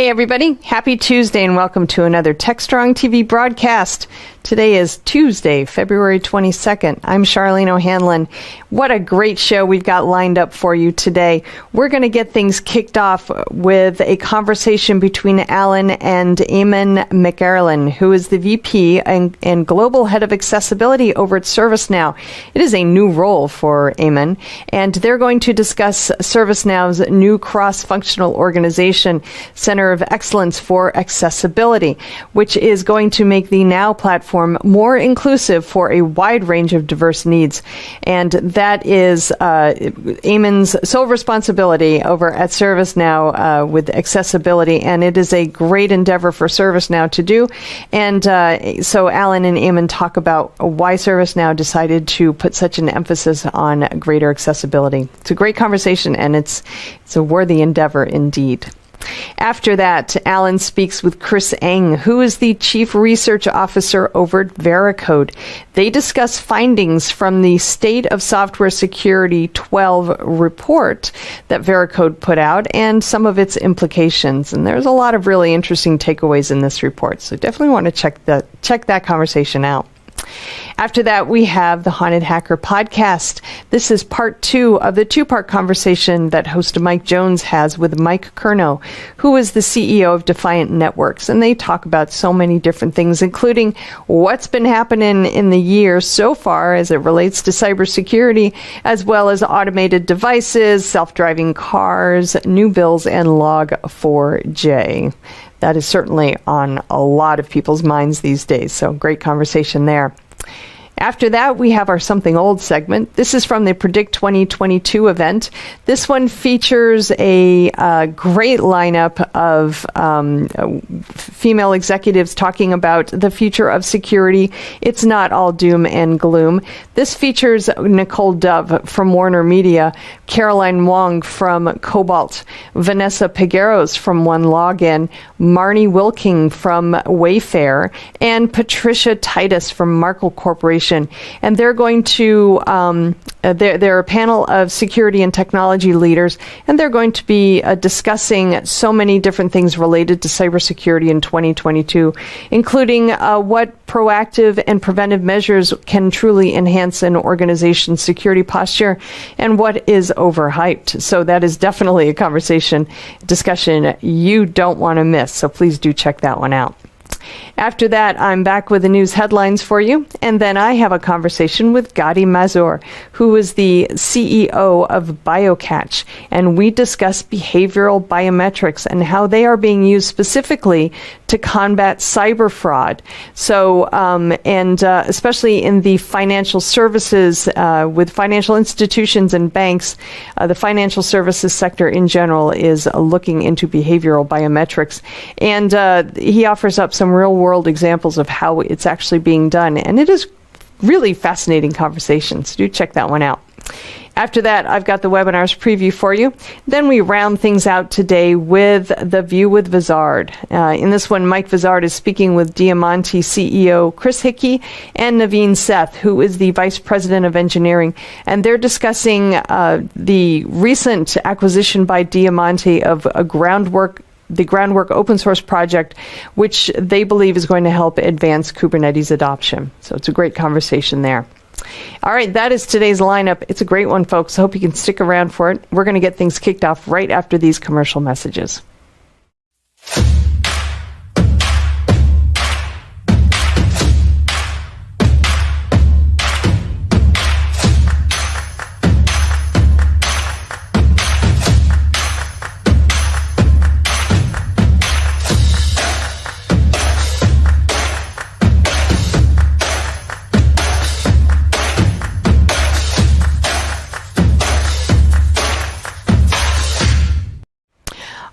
Hey everybody, happy Tuesday and welcome to another Techstrong TV broadcast. Today is Tuesday, February 22nd. I'm Charlene O'Hanlon. What a great show we've got lined up for you today. We're going to get things kicked off with a conversation between Alan and Eamon McErlin, who is the VP and Global Head of Accessibility over at ServiceNow. It is a new role for Eamon, and they're going to discuss ServiceNow's new cross-functional organization, Center of Excellence for Accessibility, which is going to make the Now platform more inclusive for a wide range of diverse needs. And that is Eamon's sole responsibility over at ServiceNow with accessibility, and it is a great endeavor for ServiceNow to do. And so Alan and Eamon talk about why ServiceNow decided to put such an emphasis on greater accessibility. It's a great conversation, and it's a worthy endeavor indeed. After that, Alan speaks with Chris Eng, who is the Chief Research Officer over at Varicode. They discuss findings from the State of Software Security 12 report that Varicode put out and some of its implications. And there's a lot of really interesting takeaways in this report, so definitely want to check that conversation out. After that, we have the Haunted Hacker podcast. This is part 2 of the 2-part conversation that host Mike Jones has with Mike Curnow, who is the CEO of Defiant Networks. And they talk about so many different things, including what's been happening in the year so far as it relates to cybersecurity, as well as automated devices, self-driving cars, new bills, and Log4j. That is certainly on a lot of people's minds these days, so great conversation there. After that, we have our Something Old segment. This is from the Predict 2022 event. This one features a great lineup of female executives talking about the future of security. It's not all doom and gloom. This features Nicole Dove from Warner Media, Caroline Wong from Cobalt, Vanessa Pegueros from OneLogin, Marnie Wilking from Wayfair, and Patricia Titus from Markle Corporation. And they're going to, they're a panel of security and technology leaders, and they're going to be discussing so many different things related to cybersecurity in 2022, including what proactive and preventive measures can truly enhance an organization's security posture and what is overhyped. So that is definitely a discussion you don't want to miss. So please do check that one out. After that, I'm back with the news headlines for you, and then I have a conversation with Gadi Mazur, who is the CEO of BioCatch, and we discuss behavioral biometrics and how they are being used specifically to combat cyber fraud. So, especially in the financial services, with financial institutions and banks, the financial services sector in general is looking into behavioral biometrics, and he offers up some real-world examples of how it's actually being done, and it is really fascinating conversations. Do check that one out. After that, I've got the webinar's preview for you. Then we round things out today with The View with Vizard. In this one, Mike Vizard is speaking with Diamante CEO Chris Hickey and Naveen Seth, who is the Vice President of Engineering. And they're discussing the recent acquisition by Diamante of the Groundwork open source project, which they believe is going to help advance Kubernetes adoption. So it's a great conversation there. All right, that is today's lineup. It's a great one, folks. I hope you can stick around for it. We're going to get things kicked off right after these commercial messages.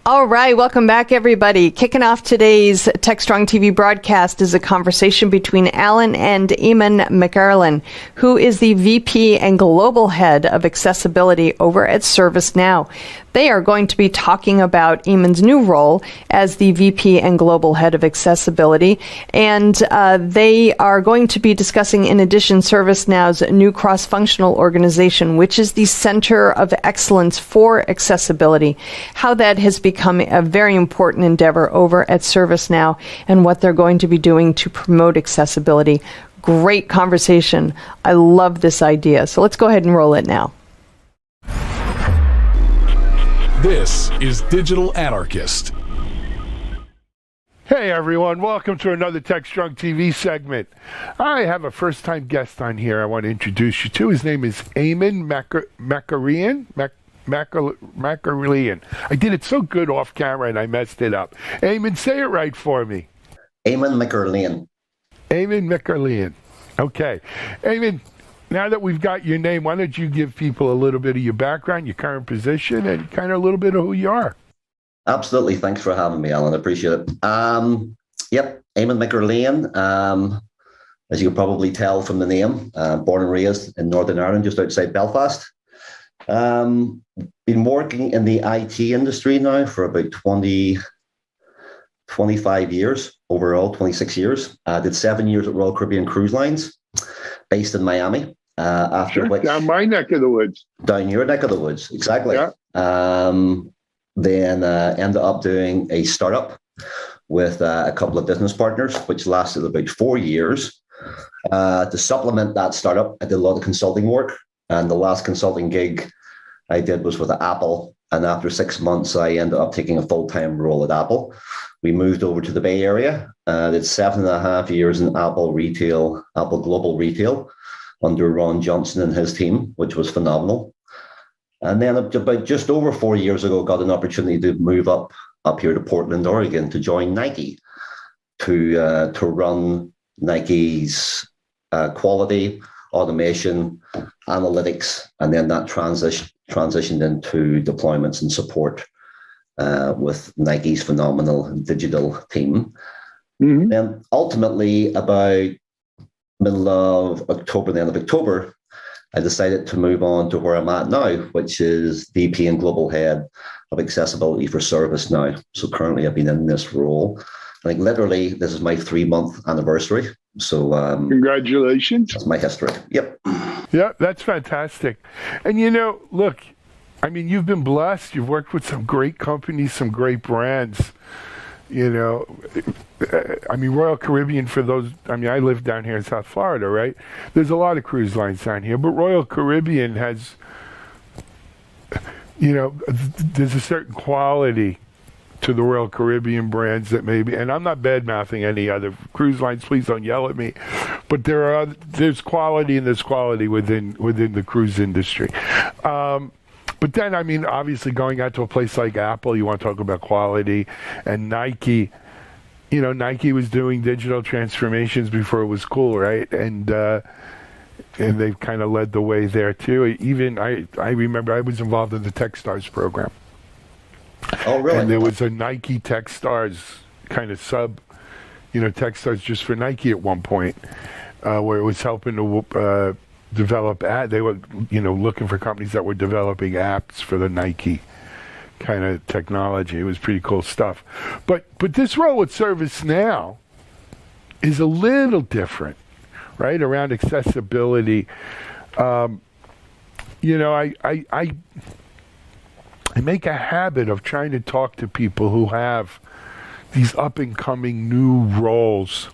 All right, welcome back, everybody. Kicking off today's Techstrong TV broadcast is a conversation between Alan and Eamon McErlin, who is the VP and Global Head of Accessibility over at ServiceNow. They are going to be talking about Eamon's new role as the VP and Global Head of Accessibility. And they are going to be discussing, in addition, ServiceNow's new cross-functional organization, which is the center of excellence for accessibility, how that has become a very important endeavor over at ServiceNow, and what they're going to be doing to promote accessibility. Great conversation. I love this idea. So let's go ahead and roll it now. This is Digital Anarchist. Hey everyone, welcome to another Techstrong TV segment. I have a first-time guest on here I want to introduce you to. His name is Eamon Makarian. I did it so good off camera and I messed it up. Eamon, say it right for me. Eamon Makarian. Eamon Makarian. Okay. Eamon, now that we've got your name, why don't you give people a little bit of your background, your current position, and kind of a little bit of who you are? Absolutely. Thanks for having me, Alan. I appreciate it. Eamon Makarian. As you can probably tell from the name, born and raised in Northern Ireland, just outside Belfast. Been working in the IT industry now for about 25 years overall, 26 years. Did 7 years at Royal Caribbean Cruise Lines, based in Miami. After which, down my neck of the woods. Down your neck of the woods, exactly. Yeah. Then ended up doing a startup with a couple of business partners, which lasted about 4 years. To supplement that startup, I did a lot of consulting work. And the last consulting gig I did was with Apple. And after 6 months, I ended up taking a full-time role at Apple. We moved over to the Bay Area. Did 7.5 years in Apple Global Retail, under Ron Johnson and his team, which was phenomenal. And then about just over 4 years ago, got an opportunity to move up here to Portland, Oregon, to join Nike, to run Nike's quality, automation, analytics, and then that transitioned into deployments and support with Nike's phenomenal digital team. Mm-hmm. And ultimately, about middle of October, the end of October, I decided to move on to where I'm at now, which is VP and Global Head of Accessibility for ServiceNow. So currently I've been in this role. I think literally this is my 3-month anniversary. So congratulations. That's my history. Yep. Yeah, that's fantastic. And look, I mean, you've been blessed. You've worked with some great companies, some great brands. I mean, Royal Caribbean, for those, I mean, I live down here in South Florida, right? There's a lot of cruise lines down here, but Royal Caribbean has, there's a certain quality to the Royal Caribbean brands that maybe, and I'm not bad-mouthing any other cruise lines, please don't yell at me, but there's quality and there's quality within the cruise industry. But then, I mean, obviously going out to a place like Apple, you want to talk about quality, and Nike, Nike was doing digital transformations before it was cool, right? And they've kind of led the way there too. Even I remember I was involved in the Techstars program. Oh, really? And there was a Nike Techstars kind of sub, Techstars just for Nike at one point, where it was helping to develop they were looking for companies that were developing apps for the Nike kind of technology. It was pretty cool stuff. But this role with ServiceNow is a little different, right? Around accessibility. I make a habit of trying to talk to people who have these up and coming new roles,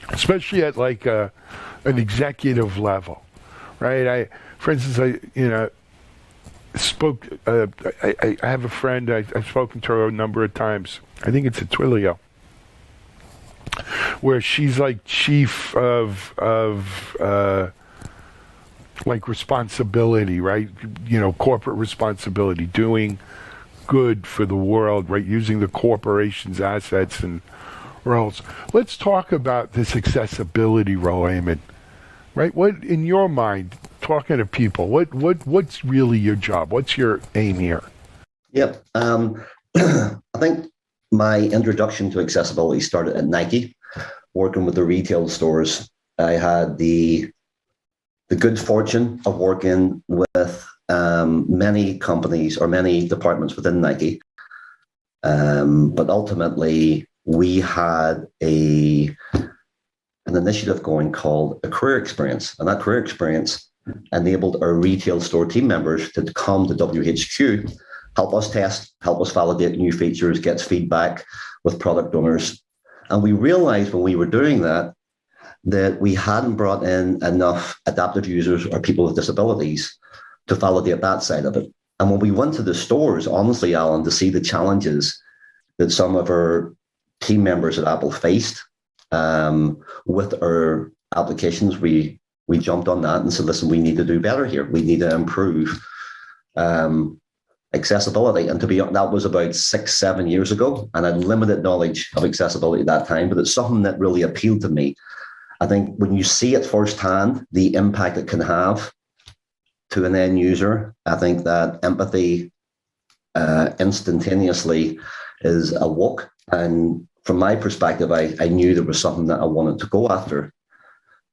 especially at like an executive level, right? For instance, I have a friend, I've spoken to her a number of times. I think it's at Twilio, where she's like chief of like responsibility, right? Corporate responsibility, doing good for the world, right? Using the corporation's assets and roles. Let's talk about this accessibility role, Eamon. Right? What, in your mind, talking to people, what's really your job? What's your aim here? Yep. I think my introduction to accessibility started at Nike, working with the retail stores. I had the good fortune of working with many companies or many departments within Nike. But ultimately, we had an initiative going called a career experience. And that career experience enabled our retail store team members to come to WHQ, help us test, help us validate new features, get feedback with product owners. And we realized when we were doing that we hadn't brought in enough adaptive users or people with disabilities to validate that side of it. And when we went to the stores, honestly, Alan, to see the challenges that some of our team members at Apple faced with our applications, we jumped on that and said, listen, we need to do better here. We need to improve accessibility. And that was about 6-7 years ago. And I had limited knowledge of accessibility at that time, but it's something that really appealed to me. I think when you see it firsthand, the impact it can have to an end user, I think that empathy instantaneously is awoke. And from my perspective, I knew there was something that I wanted to go after.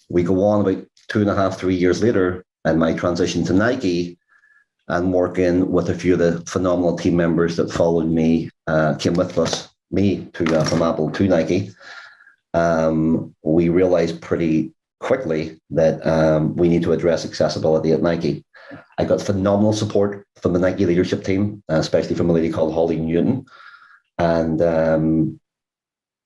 We go on about 2.5-3 years later, and my transition to Nike and working with a few of the phenomenal team members that followed me, came with us, from Apple to Nike. We realized pretty quickly that we need to address accessibility at Nike. I got phenomenal support from the Nike leadership team, especially from a lady called Holly Newton. And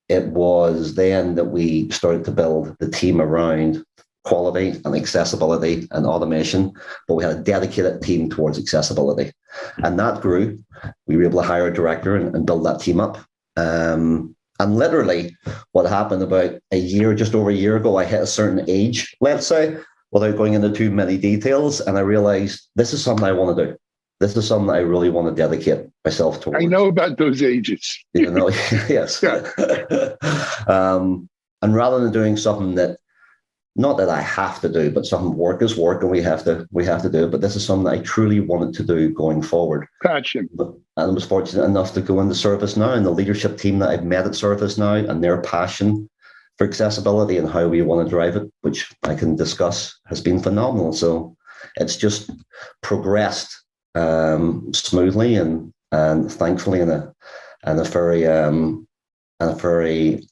it was then that we started to build the team around quality and accessibility and automation, but we had a dedicated team towards accessibility. And that grew. We were able to hire a director and build that team up. And literally what happened about just over a year ago, I hit a certain age, let's say, without going into too many details. And I realized this is something I want to do. This is something I really want to dedicate myself towards. I know about those ages. Yes. And rather than doing something that, not that I have to do, but something work is work and we have to do it. But this is something that I truly wanted to do going forward. Passion. And I was fortunate enough to go into ServiceNow and the leadership team that I've met at ServiceNow and their passion for accessibility and how we want to drive it, which I can discuss, has been phenomenal. So it's just progressed smoothly and thankfully in a very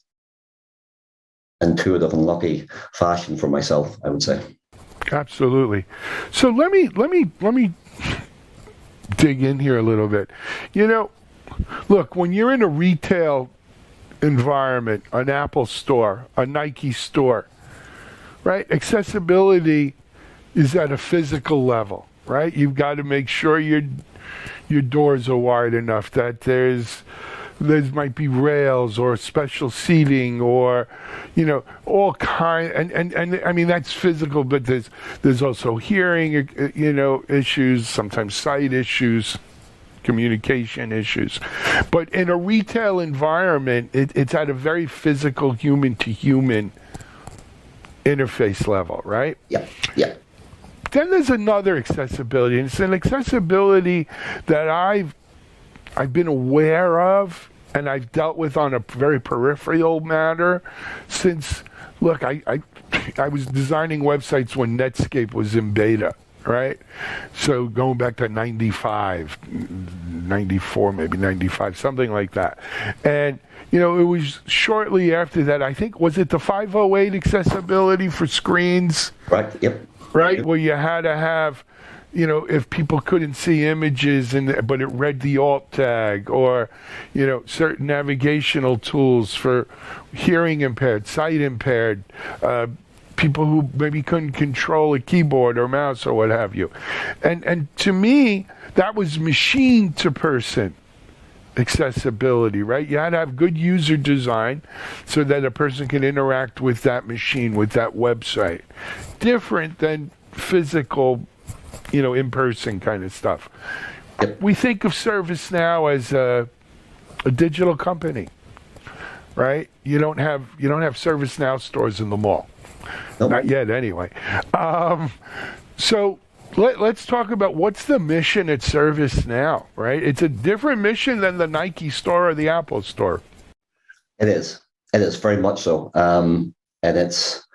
intuitive and lucky fashion for myself, I would say. Absolutely. So let me dig in here a little bit. Look, when you're in a retail environment, an Apple store, a Nike store, right? Accessibility is at a physical level, right? You've got to make sure your doors are wide enough that there might be rails or special seating or, all kind, and I mean, that's physical, but there's also hearing, issues, sometimes sight issues, communication issues. But in a retail environment, it's at a very physical human-to-human interface level, right? Yeah. Then there's another accessibility, and it's an accessibility that I've been aware of and I've dealt with on a very peripheral matter since, look, I was designing websites when Netscape was in beta, right? So going back to 95, 94, maybe 95, something like that. And, it was shortly after that, I think, was it the 508 accessibility for screens? Right, yep. Right, where you had to have, if people couldn't see images but it read the alt tag, or, certain navigational tools for hearing impaired, sight impaired, people who maybe couldn't control a keyboard or mouse or what have you. And to me, that was machine to person accessibility, right? You had to have good user design so that a person can interact with that machine, with that website. Different than physical, in-person kind of stuff. We think of ServiceNow as a digital company, right? You don't have ServiceNow stores in the mall. Nope. Not yet, anyway. So let's talk about what's the mission at ServiceNow, right? It's a different mission than the Nike store or the Apple store. It is very much so. And it's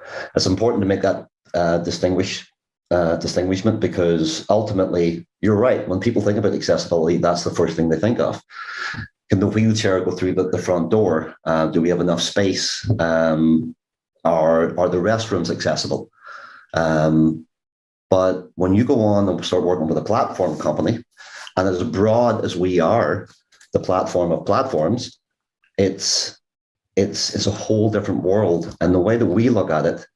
important to make that distinguish distinguishment, because ultimately, you're right. When people think about accessibility, that's the first thing they think of. Can the wheelchair go through the front door? Do we have enough space? Are the restrooms accessible? But when you go on and start working with a platform company, and as broad as we are, the platform of platforms, it's a whole different world. And the way that we look at it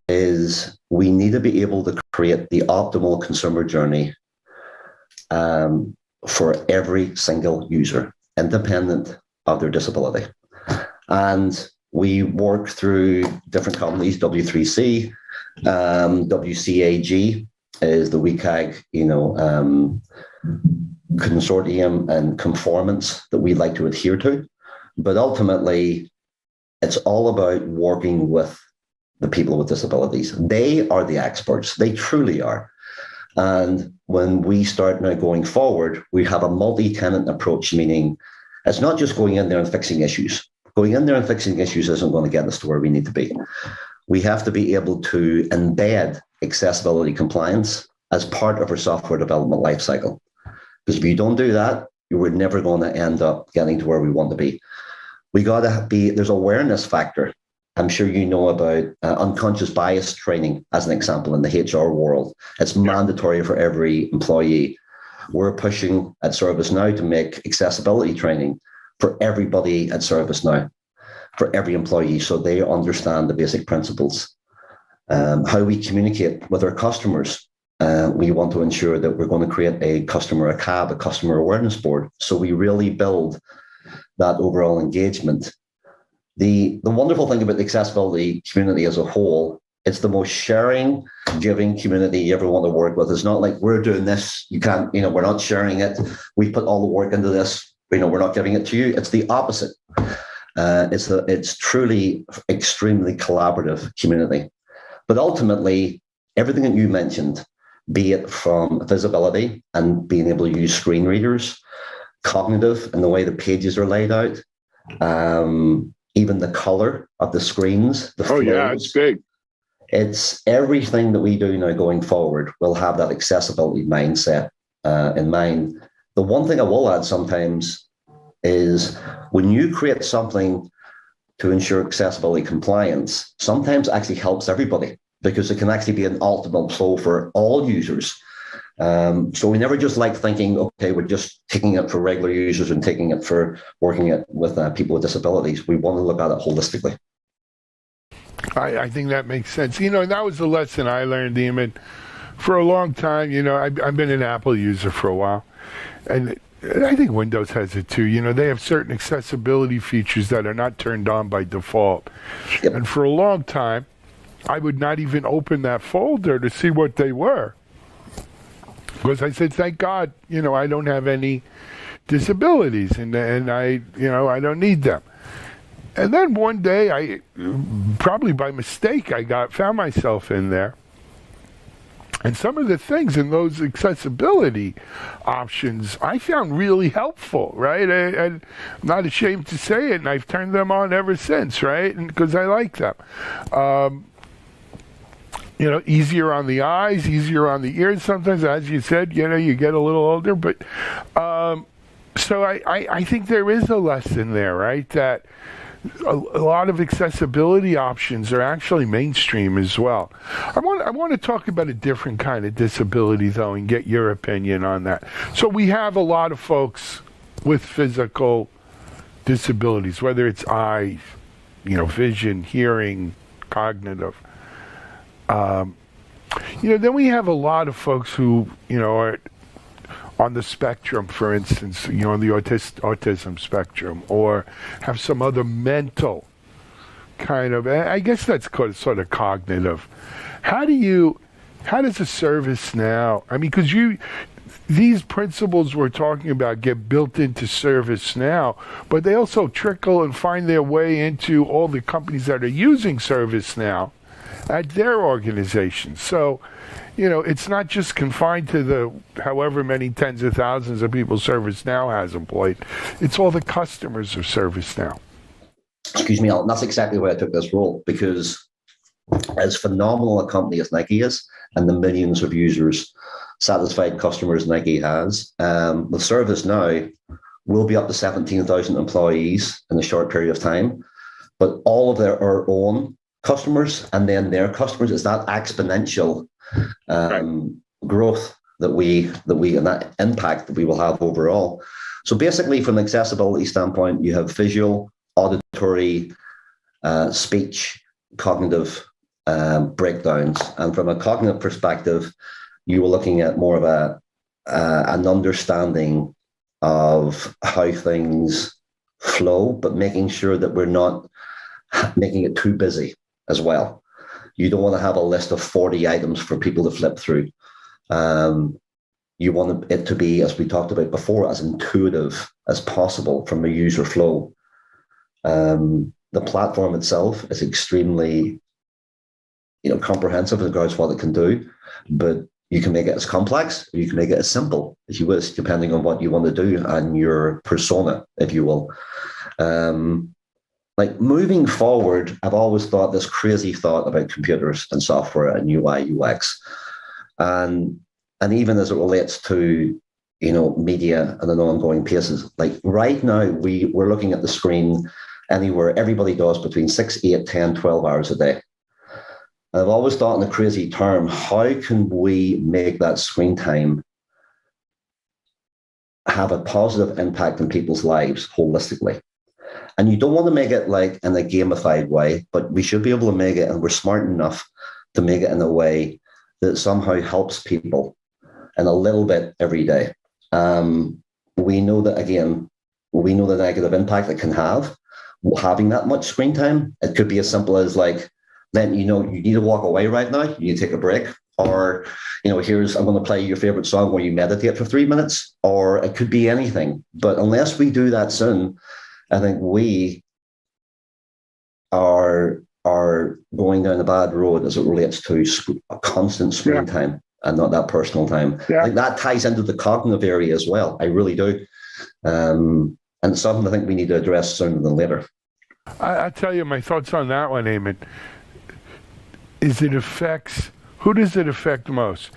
is we need to be able to create the optimal consumer journey for every single user, independent of their disability. And we work through different companies. W3C, WCAG is the WCAG, consortium and conformance that we like to adhere to. But ultimately, it's all about working with the people with disabilities. They are the experts. They truly are. And when we start now going forward, we have a multi-tenant approach, meaning it's not just going in there and fixing issues. Going in there and fixing issues isn't going to get us to where we need to be. We have to be able to embed accessibility compliance as part of our software development lifecycle. Because if you don't do that, we're never going to end up getting to where we want to be. We got to be, there's awareness factor. I'm sure you know about unconscious bias training, as an example, in the HR world. It's mandatory for every employee. We're pushing at ServiceNow to make accessibility training for everybody at ServiceNow, for every employee, so they understand the basic principles. How we communicate with our customers. We want to ensure that we're going to create a CAB, a customer awareness board. So we really build that overall engagement. The wonderful thing about the accessibility community as a whole, it's the most sharing, giving community you ever want to work with. It's not like we're doing this, you can't, we're not sharing it. We put all the work into this, we're not giving it to you. It's the opposite. It's truly extremely collaborative community. But ultimately, everything that you mentioned, be it from visibility and being able to use screen readers, cognitive and the way the pages are laid out, even the color of the screens. Yeah, it's big. It's everything that we do now going forward will have that accessibility mindset in mind. The one thing I will add sometimes is when you create something to ensure accessibility compliance, sometimes actually helps everybody, because it can actually be an optimal flow for all users. So we never just like thinking, okay, we're just taking it for regular users and taking it for working it with people with disabilities. We want to look at it holistically. I think that makes sense. That was the lesson I learned, Eamon. For a long time, I've been an Apple user for a while. And I think Windows has it too. They have certain accessibility features that are not turned on by default. Yep. And for a long time, I would not even open that folder to see what they were. Because I said, thank God, I don't have any disabilities and I don't need them. And then one day, I probably by mistake, found myself in there. And some of the things in those accessibility options I found really helpful, right? I'm not ashamed to say it, and I've turned them on ever since, right? And because I like them. Easier on the eyes, easier on the ears sometimes. As you said, you get a little older. But so I think there is a lesson there, right? That a lot of accessibility options are actually mainstream as well. I want to talk about a different kind of disability, though, and get your opinion on that. So we have a lot of folks with physical disabilities, whether it's eyes, vision, hearing, cognitive. Then we have a lot of folks who, are on the spectrum, for instance, on the autism spectrum, or have some other mental kind of, I guess that's called sort of cognitive. How does a service now, because these principles we're talking about get built into ServiceNow, but they also trickle and find their way into all the companies that are using ServiceNow at their organizations. So, it's not just confined to the however many tens of thousands of people ServiceNow has employed. It's all the customers of ServiceNow. Excuse me, Alan, that's exactly why I took this role, because as phenomenal a company as Nike is, and the millions of users, satisfied customers Nike has. With ServiceNow, we'll be up to 17,000 employees in a short period of time, but all of our own customers and then their customers, is that exponential growth that we and that impact that we will have overall. So basically, from an accessibility standpoint, you have visual, auditory, speech, cognitive breakdowns, and from a cognitive perspective, you were looking at more of an understanding of how things flow, but making sure that we're not making it too busy as well. You don't want to have a list of 40 items for people to flip through. You want it to be, as we talked about before, as intuitive as possible from a user flow. The platform itself is extremely, comprehensive in regards to what it can do, but you can make it as complex, or you can make it as simple as you wish, depending on what you want to do and your persona, if you will. Like moving forward, I've always thought this crazy thought about computers and software and UI, UX. And even as it relates to, media on an ongoing basis, like right now, we're looking at the screen anywhere, everybody does between 6, 8, 10, 12 hours a day. And I've always thought in a crazy term, how can we make that screen time have a positive impact on people's lives holistically? And you don't want to make it like in a gamified way, but we should be able to make it, and we're smart enough to make it in a way that somehow helps people in a little bit every day. We know that, again, we know the negative impact it can have, having that much screen time. It could be as simple as like, then, you need to walk away right now, you need to take a break, or, I'm going to play your favorite song where you meditate for 3 minutes, or it could be anything. But unless we do that soon, I think we are going down a bad road as it relates to a constant screen time and not that personal time. I think that ties into the cognitive area as well. I really do. And it's something I think we need to address sooner than later. I'll tell you my thoughts on that one, Eamon. Who does it affect most?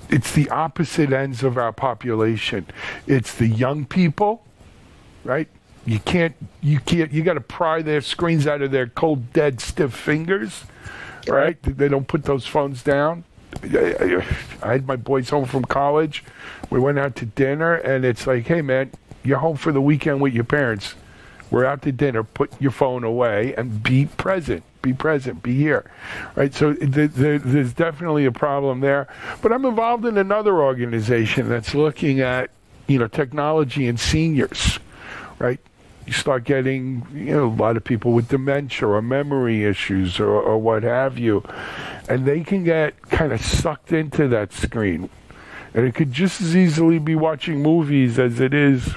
It's the opposite ends of our population. It's the young people, right? You got to pry their screens out of their cold, dead, stiff fingers, right? They don't put those phones down. I had my boys home from college. We went out to dinner, and it's like, hey, man, you're home for the weekend with your parents. We're out to dinner. Put your phone away and be present. Be present. Be here, right? So there's definitely a problem there. But I'm involved in another organization that's looking at, technology and seniors, right? You start getting, a lot of people with dementia or memory issues or what have you, and they can get kind of sucked into that screen. And it could just as easily be watching movies as it is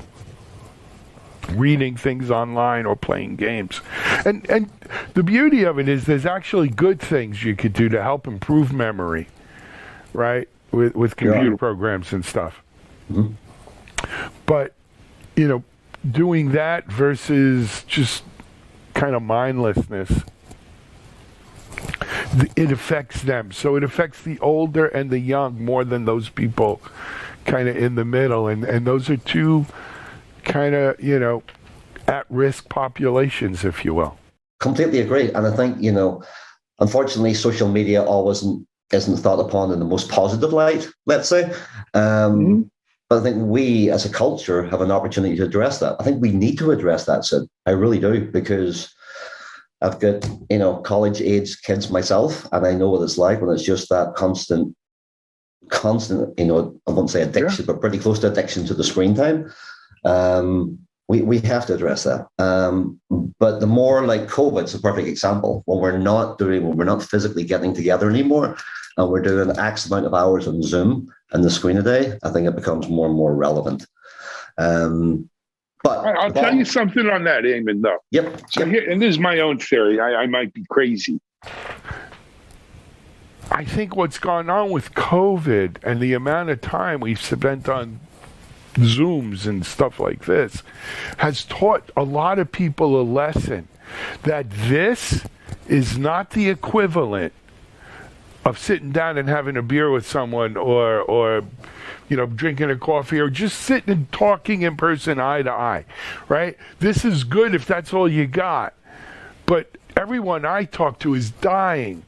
reading things online or playing games. And the beauty of it is there's actually good things you could do to help improve memory, right, with computer programs and stuff. Mm-hmm. But, doing that versus just kind of mindlessness, it affects them. So it affects the older and the young more than those people kind of in the middle. And those are two kind of, at-risk populations, if you will. Completely agree. And I think, unfortunately, social media isn't thought upon in the most positive light, let's say. But I think we, as a culture, have an opportunity to address that. I think we need to address that, Sid. I really do, because I've got, college-age kids myself, and I know what it's like when it's just that constant, I won't say addiction, but pretty close to addiction to the screen time. We have to address that. But the more like COVID's a perfect example, when we're not physically getting together anymore, and we're doing X amount of hours on Zoom and the screen a day, I think it becomes more and more relevant. But I'll tell you something on that, Eamon, though. Yep. So here, and this is my own theory. I might be crazy. I think what's gone on with COVID and the amount of time we've spent on Zooms and stuff like this has taught a lot of people a lesson that this is not the equivalent of sitting down and having a beer with someone or drinking a coffee or just sitting and talking in person eye to eye, right? This is good if that's all you got. But everyone I talk to is dying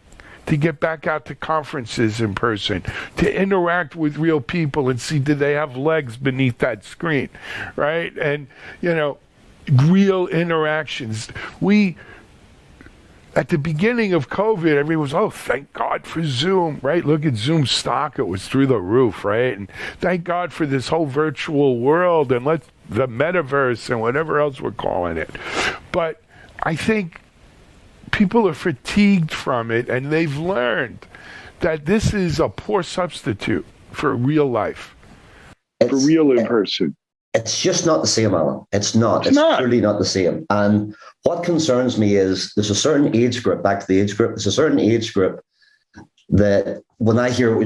to get back out to conferences in person, to interact with real people and see, do they have legs beneath that screen, right? And, real interactions. At the beginning of COVID, everyone was, oh, thank God for Zoom, right? Look at Zoom stock. It was through the roof, right? And thank God for this whole virtual world and the metaverse and whatever else we're calling it. But I think people are fatigued from it, and they've learned that this is a poor substitute for real life. For real in person. It's just not the same, Alan. It's not. It's truly not the same. And what concerns me is there's a certain age group, back to the age group, there's a certain age group that when I hear,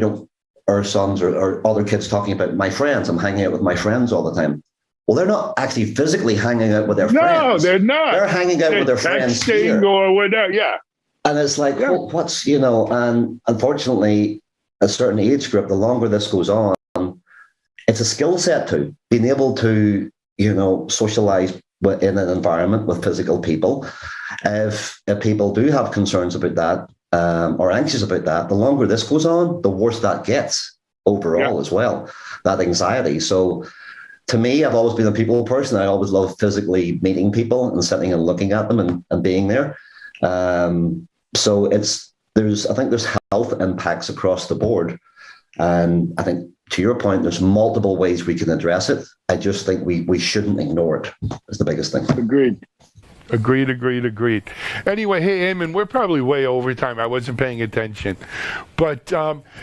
our sons or other kids talking about my friends, I'm hanging out with my friends all the time. Well, they're not actually physically hanging out with their friends. No, they're not. They're hanging out with their friends here. Or whatever, yeah. And it's like, well, and unfortunately, a certain age group, the longer this goes on, it's a skill set too, being able to, socialize in an environment with physical people. If people do have concerns about that or anxious about that, the longer this goes on, the worse that gets overall as well, that anxiety. So to me, I've always been a people person. I always love physically meeting people and sitting and looking at them and being there. So I think there's health impacts across the board. And I think, to your point, there's multiple ways we can address it. I just think we shouldn't ignore it. Is the biggest thing. Agreed. Anyway, hey, Eamon, we're probably way over time. I wasn't paying attention. But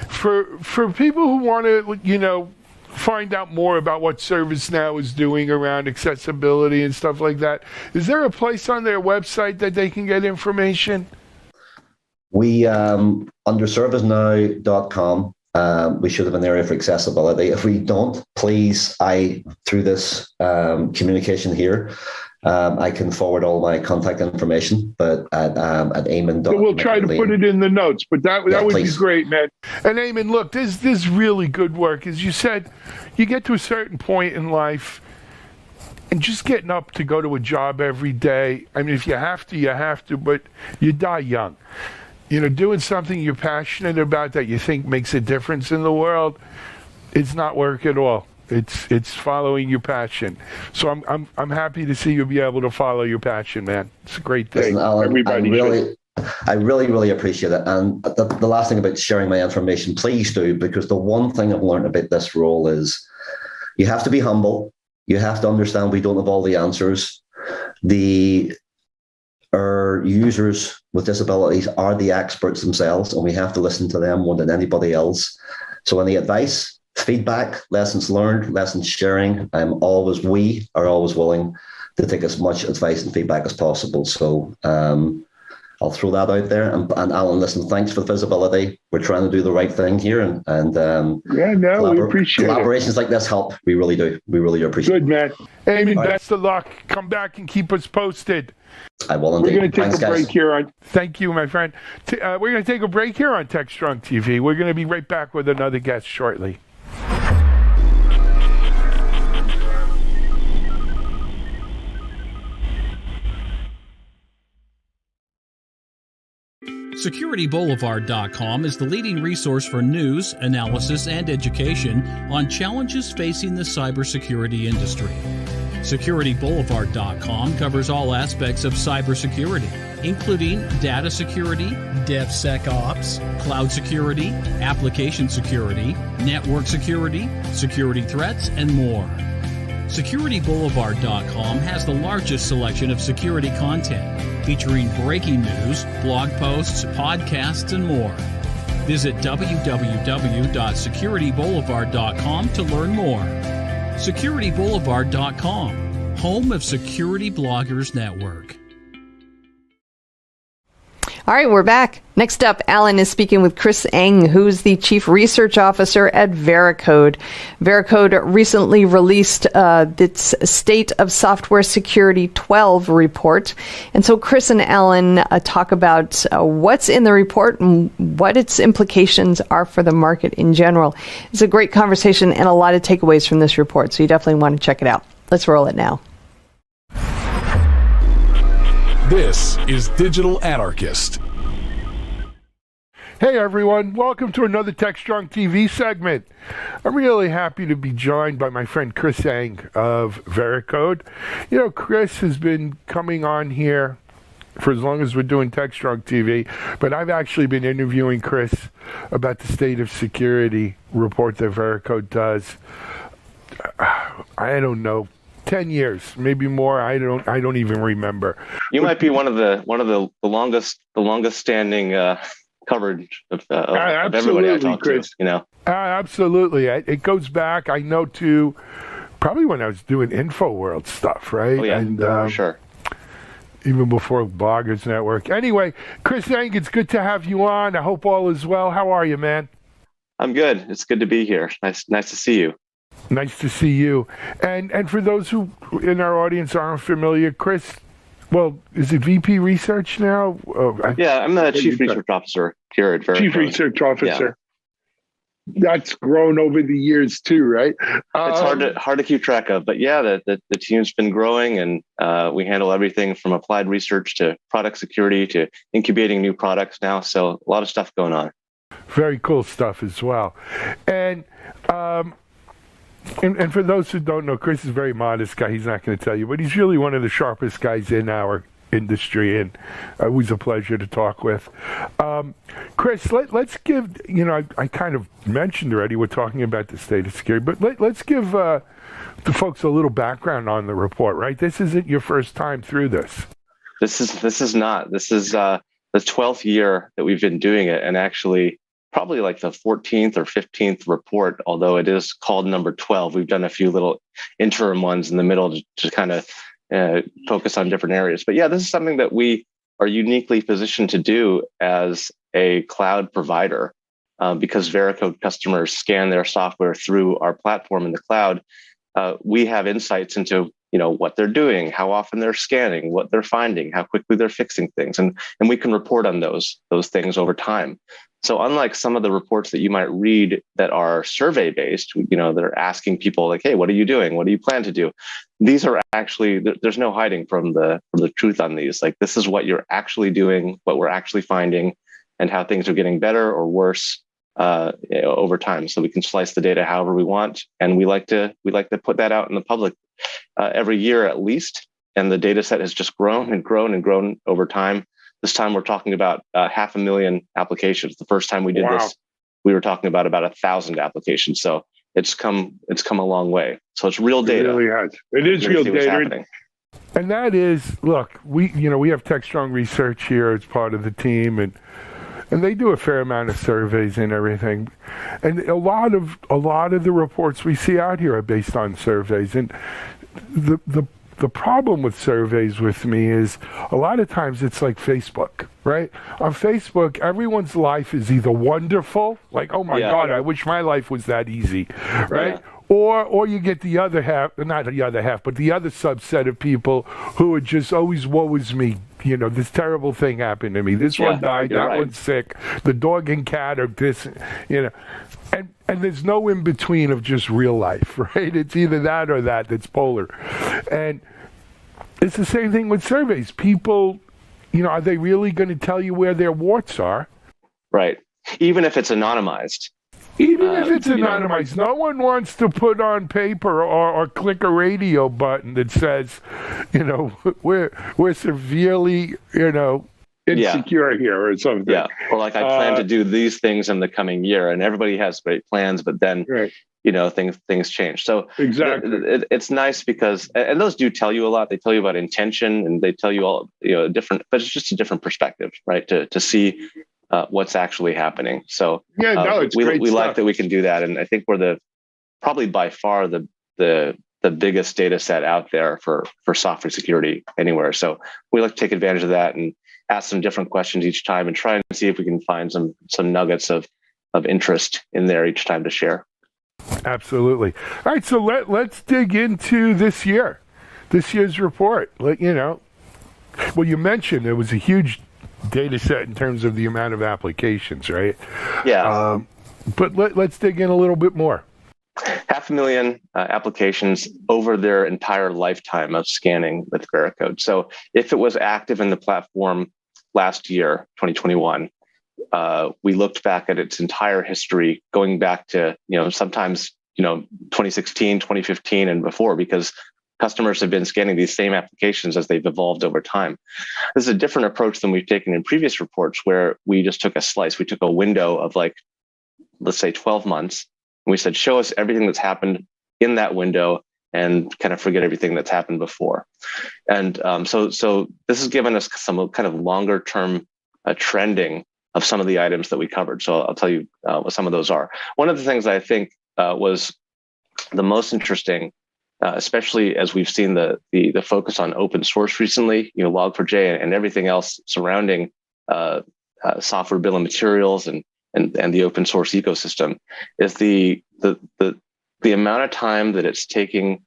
for people who want to, find out more about what ServiceNow is doing around accessibility and stuff like that, is there a place on their website that they can get information? We, under servicenow.com, we should have an area for accessibility. If we don't, please, through this communication here, I can forward all my contact information, but at Eamon. So we'll try to put it in the notes, but that would please. be great, man. And Eamon, look, this really good work. As you said, you get to a certain point in life, and just getting up to go to a job every day, I mean, if you have to, you have to, but you die young. Doing something you're passionate about that you think makes a difference in the world, it's not work at all. It's following your passion. So I'm happy to see you be able to follow your passion, man. It's a great thing. Listen, Alan, I really appreciate it. And the last thing about sharing my information, please do, because the one thing I've learned about this role is you have to be humble. You have to understand we don't have all the answers. Our users with disabilities are the experts themselves, and we have to listen to them more than anybody else. So any advice, feedback, lessons learned, lessons sharing, we are always willing to take as much advice and feedback as possible. So I'll throw that out there. And Alan, listen, thanks for the visibility. We're trying to do the right thing here. We appreciate collaborations like this help. We really do. We really appreciate it. Good, man. Eamon, best of luck. Come back and keep us posted. I will indeed. We're going to take a break here on... Thank you, my friend. We're going to take a break here on Techstrong TV. We're going to be right back with another guest shortly. SecurityBoulevard.com is the leading resource for news, analysis, and education on challenges facing the cybersecurity industry. SecurityBoulevard.com covers all aspects of cybersecurity, including data security, DevSecOps, cloud security, application security, network security, security threats, and more. SecurityBoulevard.com has the largest selection of security content, featuring breaking news, blog posts, podcasts, and more. Visit www.securityboulevard.com to learn more. SecurityBoulevard.com, home of Security Bloggers Network. All right, we're back. Next up, Alan is speaking with Chris Eng, who's the Chief Research Officer at Varicode. Varicode recently released its State of Software Security 12 report. And so Chris and Alan talk about what's in the report and what its implications are for the market in general. It's a great conversation and a lot of takeaways from this report, so you definitely want to check it out. Let's roll it now. This is Digital Anarchist. Hey everyone, welcome to another Techstrong TV segment. I'm really happy to be joined by my friend Chris Eng of Varicode. You know, Chris has been coming on here for as long as we're doing Techstrong TV, but I've actually been interviewing Chris about the State of Security report that Varicode does. I don't know, 10 years, maybe more. I don't even remember. You might be one of the longest standing coverage of everybody I talk to. You know, absolutely. It goes back. I know to probably when I was doing InfoWorld stuff, right? Oh yeah, for sure. Even before Bloggers Network. Anyway, Chris Eng, it's good to have you on. I hope all is well. How are you, man? I'm good. It's good to be here. Nice to see you. Nice to see you. And for those who in our audience aren't familiar, Chris, well, is it VP Research now? Yeah, I'm the Chief Research Officer here at Varicode. Chief Research Officer. Yeah. That's grown over the years too, right? It's hard to keep track of, but yeah, the team's been growing, and we handle everything from applied research to product security to incubating new products now. So a lot of stuff going on. Very cool stuff as well. And for those who don't know, Chris is a very modest guy. He's not going to tell you, but he's really one of the sharpest guys in our industry, and it was a pleasure to talk with. Chris, let's give, I kind of mentioned already, we're talking about the state of security, but let's give the folks a little background on the report, right? This isn't your first time through this. This is not. This is the 12th year that we've been doing it, and actually probably like the 14th or 15th report, although it is called number 12. We've done a few little interim ones in the middle to kind of focus on different areas. But yeah, this is something that we are uniquely positioned to do as a cloud provider, because Varicode customers scan their software through our platform in the cloud. We have insights into what they're doing, how often they're scanning, what they're finding, how quickly they're fixing things, and we can report on those things over time. So unlike some of the reports that you might read that are survey based, that are asking people like, hey, what are you doing? What do you plan to do? These are actually, there's no hiding from the truth on these. Like, this is what you're actually doing, what we're actually finding, and how things are getting better or worse over time. So we can slice the data however we want. And we like to put that out in the public every year at least. And the data set has just grown and grown and grown over time. This time we're talking about 500,000 applications. The first time we did this, we were talking about 1,000 applications. So it's come a long way. So it's real data. It really has. It is real data. And that is, look, we have Techstrong Research here as part of the team, and they do a fair amount of surveys and everything. And a lot of the reports we see out here are based on surveys. And the problem with surveys with me is a lot of times it's like Facebook, right? On Facebook, everyone's life is either wonderful, like, oh my God, I wish my life was that easy, right? Yeah. Or you get the other half, not the other half, but the other subset of people who are just always, woe is me. This terrible thing happened to me. This one died, that one's sick, the dog and cat are this, And there's no in between of just real life, right? It's either that or that's polar. And it's the same thing with surveys. People, are they really going to tell you where their warts are? Right. Even if it's anonymized. Even if it's anonymized. No one wants to put on paper or click a radio button that says, we're severely, insecure here or something. Yeah. Or like, I plan to do these things in the coming year, and everybody has great plans, but then, things change. So exactly, it's nice because, and those do tell you a lot. They tell you about intention, and they tell you all, different, but it's just a different perspective, right? To see what's actually happening. So it's great we stuff. like that we can do that. And I think we're probably by far the biggest data set out there for software security anywhere. So we like to take advantage of that. And ask some different questions each time and try and see if we can find some nuggets of interest in there each time to share. Absolutely. All right, so let's dig into this year's report. Well, you mentioned it was a huge data set in terms of the amount of applications, right? Yeah. But let's dig in a little bit more. 500,000 applications over their entire lifetime of scanning with Varicode. So if it was active in the platform last year, 2021, we looked back at its entire history, going back to, sometimes, 2016, 2015 and before, because customers have been scanning these same applications as they've evolved over time. This is a different approach than we've taken in previous reports, where we just took a slice. We took a window of let's say 12 months. And we said, show us everything that's happened in that window and kind of forget everything that's happened before. And so this has given us some kind of longer term trending of some of the items that we covered. So I'll tell you what some of those are. One of the things I think was the most interesting, especially as we've seen the focus on open source recently, Log4j and everything else surrounding software bill of materials and the open source ecosystem, is the amount of time that it's taking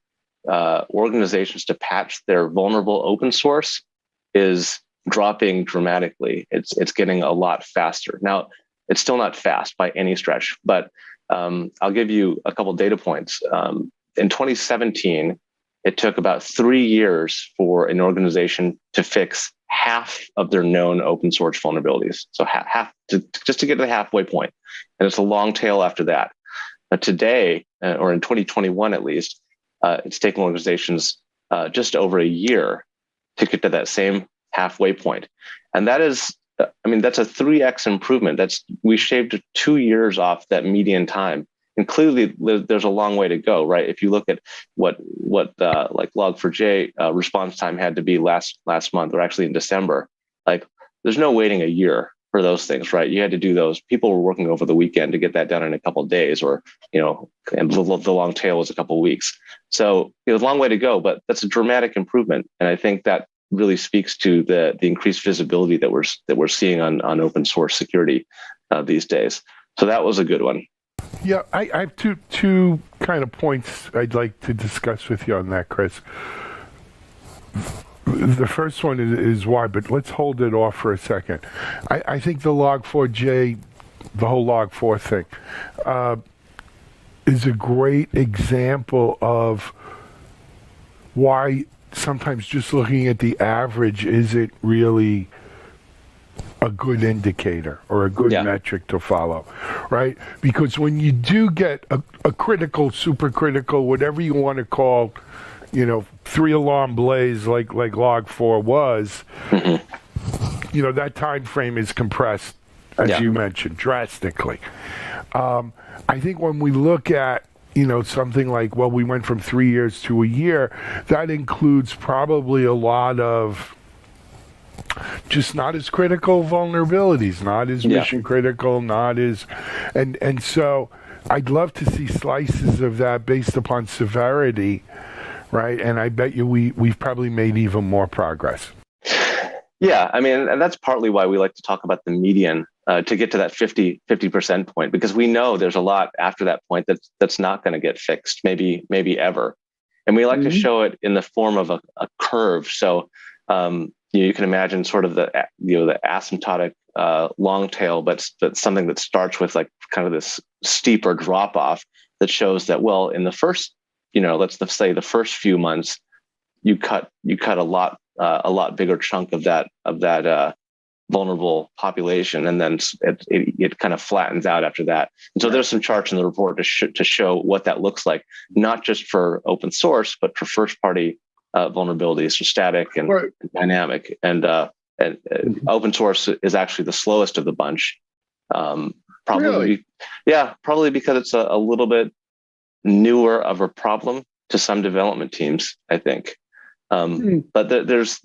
organizations to patch their vulnerable open source is dropping dramatically. It's getting a lot faster. Now, it's still not fast by any stretch, but I'll give you a couple data points. In 2017, it took about 3 years for an organization to fix half of their known open source vulnerabilities. So just to get to the halfway point. And it's a long tail after that. But today, or in 2021 at least, it's taken organizations just over a year to get to that same halfway point. And that is, that's a 3x improvement. We shaved 2 years off that median time. And clearly, there's a long way to go, right? If you look at what Log4j response time had to be last month, or actually in December, there's no waiting a year for those things, right? You had to do those. People were working over the weekend to get that done in a couple of days, or and the long tail was a couple of weeks. So it was a long way to go, but that's a dramatic improvement, and I think that really speaks to the increased visibility that we're seeing on open source security these days. So that was a good one. Yeah, I have two kind of points I'd like to discuss with you on that, Chris. The first one is why, but let's hold it off for a second. I think the Log4j, the whole Log4 thing, is a great example of why sometimes just looking at the average isn't really a good indicator or a good metric to follow, right? Because when you do get a critical, supercritical, whatever you want to call, 3-alarm blaze like Log4 was, that time frame is compressed, as you mentioned, drastically. I think when we look at something like, we went from 3 years to a year, that includes probably a lot of just not as critical vulnerabilities, not as mission critical, not as, and so I'd love to see slices of that based upon severity, right? And I bet you we've probably made even more progress. Yeah, and that's partly why we like to talk about the median to get to that 50% point, because we know there's a lot after that point that's not going to get fixed, maybe ever. And we like to show it in the form of a curve. So you can imagine sort of the asymptotic long tail, but something that starts with kind of this steeper drop off that shows that, in the first, let's say the first few months, you cut a lot bigger chunk of that vulnerable population, and then it kind of flattens out after that. And so there's some charts in the report to show what that looks like, not just for open source, but for first party vulnerabilities, so static and dynamic. And open source is actually the slowest of the bunch. Probably because it's a little bit newer of a problem to some development teams, I think. But there's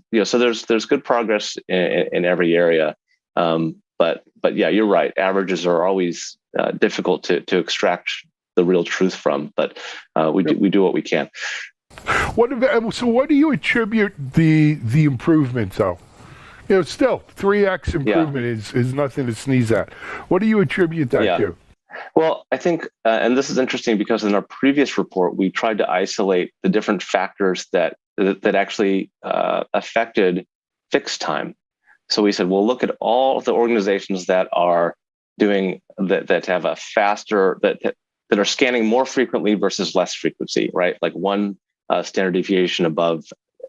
good progress in every area. But yeah, you're right. Averages are always difficult to extract the real truth from, but we do what we can. What do you attribute the improvement though Still 3x improvement is nothing to sneeze at. What do you attribute that to? Well, I think, and this is interesting because in our previous report, we tried to isolate the different factors that actually affected fixed time. So we said, well, look at all the organizations that are doing that have a faster, that are scanning more frequently versus less frequency, right? Like one standard deviation above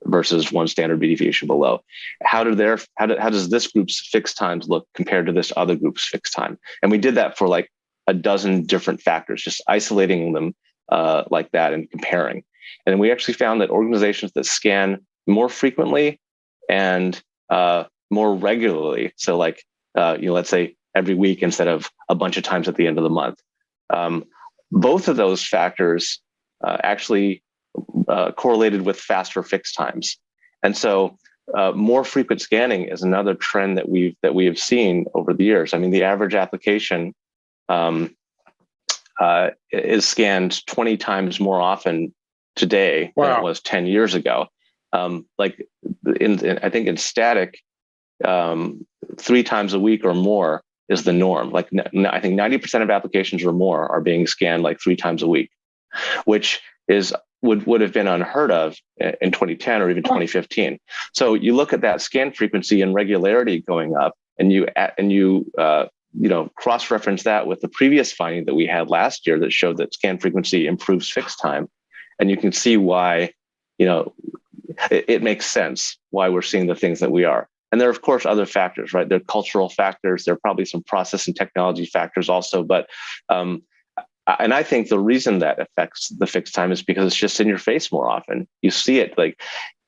versus one standard deviation below. How does this group's fixed times look compared to this other group's fixed time? And we did that for like a dozen different factors, just isolating them like that and comparing. And we actually found that organizations that scan more frequently and more regularly, so like let's say every week instead of a bunch of times at the end of the month, both of those factors actually correlated with faster fixed times. And so more frequent scanning is another trend that we have seen over the years. I mean, the average application is scanned 20 times more often today than it was 10 years ago. Like I think in static, 3 times a week or more is the norm. Like I think 90% of applications or more are being scanned like 3 times a week, which would have been unheard of in 2010 or even 2015. So you look at that scan frequency and regularity going up, and you cross-reference that with the previous finding that we had last year that showed that scan frequency improves fixed time, and you can see why it makes sense why we're seeing the things that we are. And there are, of course, other factors, right? There are cultural factors. There are probably some process and technology factors also. But and I think the reason that affects the fixed time is because it's just in your face more often. You see it, like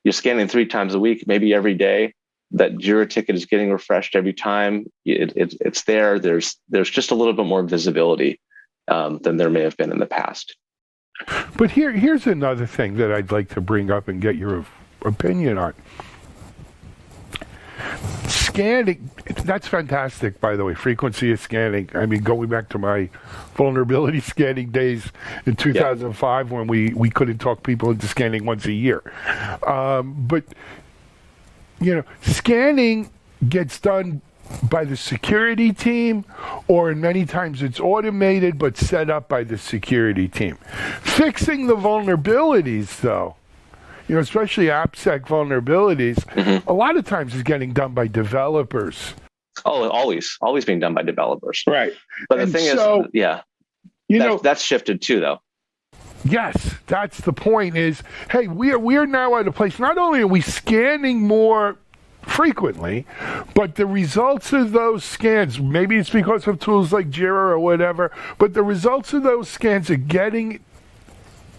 you're scanning 3 times a week, maybe every day. That Jira ticket is getting refreshed every time. It's there. There's just a little bit more visibility than there may have been in the past. But here's another thing that I'd like to bring up and get your opinion on. Scanning, that's fantastic, by the way, frequency of scanning. I mean, going back to my vulnerability scanning days in 2005 when we couldn't talk people into scanning once a year. But, scanning gets done by the security team, or many times it's automated but set up by the security team. Fixing the vulnerabilities, though, especially AppSec vulnerabilities, a lot of times is getting done by developers. Oh, always being done by developers. Right. But the thing is, that's shifted too, though. Yes, that's the point is, hey, we are now at a place, not only are we scanning more frequently, but the results of those scans, maybe it's because of tools like Jira or whatever, but the results of those scans are getting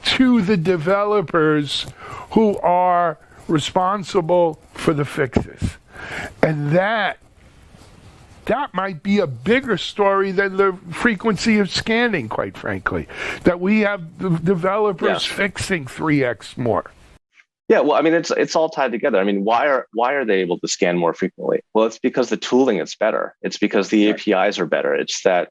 to the developers who are responsible for the fixes. And that might be a bigger story than the frequency of scanning, quite frankly, that we have the developers fixing 3x more. Yeah, well, I mean, it's all tied together. I mean, why are they able to scan more frequently? Well, it's because the tooling is better. It's because the APIs are better. It's that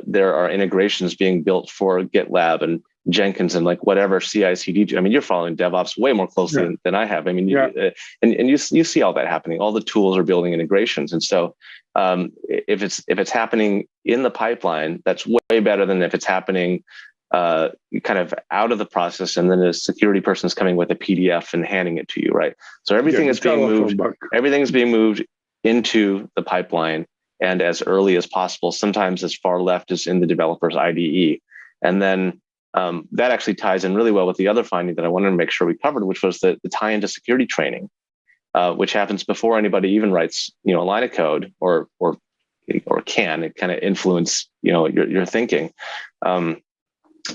there are integrations being built for GitLab and Jenkins and like whatever CI/CD. I mean, you're following DevOps way more closely than I have. I mean, you see all that happening. All the tools are building integrations, and so if it's happening in the pipeline, that's way better than if it's happening kind of out of the process, and then a security person is coming with a PDF and handing it to you, right? So everything is being moved. Everything is being moved into the pipeline, and as early as possible. Sometimes as far left as in the developer's IDE, and then that actually ties in really well with the other finding that I wanted to make sure we covered, which was the tie into security training, which happens before anybody even writes, a line of code or can. It kind of influence, your thinking.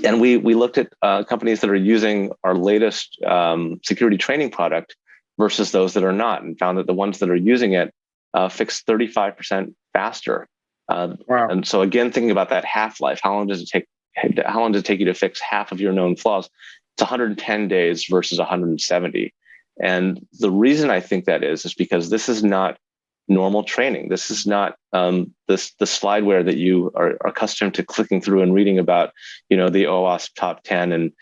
And we looked at companies that are using our latest security training product versus those that are not, and found that the ones that are using it fix 35% faster. And so again, thinking about that half-life, how long does it take you to fix half of your known flaws? It's 110 days versus 170. And the reason I think that is because this is not normal training. This is not the slideware that you are accustomed to clicking through and reading about, the OWASP top 10 and,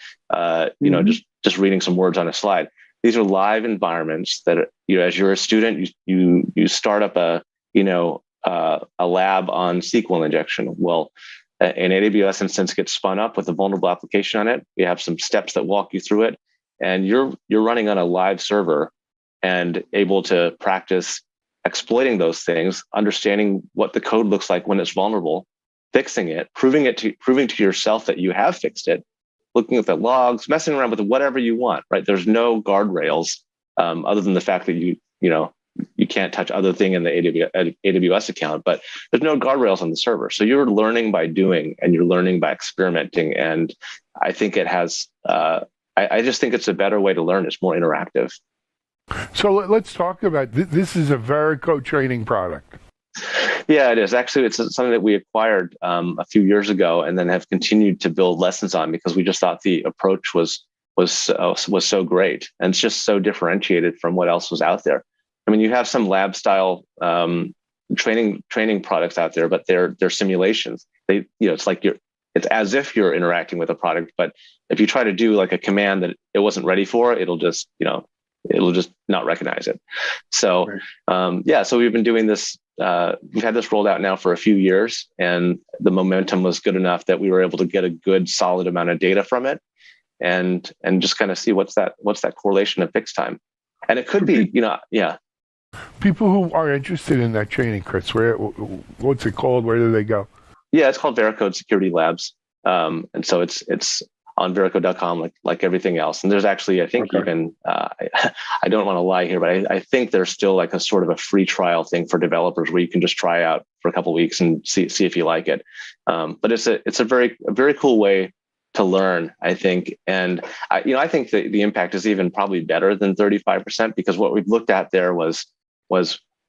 just reading some words on a slide. these are live environments that as you're a student, you start up a lab on SQL injection. Well, an AWS instance gets spun up with a vulnerable application on it. We have some steps that walk you through it, and you're running on a live server and able to practice exploiting those things, understanding what the code looks like when it's vulnerable, fixing it, proving to yourself that you have fixed it, looking at the logs, messing around with whatever you want, right? There's no guardrails other than the fact that you can't touch other thing in the AWS account, but there's no guardrails on the server. So you're learning by doing, and you're learning by experimenting. And I think it has, I just think it's a better way to learn. It's more interactive. So let's talk about this. Is a Varicode training product. Yeah, it is. Actually, it's something that we acquired a few years ago, and then have continued to build lessons on because we just thought the approach was so great, and it's just so differentiated from what else was out there. I mean, you have some lab style training products out there, but they're simulations. It's as if you're interacting with a product, but if you try to do like a command that it wasn't ready for, it'll just not recognize it. So so we've been doing this. We've had this rolled out now for a few years, and the momentum was good enough that we were able to get a good solid amount of data from it, and just kind of see what's that correlation of fix time. And it could be, People who are interested in that training, Chris, what's it called? Where do they go? Yeah, it's called Varicode Security Labs. And so it's on Varicode.com, like everything else. And there's actually, I think even, I don't want to lie here, but I think there's still like a sort of a free trial thing for developers where you can just try out for a couple of weeks and see if you like it. But it's a very cool way to learn, I think. And I think that the impact is even probably better than 35%, because what we've looked at there was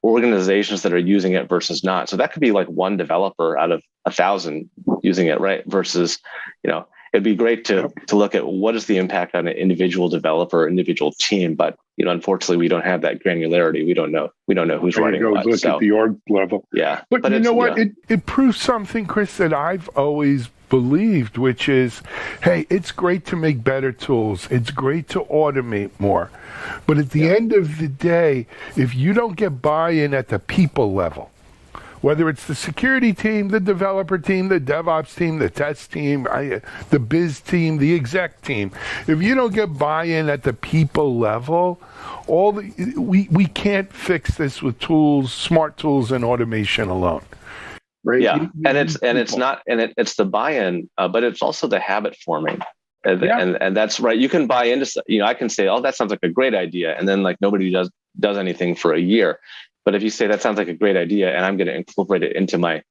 organizations that are using it versus not. So that could be like one developer out of 1,000 using it, right? Versus, it'd be great to look at what is the impact on an individual developer, individual team. But unfortunately, we don't have that granularity. We don't know who's running what. Look at the org level. Yeah, but you know what? It proves something, Chris, that I've always believed, which is, hey, it's great to make better tools. It's great to automate more. But at the end of the day, if you don't get buy-in at the people level, whether it's the security team, the developer team, the DevOps team, the test team, the biz team, the exec team, if you don't get buy-in at the people level, we can't fix this with tools, smart tools, and automation alone. Right? Yeah, it's the buy-in, but it's also the habit forming. And that's right. You can buy into, I can say, oh, that sounds like a great idea. And then like nobody does anything for a year. But if you say that sounds like a great idea and I'm going to incorporate it into my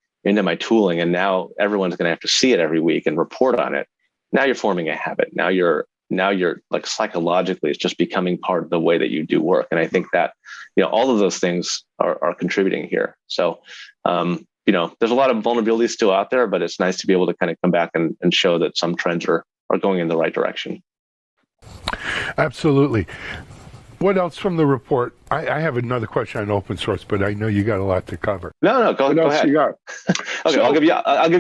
tooling, and now everyone's going to have to see it every week and report on it. Now you're forming a habit. Now you're like psychologically, it's just becoming part of the way that you do work. And I think that, all of those things are contributing here. So, there's a lot of vulnerabilities still out there, but it's nice to be able to kind of come back and show that some trends are going in the right direction. Absolutely. What else from the report? I have another question on open source, but I know you got a lot to cover. No, go ahead. You got? Okay, so, I'll give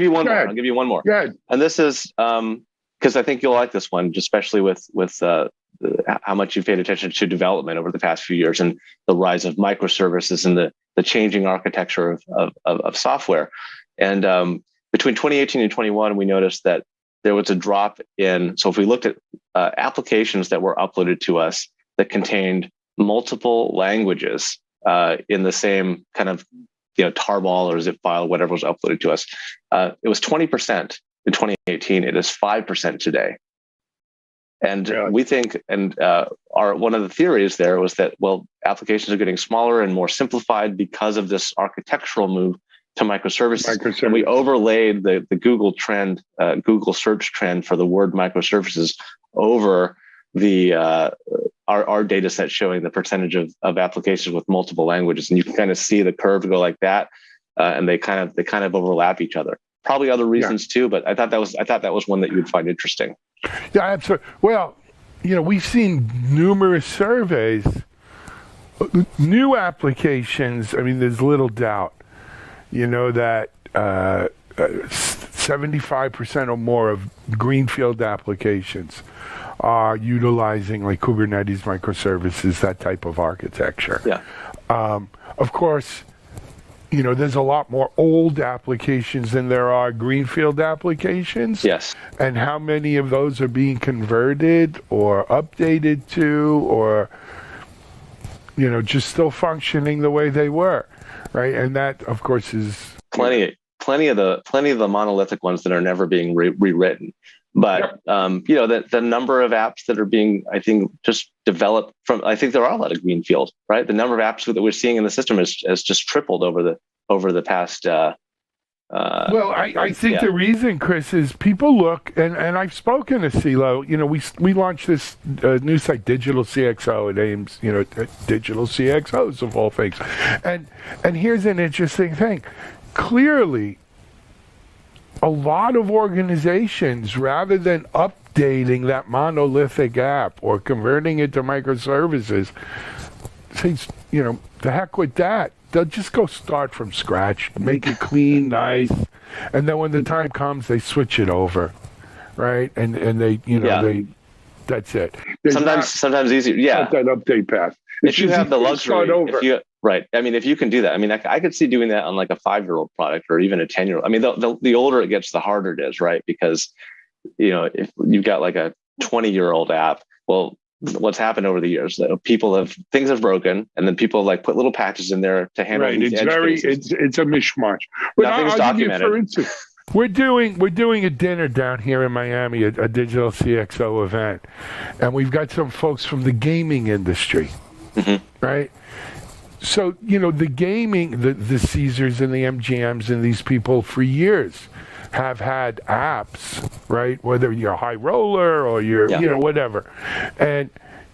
you one more. I'll give you one more. Go ahead. And this is because I think you'll like this one, especially with how much you've paid attention to development over the past few years and the rise of microservices and the changing architecture of software. And between 2018 and 21, we noticed that there was a drop in. So if we looked at applications that were uploaded to us that contained multiple languages in the same kind of tarball or zip file, whatever was uploaded to us, it was 20% in 2018. It is 5% today. And we think, and one of the theories there was that, applications are getting smaller and more simplified because of this architectural move to microservices. And we overlaid the Google trend, Google search trend for the word microservices over the our data set showing the percentage of applications with multiple languages. And you can kind of see the curve go like that, and they kind of overlap each other. Probably other reasons too, but I thought that was one that you would find interesting. Yeah, absolutely. Well, we've seen numerous surveys, new applications. I mean, there's little doubt, that 75% or more of greenfield applications are utilizing like Kubernetes microservices, that type of architecture. Yeah. Of course, there's a lot more old applications than there are greenfield applications. Yes. And how many of those are being converted or updated to, or just still functioning the way they were, right? And that, of course, is plenty of the monolithic ones that are never being rewritten. But the number of apps that are being, I think, just developed from, I think there are a lot of greenfield, right? The number of apps that we're seeing in the system has just tripled over the past. Well, I think the reason, Chris, is people look, and I've spoken to CeeLo. We launched this new site, Digital CXO. It aims, at digital CXOs of all things. And here's an interesting thing. Clearly, a lot of organizations, rather than updating that monolithic app or converting it to microservices, say, the heck with that. They'll just go start from scratch, make it clean, nice, and then when the time comes, they switch it over, right? And they, that's it. Sometimes easier. Yeah. Not that update path. If you have the luxury, right. I mean, if you can do that, I mean, I could see doing that on like a 5-year-old product or even a 10-year-old. I mean, the older it gets, the harder it is, right? Because, if you've got like a 20-year-old app, well, what's happened over the years, things have broken, and then people like put little patches in there to handle these edge cases. It's a mishmash. But nothing's documented. For instance, we're doing a dinner down here in Miami, a digital CXO event, and we've got some folks from the gaming industry, right? So the gaming, the Caesars and the MGMs and these people for years have had apps, right? Whether you're a high roller or you're, whatever. And,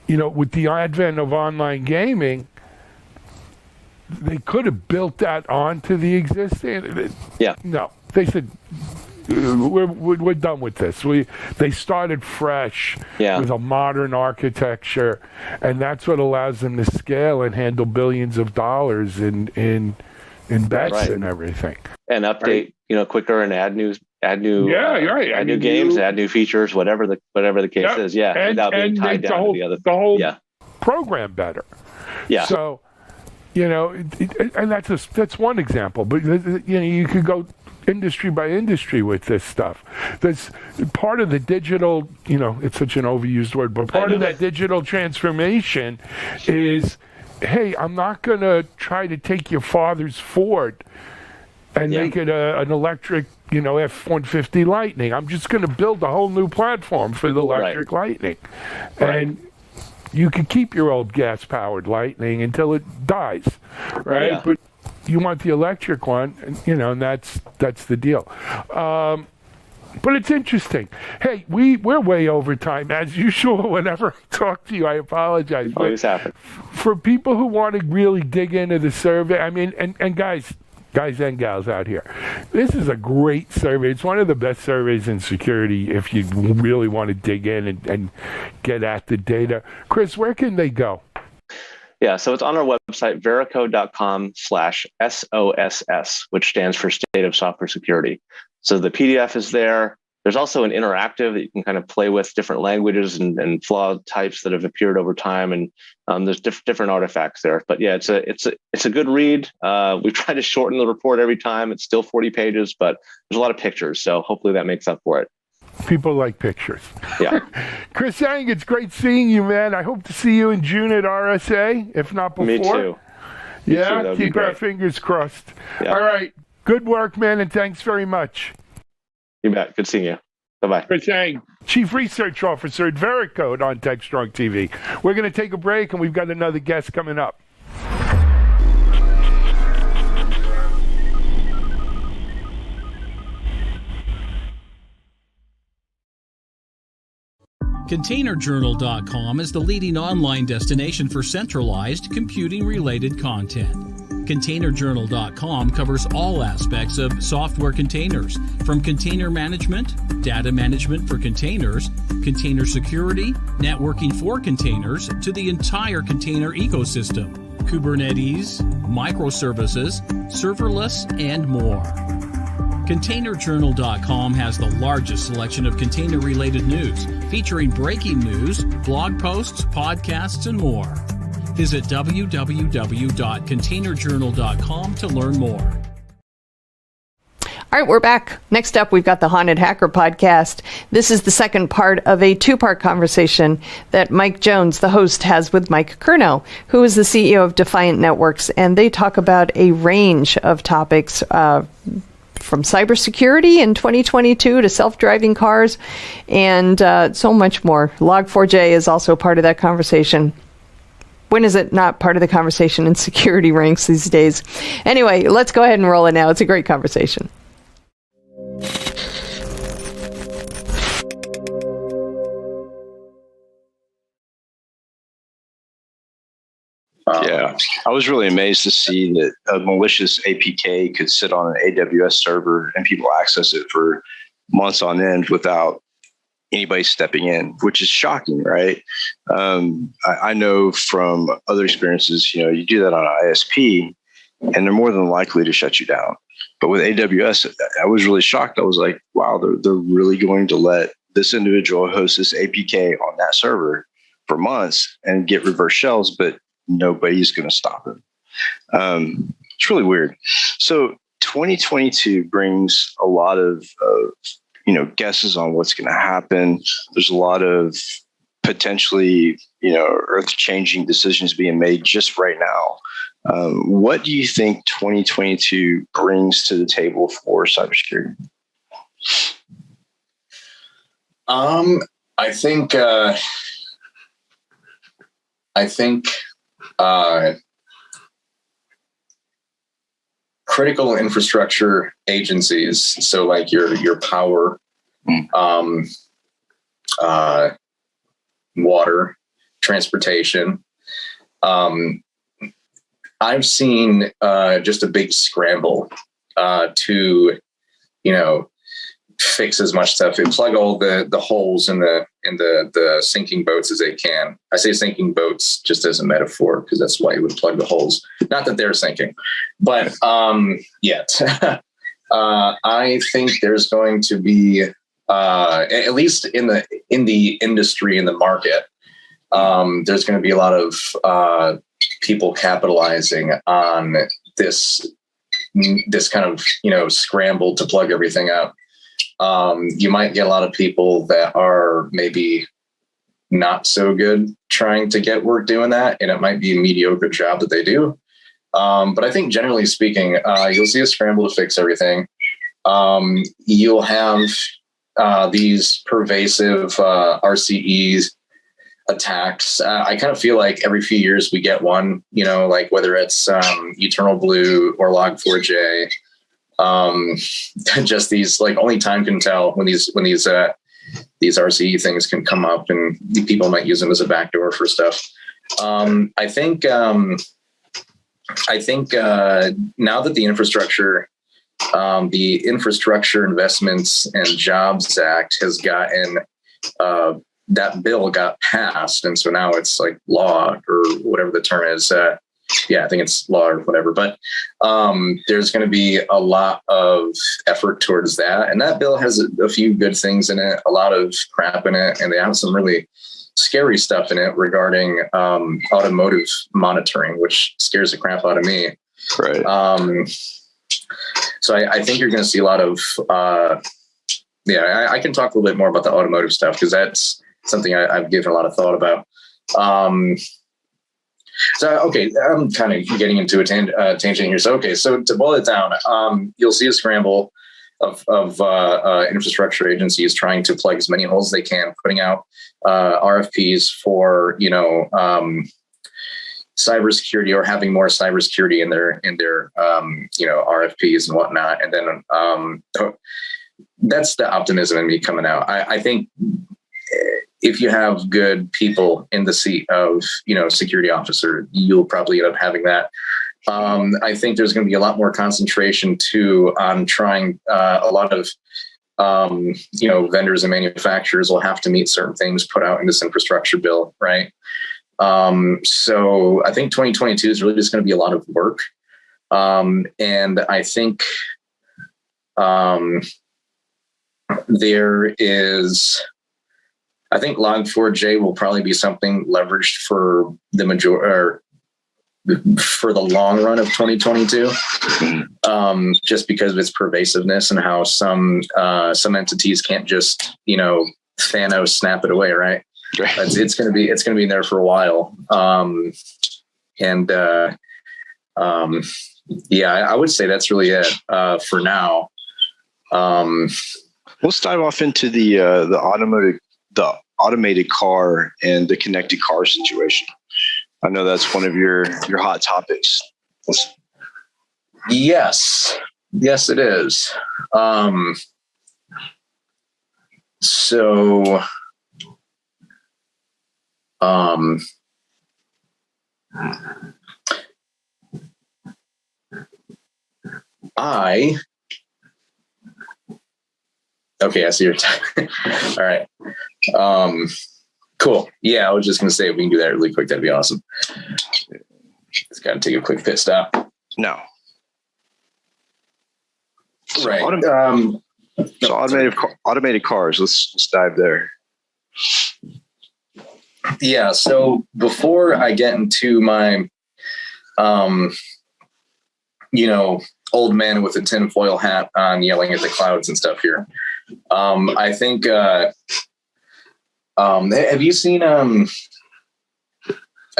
with the advent of online gaming, they could have built that onto the existing. Yeah. No, they said, we're done with this. They started fresh with a modern architecture, and that's what allows them to scale and handle billions of dollars in bets and everything. And update, quicker and add new new games, add new features, whatever the case is. Yeah. And, without being tied down to the whole program better. Yeah. So, and that's one example, but you could go industry by industry with this stuff. That's part of the digital, it's such an overused word, but part of that digital transformation is, hey, I'm not going to try to take your father's Ford and make it an electric, F-150 Lightning. I'm just going to build a whole new platform for the electric Lightning. And you can keep your old gas-powered Lightning until it dies, right? Yeah. But you want the electric one, and that's the deal. But it's interesting. Hey, we're way over time, as usual. Whenever I talk to you, I apologize. Always happen. For people who want to really dig into the survey, I mean, and guys and gals out here, this is a great survey. It's one of the best surveys in security if you really want to dig in and get at the data. Chris, where can they go? Yeah, so it's on our website, Varicode.com/SOSS, which stands for State of Software Security. So the PDF is there. There's also an interactive that you can kind of play with different languages and flaw types that have appeared over time, and there's different artifacts there. But yeah, it's a good read. We try to shorten the report every time. It's still 40 pages, but there's a lot of pictures, so hopefully that makes up for it. People like pictures. Yeah. Chris Yang, it's great seeing you, man. I hope to see you in June at RSA, if not before. Me too. Yeah, keep our fingers crossed. Yeah. All right. Good work, man, and thanks very much. You bet. Good seeing you. Bye-bye. Chris Yang, Chief Research Officer at Varicode on Techstrong TV. We're going to take a break, and we've got another guest coming up. ContainerJournal.com is the leading online destination for centralized computing-related content. ContainerJournal.com covers all aspects of software containers, from container management, data management for containers, container security, networking for containers, to the entire container ecosystem, Kubernetes, microservices, serverless, and more. ContainerJournal.com has the largest selection of container-related news, featuring breaking news, blog posts, podcasts, and more. Visit www.containerjournal.com to learn more. All right, we're back. Next up, we've got the Haunted Hacker podcast. This is the second part of a two-part conversation that Mike Jones, the host, has with Mike Curnow, who is the CEO of Defiant Networks, and they talk about a range of topics from cybersecurity in 2022 to self-driving cars and so much more. Log4j is also part of that conversation. When is it not part of the conversation in security ranks these days? Anyway, let's go ahead and roll it now. It's a great conversation. Yeah, I was really amazed to see that a malicious APK could sit on an AWS server and people access it for months on end without anybody stepping in, which is shocking, right? I know from other experiences, you do that on an ISP and they're more than likely to shut you down. But with AWS, I was really shocked. I was like, wow, they're really going to let this individual host this APK on that server for months and get reverse shells, but nobody's going to stop him. It's really weird. So 2022 brings a lot of guesses on what's going to happen. There's a lot of potentially, earth-changing decisions being made just right now. What do you think 2022 brings to the table for cybersecurity? I think critical infrastructure agencies, so like your power, water, transportation. I've seen just a big scramble to, fix as much stuff and plug all the holes in the sinking boats as they can. I say sinking boats just as a metaphor because that's why you would plug the holes. Not that they're sinking, but yet. I think there's going to be at least in the industry, in the market, there's going to be a lot of people capitalizing on this kind of scramble to plug everything up. You might get a lot of people that are maybe not so good trying to get work doing that, and it might be a mediocre job that they do. But I think generally speaking, you'll see a scramble to fix everything. You'll have these pervasive RCEs attacks. I kind of feel like every few years we get one, like whether it's Eternal Blue or Log4j. Just these, like, only time can tell when these RCE things can come up, and people might use them as a backdoor for stuff. I think now that the Infrastructure Investments and Jobs Act has gotten, that bill got passed, and so now it's like law, or whatever the term is. I think it's law or whatever, but there's going to be a lot of effort towards that. And that bill has a few good things in it, a lot of crap in it, and they have some really scary stuff in it regarding automotive monitoring, which scares the crap out of me. Right. So I think you're going to see a lot of, I can talk a little bit more about the automotive stuff because that's something I've given a lot of thought about. So, okay, I'm kind of getting into a tangent here. So, so to boil it down, you'll see a scramble of infrastructure agencies trying to plug as many holes as they can, putting out RFPs for, cybersecurity, or having more cybersecurity in their RFPs and whatnot. And then that's the optimism in me coming out. I think if you have good people in the seat of, security officer, you'll probably end up having that. I think there's going to be a lot more concentration too on trying a lot of, vendors and manufacturers will have to meet certain things put out in this infrastructure bill, right? So I think 2022 is really just going to be a lot of work. And I think There is, I think Log4j will probably be something leveraged for the for the long run of 2022, just because of its pervasiveness and how some entities can't just, Thanos snap it away, right? It's going to be there for a while. I would say that's really it for now. Let's dive off into the automated car and the connected car situation. I know that's one of your hot topics. Yes, it is. I see your time. All right. Cool. Yeah, I was just going to say, if we can do that really quick, that'd be awesome. Just got to take a quick pit stop. No. Right. Automated cars. Let's dive there. Yeah. So before I get into my, old man with a tinfoil hat on yelling at the clouds and stuff here, I think, have you seen, I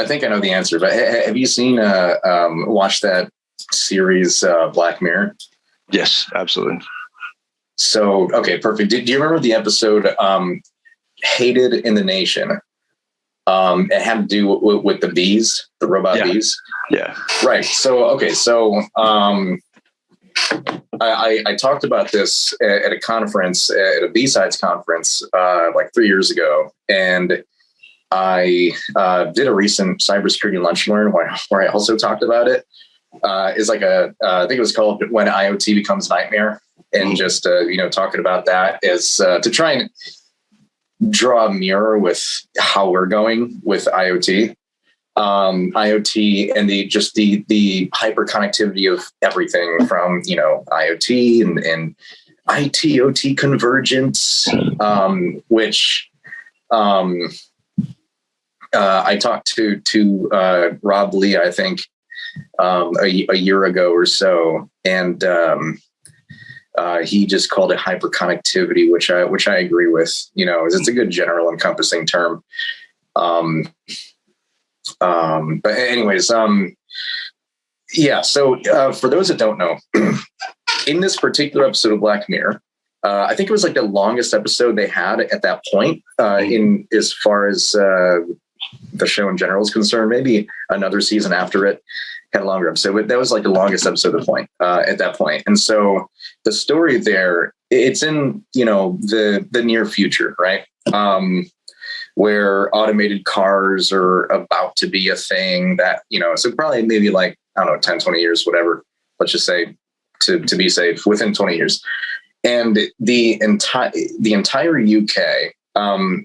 think I know the answer, but have you seen, watched that series, Black Mirror? Yes, absolutely. So, okay, perfect. Do you remember the episode, Hated in the Nation? It had to do with the bees, the robot bees. Yeah. Right. So, okay. So, I talked about this at a conference, at a B-Sides conference, like 3 years ago. And I did a recent cybersecurity lunch and learn where I also talked about it. It's like I think it was called When IoT Becomes Nightmare. And just, talking about that is to try and draw a mirror with how we're going with IoT. IoT and the hyper connectivity of everything from, IoT and IT, OT convergence, which I talked to Rob Lee, I think, a year ago or so. And he just called it hyper connectivity, which I agree with, it's a good general encompassing term. But anyways, so for those that don't know, in this particular episode of Black Mirror, I think it was like the longest episode they had at that point, in as far as the show in general is concerned. Maybe another season after it had a longer episode, but that was like the longest episode at that point. And so the story there, it's in, the near future, right? Where automated cars are about to be a thing that, so probably maybe like, I don't know, 10, 20 years, whatever, let's just say to be safe, within 20 years. And the entire UK,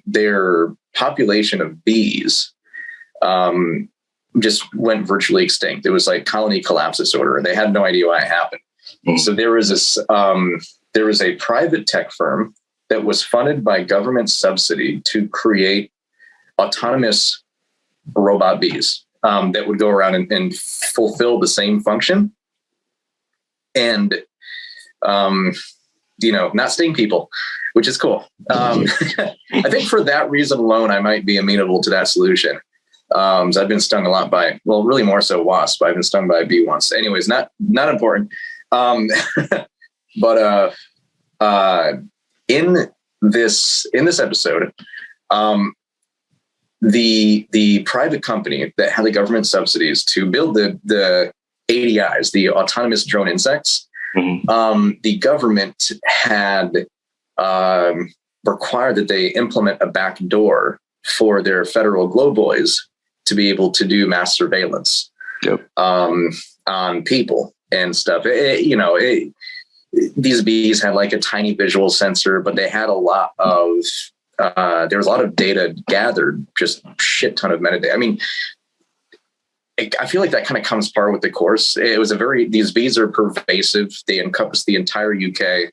their population of bees just went virtually extinct. It was like colony collapse disorder, and they had no idea why it happened. So there was a private tech firm that was funded by government subsidy to create autonomous robot bees that would go around and fulfill the same function and, not sting people, which is cool. I think for that reason alone, I might be amenable to that solution. So I've been stung a lot by, well, really more so wasp. I've been stung by a bee once. Anyways, not important. But in this episode, the private company that had the government subsidies to build the ADIs, the autonomous drone insects, the government had required that they implement a backdoor for their federal glow boys to be able to do mass surveillance on people and stuff. These bees had like a tiny visual sensor, but they had a lot of, there was a lot of data gathered, just shit ton of metadata. I mean, I feel like that kind of comes par with the course. It was these Vs are pervasive. They encompass the entire UK.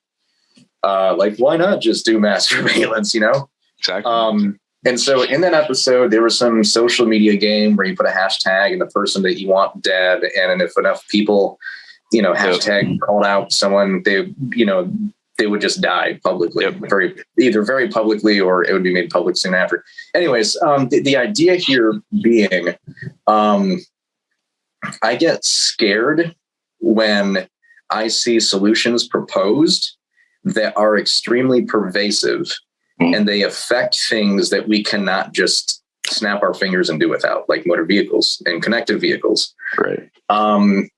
Like, why not just do mass surveillance, Exactly. And so in that episode, there was some social media game where you put a hashtag and the person that you want dead. And if enough people, hashtag called out someone, they would just die publicly, either very publicly or it would be made public soon after. Anyways, the idea here being, I get scared when I see solutions proposed that are extremely pervasive and they affect things that we cannot just snap our fingers and do without, like motor vehicles and connected vehicles. Right. I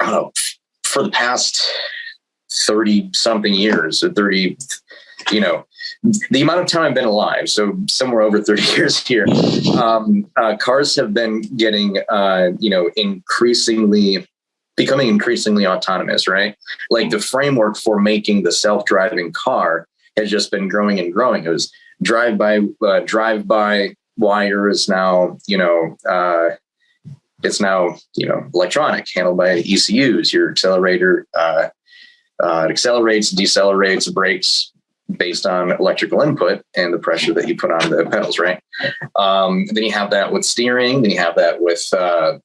don't know, for the past 30 something years, or 30, the amount of time I've been alive, so somewhere over 30 years here, cars have been getting, becoming increasingly autonomous, right? Like the framework for making the self-driving car has just been growing and growing. It was drive-by wire is now, it's now, electronic, handled by ECUs. Your accelerator, it accelerates, decelerates, brakes based on electrical input and the pressure that you put on the pedals, right? Then you have that with steering. Then you have that with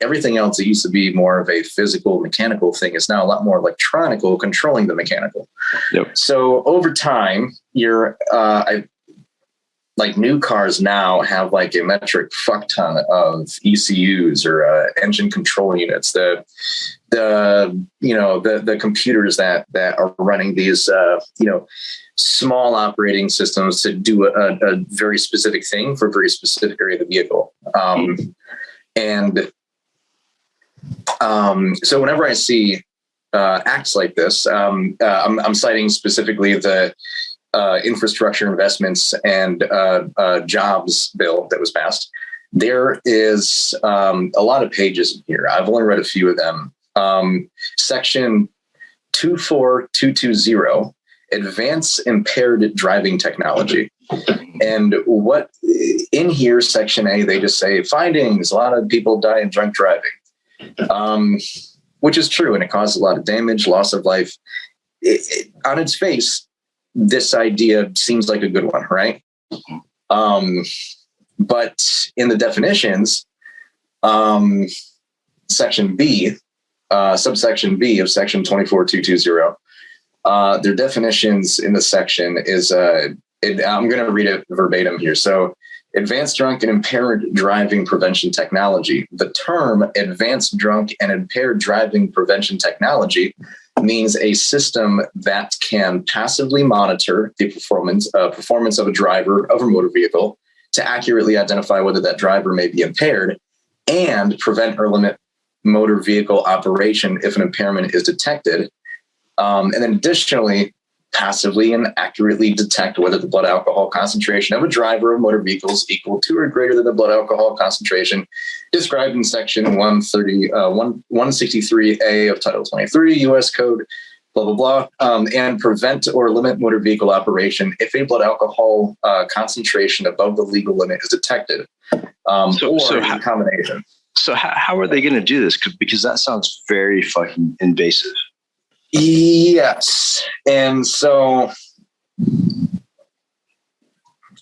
everything else that used to be more of a physical, mechanical thing is now a lot more electronical, controlling the mechanical. Yep. So over time, like new cars now have like a metric fuck ton of ECUs or engine control units. The computers that are running these small operating systems to do a very specific thing for a very specific area of the vehicle. So whenever I see acts like this, I'm citing specifically the infrastructure investments and jobs bill that was passed. There is a lot of pages in here. I've only read a few of them. Section 24220, Advanced Impaired Driving Technology. And what in here, Section A, they just say findings, a lot of people die in drunk driving, which is true. And it causes a lot of damage, loss of life. On its face, this idea seems like a good one, right? But in the definitions, Section B, subsection B of Section 24220, their definitions in the section is, I'm going to read it verbatim here. So, advanced drunk and impaired driving prevention technology. The term advanced drunk and impaired driving prevention technology means a system that can passively monitor the performance of a driver of a motor vehicle to accurately identify whether that driver may be impaired and prevent or limit motor vehicle operation if an impairment is detected. And then additionally, passively and accurately detect whether the blood alcohol concentration of a driver of motor vehicles equal to or greater than the blood alcohol concentration described in Section 163A of Title 23 U.S. Code, blah, blah, blah, and prevent or limit motor vehicle operation if a blood alcohol concentration above the legal limit is detected, or a combination. So how are they going to do this? Because that sounds very fucking invasive. Yes. And so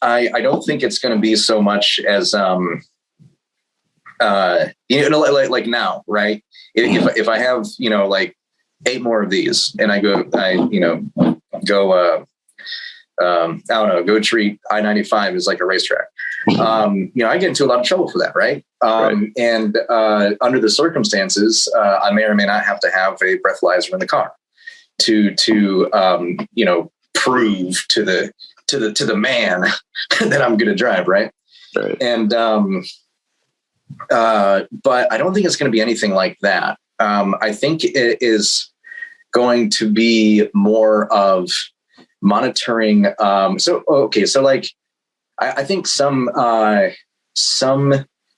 I don't think it's going to be so much as, like now, right? If I have, like 8 more of these and I go treat I-95 as like a racetrack. I get into a lot of trouble for that, right? And under the circumstances, I may or may not have to have a breathalyzer in the car to prove to the man that I'm going to drive, right? And but I don't think it's going to be anything like that. I think it is going to be more of monitoring. So like I think some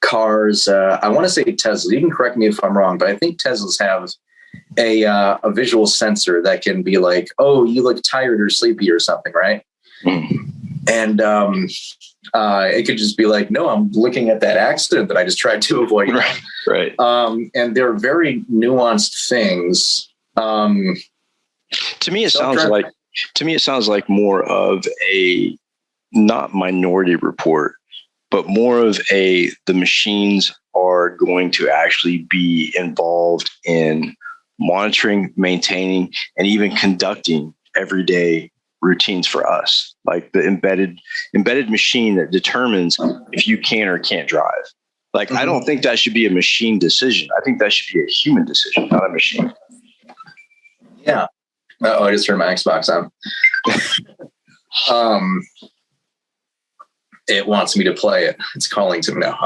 cars, I want to say Tesla, you can correct me if I'm wrong, but I think Teslas have a visual sensor that can be like, oh, you look tired or sleepy or something, right? And it could just be like, no, I'm looking at that accident that I just tried to avoid. Right. And they're very nuanced things. To me, it sounds like more of a not Minority Report, but more of the machines are going to actually be involved in monitoring, maintaining, and even conducting everyday routines for us, like the embedded machine that determines if you can or can't drive. Like, I don't think that should be a machine decision. I think that should be a human decision, not a machine. Yeah. Oh, I just turned my Xbox on. It wants me to play it. It's calling to me now.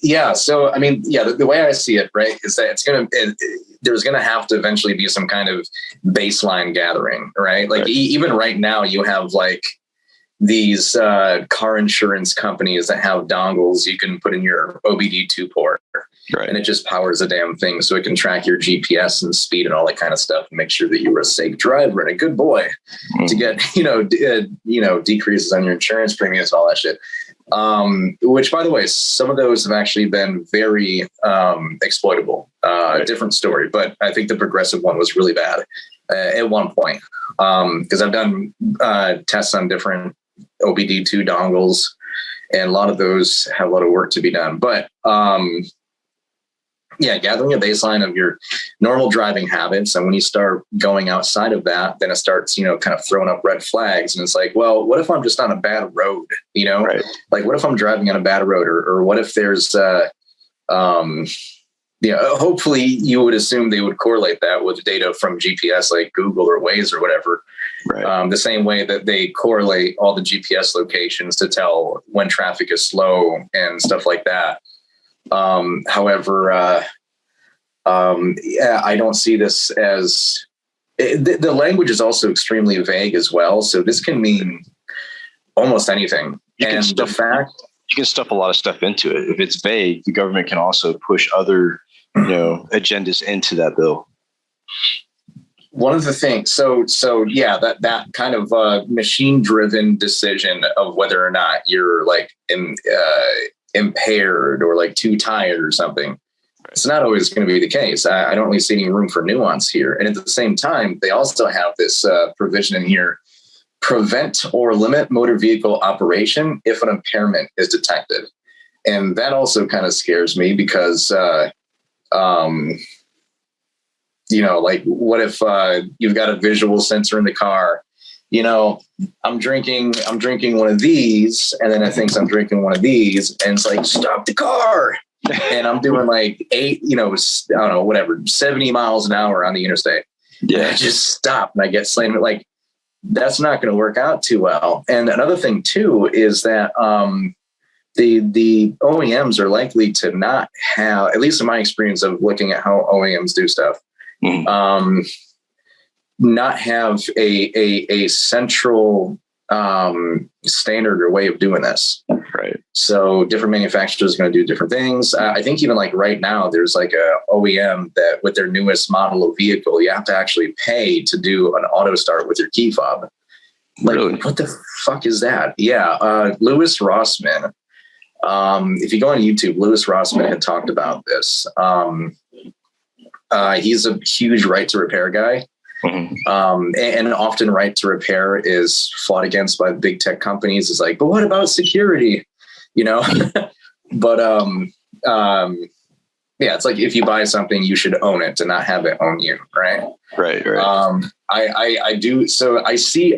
Yeah. So, I mean, yeah, the way I see it, right, is that there's going to have to eventually be some kind of baseline gathering, right? Like even right now you have like these car insurance companies that have dongles you can put in your OBD2 port. Right. And it just powers the damn thing so it can track your GPS and speed and all that kind of stuff and make sure that you were a safe driver and a good boy to get, decreases on your insurance premiums and all that shit. Which, by the way, some of those have actually been very exploitable. Different story, but I think the Progressive one was really bad at one point because I've done tests on different OBD2 dongles, and a lot of those have a lot of work to be done. But gathering a baseline of your normal driving habits. And when you start going outside of that, then it starts, kind of throwing up red flags. And it's like, well, what if I'm just on a bad road? Right. Like, what if I'm driving on a bad road, or what if there's, hopefully you would assume they would correlate that with data from GPS, like Google or Waze or whatever. Right. The same way that they correlate all the GPS locations to tell when traffic is slow and stuff like that. However, I don't see this as the language is also extremely vague as well. So this can mean almost anything. You can stuff a lot of stuff into it. If it's vague, the government can also push other, agendas into that bill. One of the things, that kind of machine-driven decision of whether or not you're like impaired or like too tired or something, it's not always going to be the case. I don't really see any room for nuance here. And at the same time, they also have this provision in here: prevent or limit motor vehicle operation if an impairment is detected. And that also kind of scares me because, like, what if you've got a visual sensor in the car? I'm drinking one of these, and then it thinks I'm drinking one of these, and it's like, stop the car. And I'm doing like 70 miles an hour on the interstate. Yeah. I just stop and I get slammed. Like, that's not going to work out too well. And another thing too is that the OEMs are likely to not have, at least in my experience of looking at how OEMs do stuff, not have a central standard or way of doing this. Right. So different manufacturers are going to do different things. I think even like right now, there's like a OEM that with their newest model of vehicle, you have to actually pay to do an auto start with your key fob. Like, really? What the fuck is that? Yeah. Louis Rossman. If you go on YouTube, Louis Rossman had talked about this. He's a huge right to repair guy. And often right to repair is fought against by the big tech companies. It's like, but what about security? But it's like, if you buy something, you should own it and not have it own you. Right. I do. So I see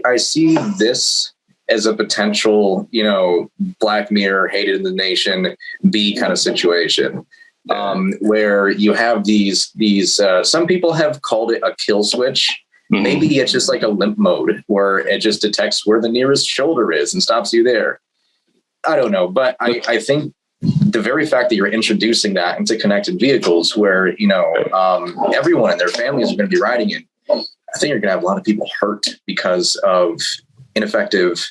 this as a potential, Black Mirror, hated in the nation, B kind of situation. Where you have these some people have called it a kill switch. Maybe it's just like a limp mode where it just detects where the nearest shoulder is and stops you there. I don't know, but I think the very fact that you're introducing that into connected vehicles where, everyone and their families are going to be riding it, I think you're going to have a lot of people hurt because of ineffective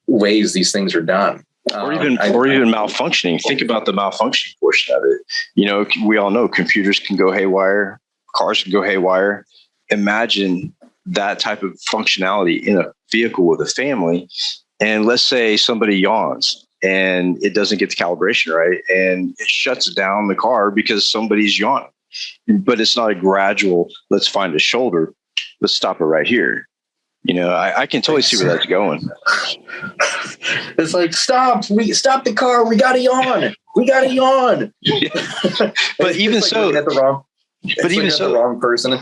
ways these things are done. Or even malfunctioning. Think about the malfunctioning portion of it. We all know computers can go haywire, cars can go haywire. Imagine that type of functionality in a vehicle with a family. And let's say somebody yawns and it doesn't get the calibration right, and it shuts down the car because somebody's yawning. But it's not a gradual, let's find a shoulder, let's stop it right here. I can totally see where that's going. It's like, stop the car. We got to yawn. Yeah. But even so, the wrong person.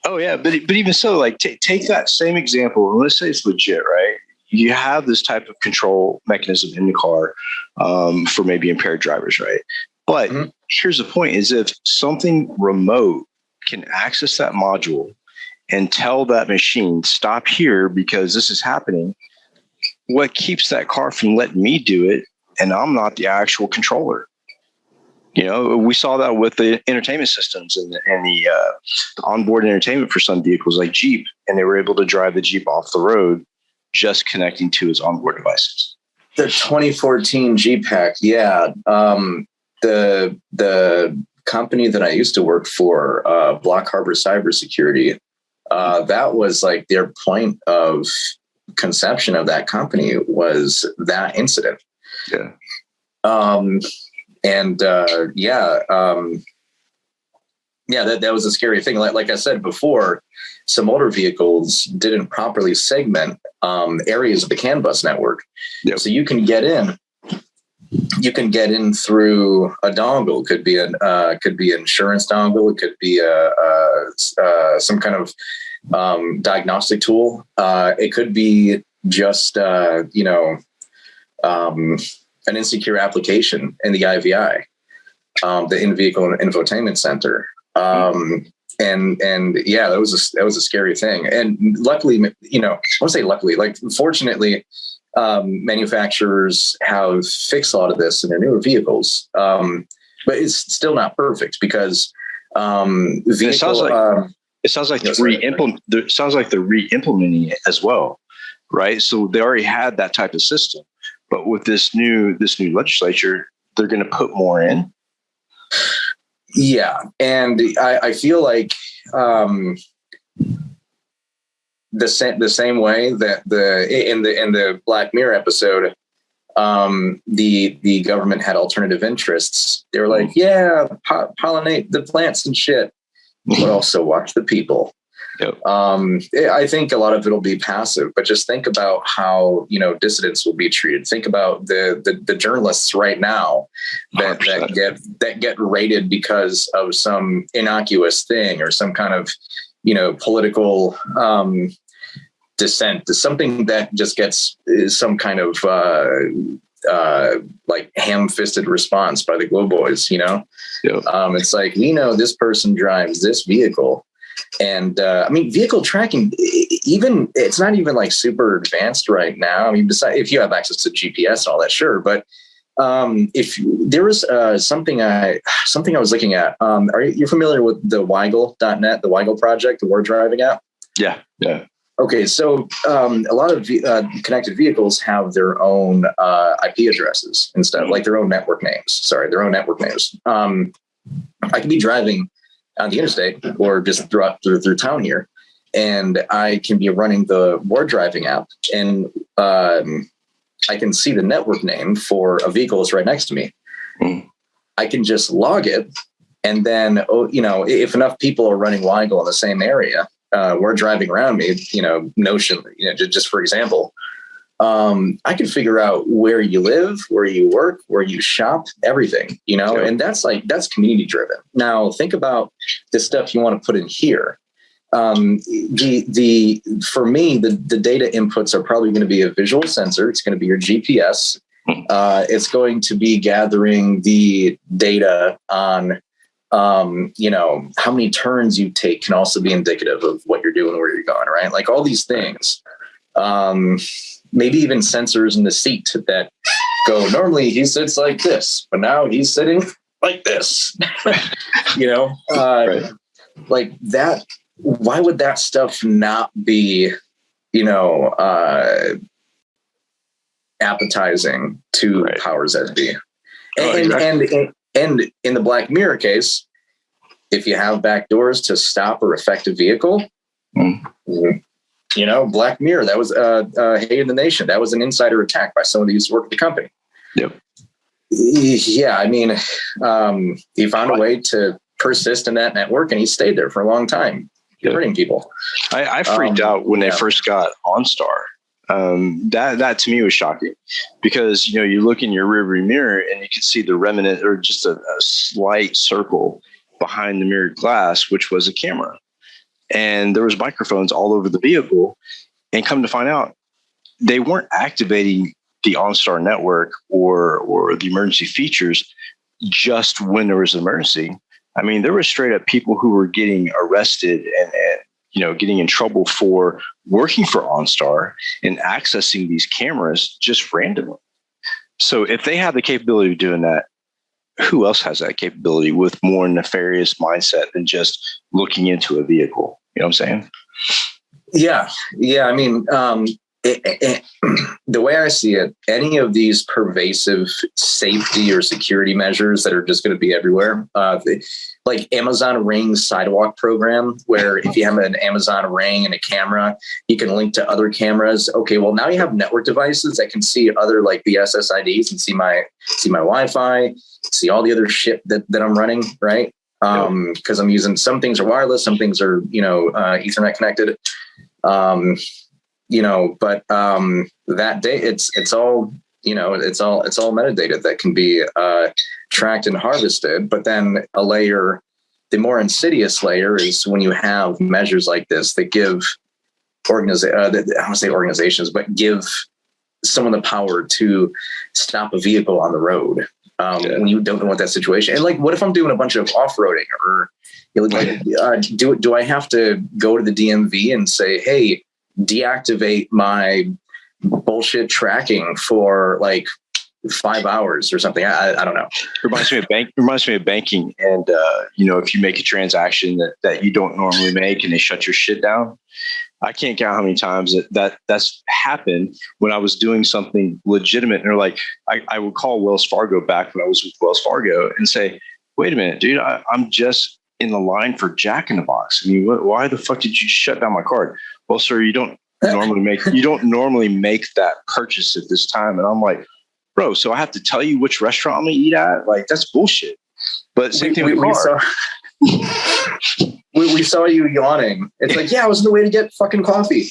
Oh yeah. But even so, like take that same example. And let's say it's legit, right? You have this type of control mechanism in the car for maybe impaired drivers, right? But here's the point is if something remote can access that module and tell that machine, stop here because this is happening, what keeps that car from letting me do it? And I'm not the actual controller. We saw that with the entertainment systems and the onboard entertainment for some vehicles like Jeep, and they were able to drive the Jeep off the road just connecting to its onboard devices. The 2014 Jeep hack, yeah. The company that I used to work for, Block Harbor Cybersecurity, that was like their point of conception of that company was that incident. Yeah. That was a scary thing. Like I said before, some older vehicles didn't properly segment areas of the CAN bus network. Yep. So you can get in through a dongle. Could be insurance dongle. It could be some kind of diagnostic tool. It could be just an insecure application in the IVI, the in-vehicle infotainment center. And yeah, that was a scary thing. And luckily, I won't say luckily, like fortunately, manufacturers have fixed a lot of this in their newer vehicles. But it's still not perfect because it sounds like they're re-implementing it as well, right? So they already had that type of system, but with this new legislature, they're going to put more in. Yeah, and I feel like the same way that in the Black Mirror episode, the government had alternative interests. They were like, yeah, pollinate the plants and shit, but also watch the people. Yep. I think a lot of it'll be passive, but just think about how dissidents will be treated. Think about the journalists right now that get raided because of some innocuous thing or some kind of political dissent. Something that just gets some kind of like ham-fisted response by the Glow Boys. Yep. It's like, this person drives this vehicle. And vehicle tracking, even it's not even like super advanced right now. I mean, besides if you have access to GPS and all that, sure. But if there was something I was looking at, are you familiar with the Weigel.net, the Weigel project, the war driving app? Yeah. Okay, so a lot of connected vehicles have their own IP addresses and stuff, like their own network names. Their own network names. I could be driving on the interstate or just through town here, and I can be running the war driving app, and I can see the network name for a vehicle that's right next to me. I can just log it, and then if enough people are running Weigel in the same area, we're driving around me, Notion, just for example, I can figure out where you live, where you work, where you shop, everything, Sure. And that's community driven. Now think about the stuff you want to put in here. For me, the data inputs are probably going to be a visual sensor. It's going to be your GPS. It's going to be gathering the data on, how many turns you take can also be indicative of what you're doing, where you're going, right? Like all these things. Maybe even sensors in the seat that go, normally he sits like this, but now he's sitting like this, Right. Like that. Why would that stuff not be, appetizing to powers that be? And in the Black Mirror case, if you have back doors to stop or affect a vehicle, Black Mirror. That was Hated the Nation. That was an insider attack by someone who used to work at the company. Yep. Yeah, I mean, he found a way to persist in that network, and he stayed there for a long time, hurting people. I freaked out when they first got OnStar. That to me was shocking, because you look in your rearview mirror and you can see the remnant, or just a slight circle behind the mirrored glass, which was a camera, and there was microphones all over the vehicle. And come to find out, they weren't activating the OnStar network or the emergency features just when there was an emergency. I mean, there were straight up people who were getting arrested and getting in trouble for working for OnStar and accessing these cameras just randomly. So if they have the capability of doing that, who else has that capability with more nefarious mindset than just looking into a vehicle? You know what I'm saying? Yeah. I mean, the way I see it, any of these pervasive safety or security measures that are just going to be everywhere, like Amazon Ring's sidewalk program, where if you have an Amazon Ring and a camera, you can link to other cameras. Okay, well, now you have network devices that can see other, like the SSIDs, and see my Wi-Fi, see all the other shit that I'm running, right? Because I'm using, some things are wireless, some things are Ethernet connected. But that day it's all metadata that can be tracked and harvested. But then the more insidious layer is when you have measures like this that give organizations, but give someone the power to stop a vehicle on the road when you don't know what that situation. And like, what if I'm doing a bunch of off-roading, or do I have to go to the DMV and say, hey, deactivate my bullshit tracking for like 5 hours or something? I don't know. Reminds me of banking. And, if you make a transaction that you don't normally make and they shut your shit down, I can't count how many times that's happened when I was doing something legitimate. And they're like, I would call Wells Fargo back when I was with Wells Fargo and say, wait a minute, dude, I'm just in the line for Jack in the Box. I mean, why the fuck did you shut down my card? Well, sir, you don't normally make that purchase at this time. And I'm like, bro, so I have to tell you which restaurant I'm gonna eat at? Like, that's bullshit. But same thing with car. We saw you yawning. It's like, yeah, I was on the way to get fucking coffee.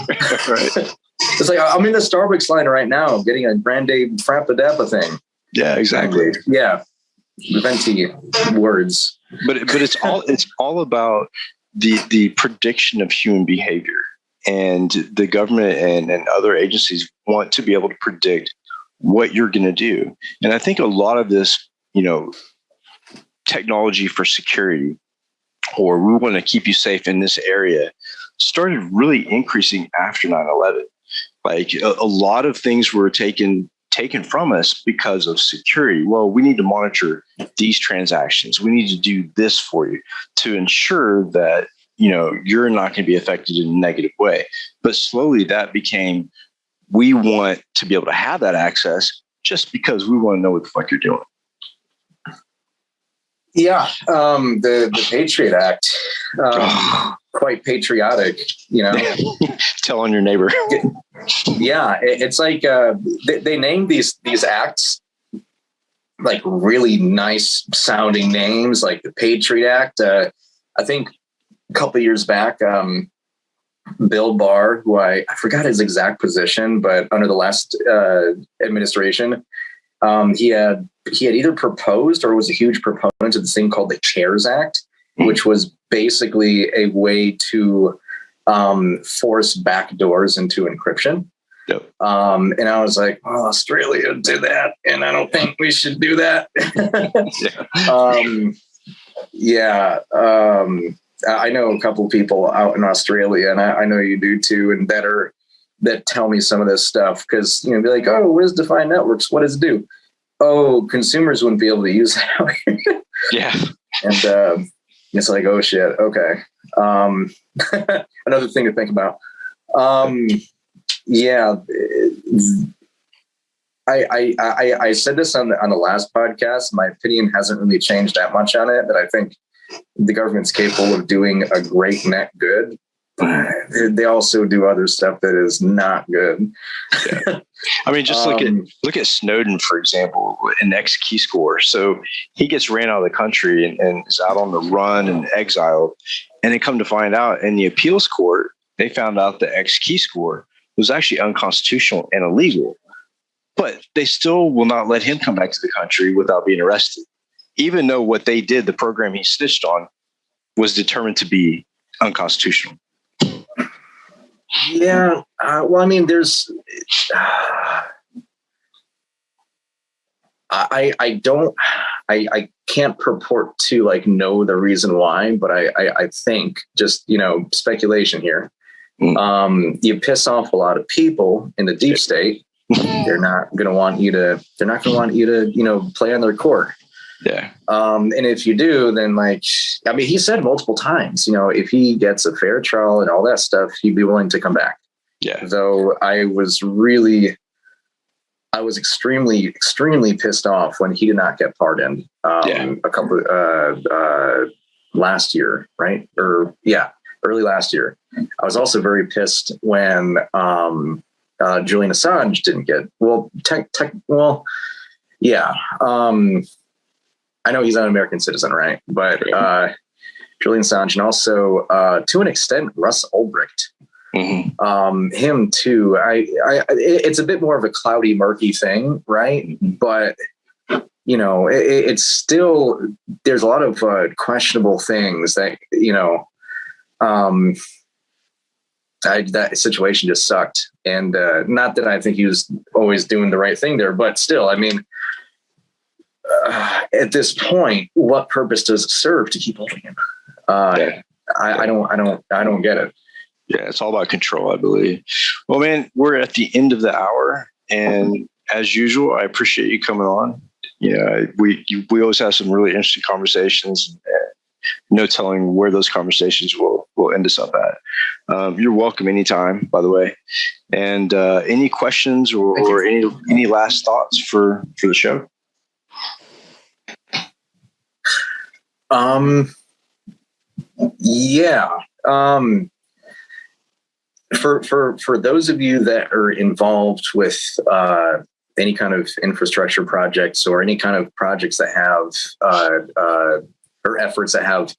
Right. It's like, I'm in the Starbucks line right now, getting a Grande Frappadappa thing. Yeah, exactly. Yeah, venti words. But it's all about the prediction of human behavior, and the government and other agencies want to be able to predict what you're going to do. And I think a lot of this, technology for security, or we want to keep you safe in this area, started really increasing after 9/11. Like a lot of things were taken from us because of security. Well, we need to monitor these transactions. We need to do this for you to ensure that, you're not going to be affected in a negative way. But slowly that became, we want to be able to have that access just because we want to know what the fuck you're doing. Yeah. The Patriot Act, quite patriotic, Tell on your neighbor. Yeah. It's like, they named these acts like really nice sounding names, like the Patriot Act. I think a couple of years back, Bill Barr, who I forgot his exact position, but under the last administration, he had either proposed or was a huge proponent of this thing called the CARES Act, which was basically a way to force backdoors into encryption. Yep. And I was like, well, Australia did that, and I don't think we should do that. I know a couple of people out in Australia, and I know you do too, and that tell me some of this stuff, because be like, oh, what is defined networks? What does it do? Oh, consumers wouldn't be able to use that. Yeah. And it's like, oh shit, okay. Another thing to think about. I said this on the last podcast. My opinion hasn't really changed that much on it, that I think the government's capable of doing a great net good. But they also do other stuff that is not good. Yeah. I mean, just look at Snowden, for example, an X-key score. So he gets ran out of the country and is out on the run and exiled. And they come to find out in the appeals court, they found out the X-key score was actually unconstitutional and illegal. But they still will not let him come back to the country without being arrested, even though what they did, the program he snitched on, was determined to be unconstitutional. Yeah. Well, I mean, there's, I can't purport to like know the reason why, but I think just, speculation here. You piss off a lot of people in the deep state. They're not going to want you to, play on their court. Yeah. And if you do, then he said multiple times, if he gets a fair trial and all that stuff, he'd be willing to come back. Yeah. Though I was extremely, extremely pissed off when he did not get pardoned. Last year, right? Early last year. I was also very pissed when Julian Assange didn't get I know he's not an American citizen, right? But Julian Assange, and also to an extent Russ Ulbricht, him too. It's a bit more of a cloudy, murky thing, right? But it's still, there's a lot of questionable things that that situation just sucked. And not that I think he was always doing the right thing there, but still, I mean, at this point, what purpose does it serve to keep holding him? I don't get it. Yeah, it's all about control, I believe. Well, man, we're at the end of the hour, and as usual, I appreciate you coming on. Yeah, we always have some really interesting conversations. No telling where those conversations will end us up at. You're welcome anytime, by the way. And any questions or any last thoughts for the show? For those of you that are involved with any kind of infrastructure projects or any kind of projects that have or efforts that have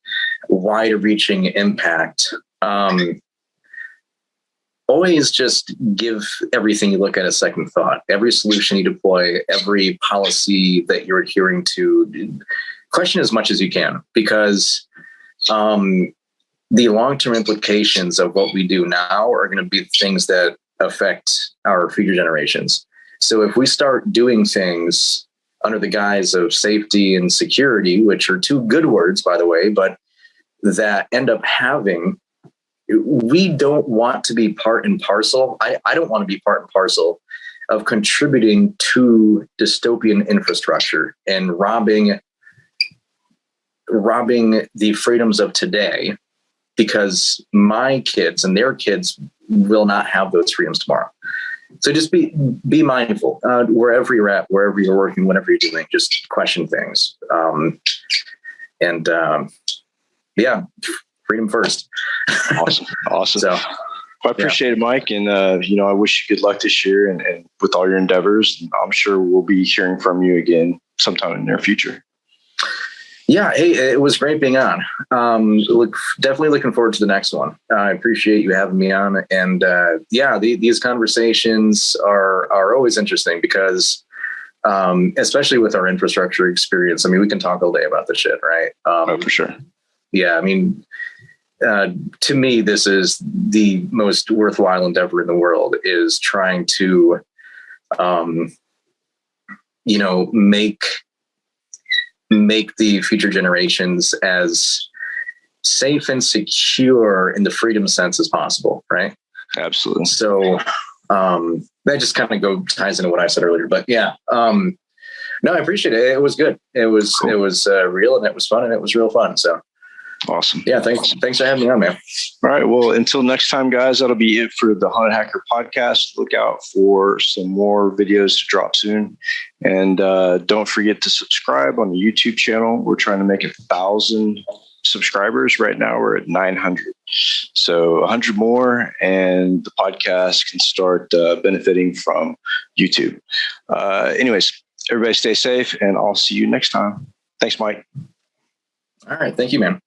wide-reaching impact, always just give everything you look at a second thought. Every solution you deploy, every policy that you're adhering to, question as much as you can, because the long-term implications of what we do now are going to be things that affect our future generations. So if we start doing things under the guise of safety and security, which are two good words, by the way, but that end up having, we don't want to be part and parcel. I don't want to be part and parcel of contributing to dystopian infrastructure and robbing the freedoms of today, because my kids and their kids will not have those freedoms tomorrow. So just be mindful wherever you're at, wherever you're working, whatever you're doing, just question things. Freedom first. Awesome. So, I appreciate it, Mike. And, I wish you good luck this year and with all your endeavors. I'm sure we'll be hearing from you again sometime in the near future. Yeah. Hey, it was great being on. Definitely looking forward to the next one. I appreciate you having me on. And these conversations are always interesting because, especially with our infrastructure experience, I mean, we can talk all day about this shit, right? For sure. Yeah. I mean, to me, this is the most worthwhile endeavor in the world, is trying to, make the future generations as safe and secure in the freedom sense as possible. Right. Absolutely. So, that just kind of ties into what I said earlier, but yeah. No, I appreciate it. It was good. It was, cool. It was real, and it was fun, and it was real fun. So awesome. Yeah. Thanks for having me on, man. All right. Well, until next time, guys, that'll be it for the Haunted Hacker podcast. Look out for some more videos to drop soon. And don't forget to subscribe on the YouTube channel. We're trying to make 1,000 subscribers. Right now, we're at 900. So 100 more, and the podcast can start benefiting from YouTube. Anyways, everybody stay safe, and I'll see you next time. Thanks, Mike. All right. Thank you, man.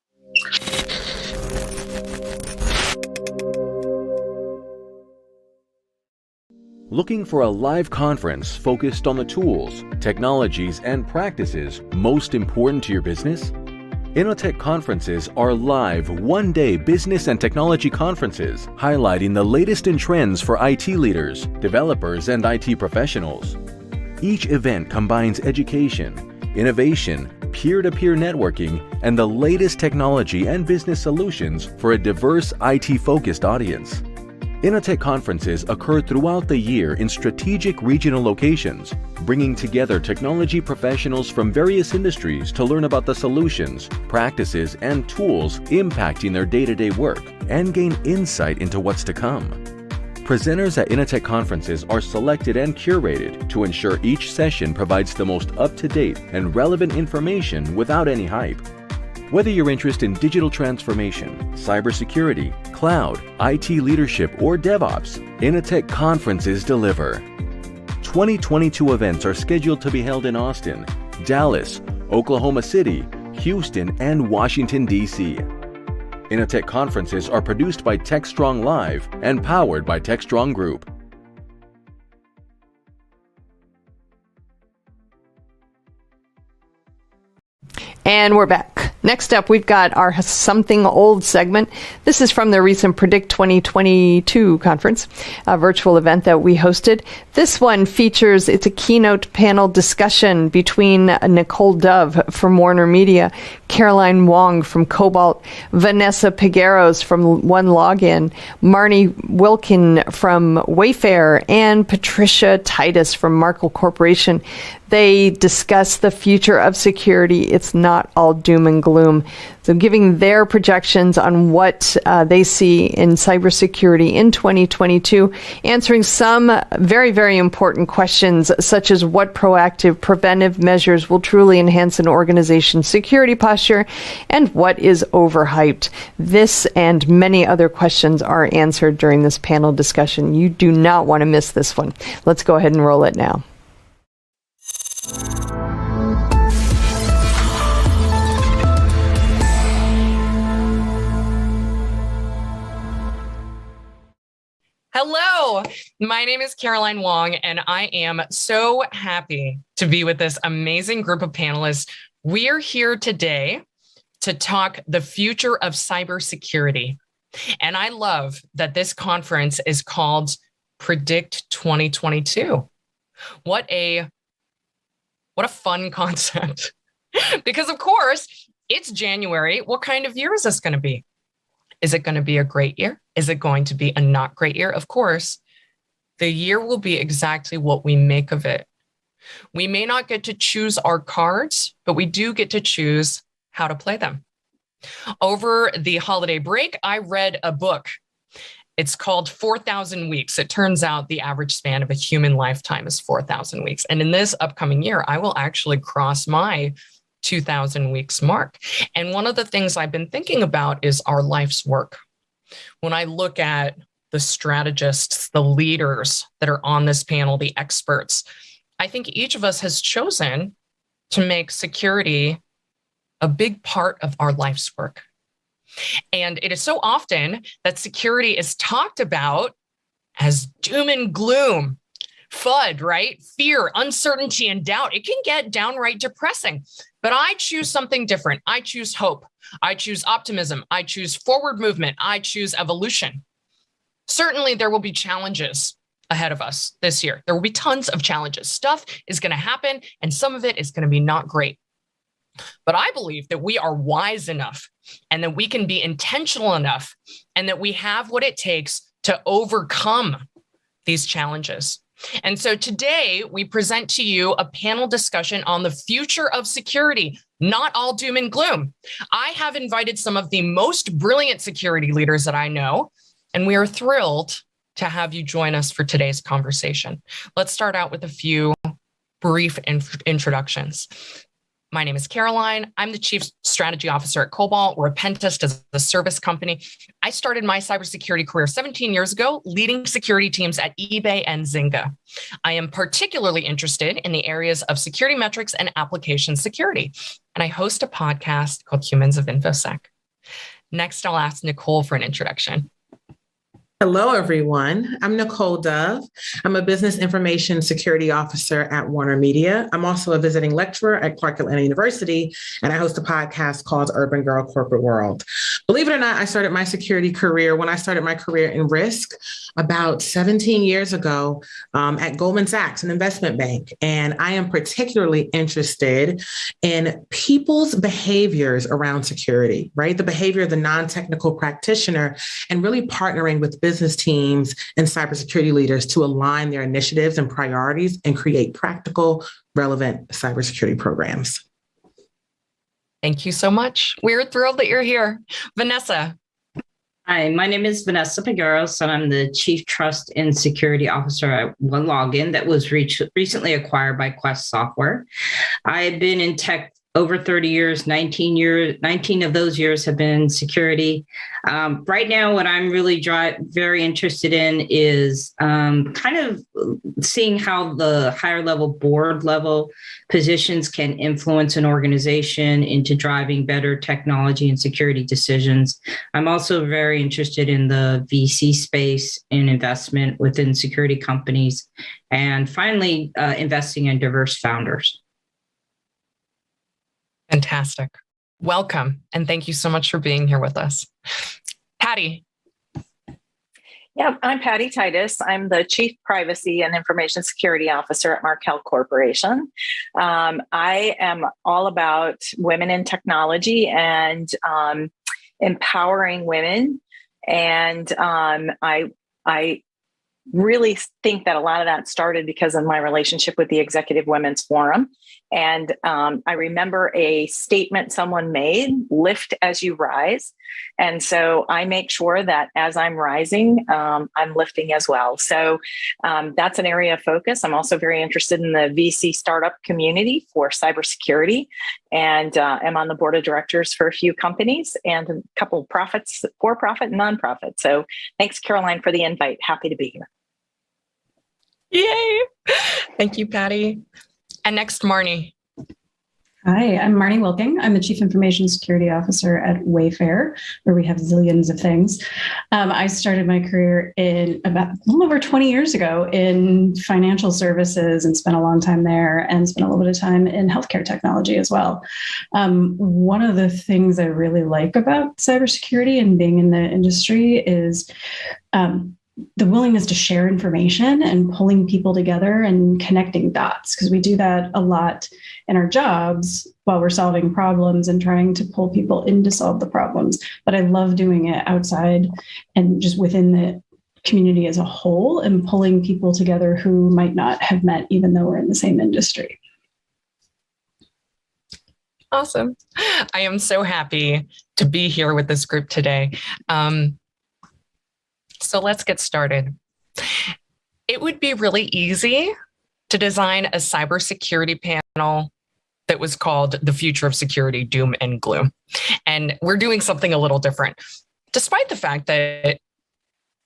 Looking for a live conference focused on the tools, technologies, and practices most important to your business? Innotech conferences are live one-day business and technology conferences highlighting the latest in trends for IT leaders, developers, and IT professionals. Each event combines education, innovation, peer-to-peer networking, and the latest technology and business solutions for a diverse IT-focused audience. Innotech conferences occur throughout the year in strategic regional locations, bringing together technology professionals from various industries to learn about the solutions, practices, and tools impacting their day-to-day work and gain insight into what's to come. Presenters at Innotech conferences are selected and curated to ensure each session provides the most up-to-date and relevant information without any hype. Whether you're interested in digital transformation, cybersecurity, cloud, IT leadership, or DevOps, Innotech conferences deliver. 2022 events are scheduled to be held in Austin, Dallas, Oklahoma City, Houston, and Washington, D.C. Innotech conferences are produced by Techstrong Live and powered by Techstrong Group. And we're back. Next up, we've got our Something Old segment. This is from the recent Predict 2022 conference, a virtual event that we hosted. This one features, it's a keynote panel discussion between Nicole Dove from Warner Media, Caroline Wong from Cobalt, Vanessa Pigueros from One Login, Marnie Wilkin from Wayfair, and Patricia Titus from Markle Corporation. They discuss the future of security. It's not all doom and gloom. So giving their projections on what they see in cybersecurity in 2022, answering some very, very important questions, such as what proactive preventive measures will truly enhance an organization's security posture and what is overhyped. This and many other questions are answered during this panel discussion. You do not want to miss this one. Let's go ahead and roll it now. Hello, my name is Caroline Wong, and I am so happy to be with this amazing group of panelists. We are here today to talk the future of cybersecurity. And I love that this conference is called Predict 2022. What a fun concept. Because of course, it's January. What kind of year is this going to be? Is it going to be a great year? Is it going to be a not great year? Of course, the year will be exactly what we make of it. We may not get to choose our cards, but we do get to choose how to play them. Over the holiday break, I read a book. It's called 4,000 Weeks. It turns out the average span of a human lifetime is 4,000 weeks. And in this upcoming year, I will actually cross my 2,000 weeks mark. And one of the things I've been thinking about is our life's work. When I look at the strategists, the leaders that are on this panel, the experts, I think each of us has chosen to make security a big part of our life's work. And it is so often that security is talked about as doom and gloom, FUD, right? Fear, uncertainty, and doubt. It can get downright depressing. But I choose something different. I choose hope. I choose optimism. I choose forward movement. I choose evolution. Certainly, there will be challenges ahead of us this year. There will be tons of challenges. Stuff is going to happen, and some of it is going to be not great. But I believe that we are wise enough and that we can be intentional enough and that we have what it takes to overcome these challenges. And so today we present to you a panel discussion on the future of security, not all doom and gloom. I have invited some of the most brilliant security leaders that I know, and we are thrilled to have you join us for today's conversation. Let's start out with a few brief introductions. My name is Caroline. I'm the Chief Strategy Officer at Cobalt. We're a pen test as a service company. I started my cybersecurity career 17 years ago, leading security teams at eBay and Zynga. I am particularly interested in the areas of security metrics and application security, and I host a podcast called Humans of InfoSec. Next, I'll ask Nicole for an introduction. Hello, everyone. I'm Nicole Dove. I'm a business information security officer at Warner Media. I'm also a visiting lecturer at Clark Atlanta University, and I host a podcast called Urban Girl Corporate World. Believe it or not, I started my security career when I started my career in risk about 17 years ago at Goldman Sachs, an investment bank. And I am particularly interested in people's behaviors around security, right? The behavior of the non-technical practitioner, and really partnering with business teams and cybersecurity leaders to align their initiatives and priorities and create practical, relevant cybersecurity programs. Thank you so much. We're thrilled that you're here. Vanessa. Hi, my name is Vanessa Figueros, and I'm the Chief Trust and Security Officer at OneLogin that was recently acquired by Quest Software. I've been in tech over 30 years, 19 of those years have been in security. Right now, what I'm really very interested in is kind of seeing how the higher level board level positions can influence an organization into driving better technology and security decisions. I'm also very interested in the VC space and investment within security companies. And finally, investing in diverse founders. Fantastic. Welcome. And thank you so much for being here with us. Patty. Yeah, I'm Patty Titus. I'm the Chief Privacy and Information Security Officer at Markel Corporation. I am all about women in technology and empowering women. And I really think that a lot of that started because of my relationship with the Executive Women's Forum. And I remember a statement someone made, lift as you rise. And so I make sure that as I'm rising, I'm lifting as well. So that's an area of focus. I'm also very interested in the VC startup community for cybersecurity, and I'm on the board of directors for a few companies and a couple of profits, for-profit and nonprofit. So thanks, Caroline, for the invite. Happy to be here. Yay. Thank you, Patty. And next, Marnie. Hi, I'm Marnie Wilking. I'm the Chief Information Security Officer at Wayfair, where we have zillions of things. I started my career in about a little over 20 years ago in financial services and spent a long time there, and spent a little bit of time in healthcare technology as well. One of the things I really like about cybersecurity and being in the industry is the willingness to share information and pulling people together and connecting dots, because we do that a lot in our jobs while we're solving problems and trying to pull people in to solve the problems. But I love doing it outside and just within the community as a whole, and pulling people together who might not have met even though we're in the same industry. Awesome. I am so happy to be here with this group today. So let's get started. It would be really easy to design a cybersecurity panel that was called The Future of Security, Doom and Gloom. And we're doing something a little different, despite the fact that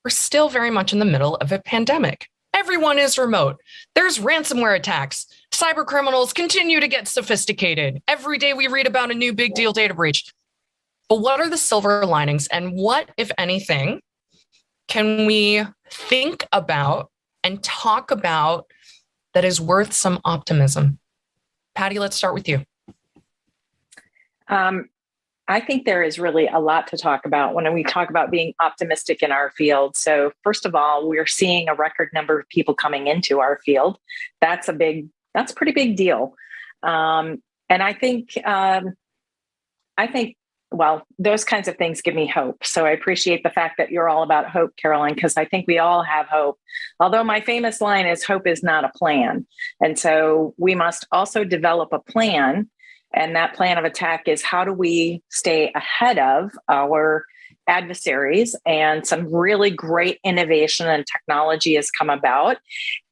we're still very much in the middle of a pandemic. Everyone is remote. There's ransomware attacks. Cyber criminals continue to get sophisticated. Every day we read about a new big deal data breach. But what are the silver linings, and what, if anything, can we think about and talk about that is worth some optimism? Patty, let's start with you. I think there is really a lot to talk about when we talk about being optimistic in our field. So first of all, we're seeing a record number of people coming into our field. That's a pretty big deal. And I think, well, those kinds of things give me hope. So I appreciate the fact that you're all about hope, Caroline, because I think we all have hope. Although my famous line is, hope is not a plan. And so we must also develop a plan. And that plan of attack is, how do we stay ahead of our adversaries? And some really great innovation and technology has come about.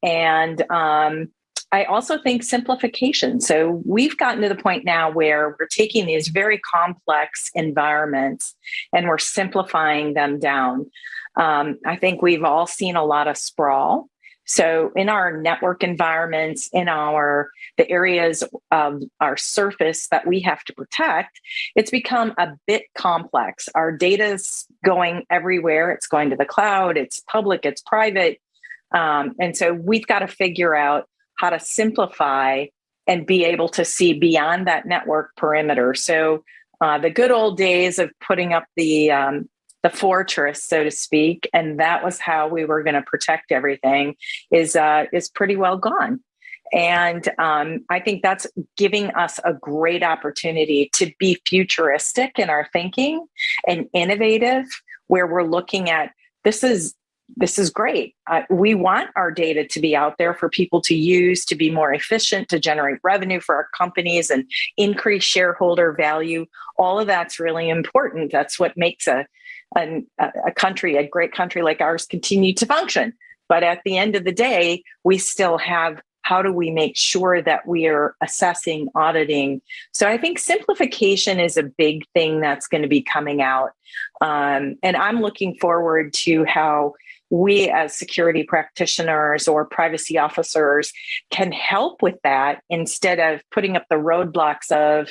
And I also think simplification. So we've gotten to the point now where we're taking these very complex environments and we're simplifying them down. I think we've all seen a lot of sprawl. So in our network environments, in the areas of our surface that we have to protect, it's become a bit complex. Our data's going everywhere. It's going to the cloud, it's public, it's private. And so we've got to figure out how to simplify and be able to see beyond that network perimeter. So the good old days of putting up the fortress, so to speak, and that was how we were going to protect everything, is pretty well gone. And I think that's giving us a great opportunity to be futuristic in our thinking and innovative, where we're looking at this is great. We want our data to be out there for people to use, to be more efficient, to generate revenue for our companies and increase shareholder value. All of that's really important. That's what makes a country, a great country like ours, continue to function. But at the end of the day, we still have, how do we make sure that we are assessing, auditing? So I think simplification is a big thing that's going to be coming out. And I'm looking forward to how we as security practitioners or privacy officers can help with that, instead of putting up the roadblocks of,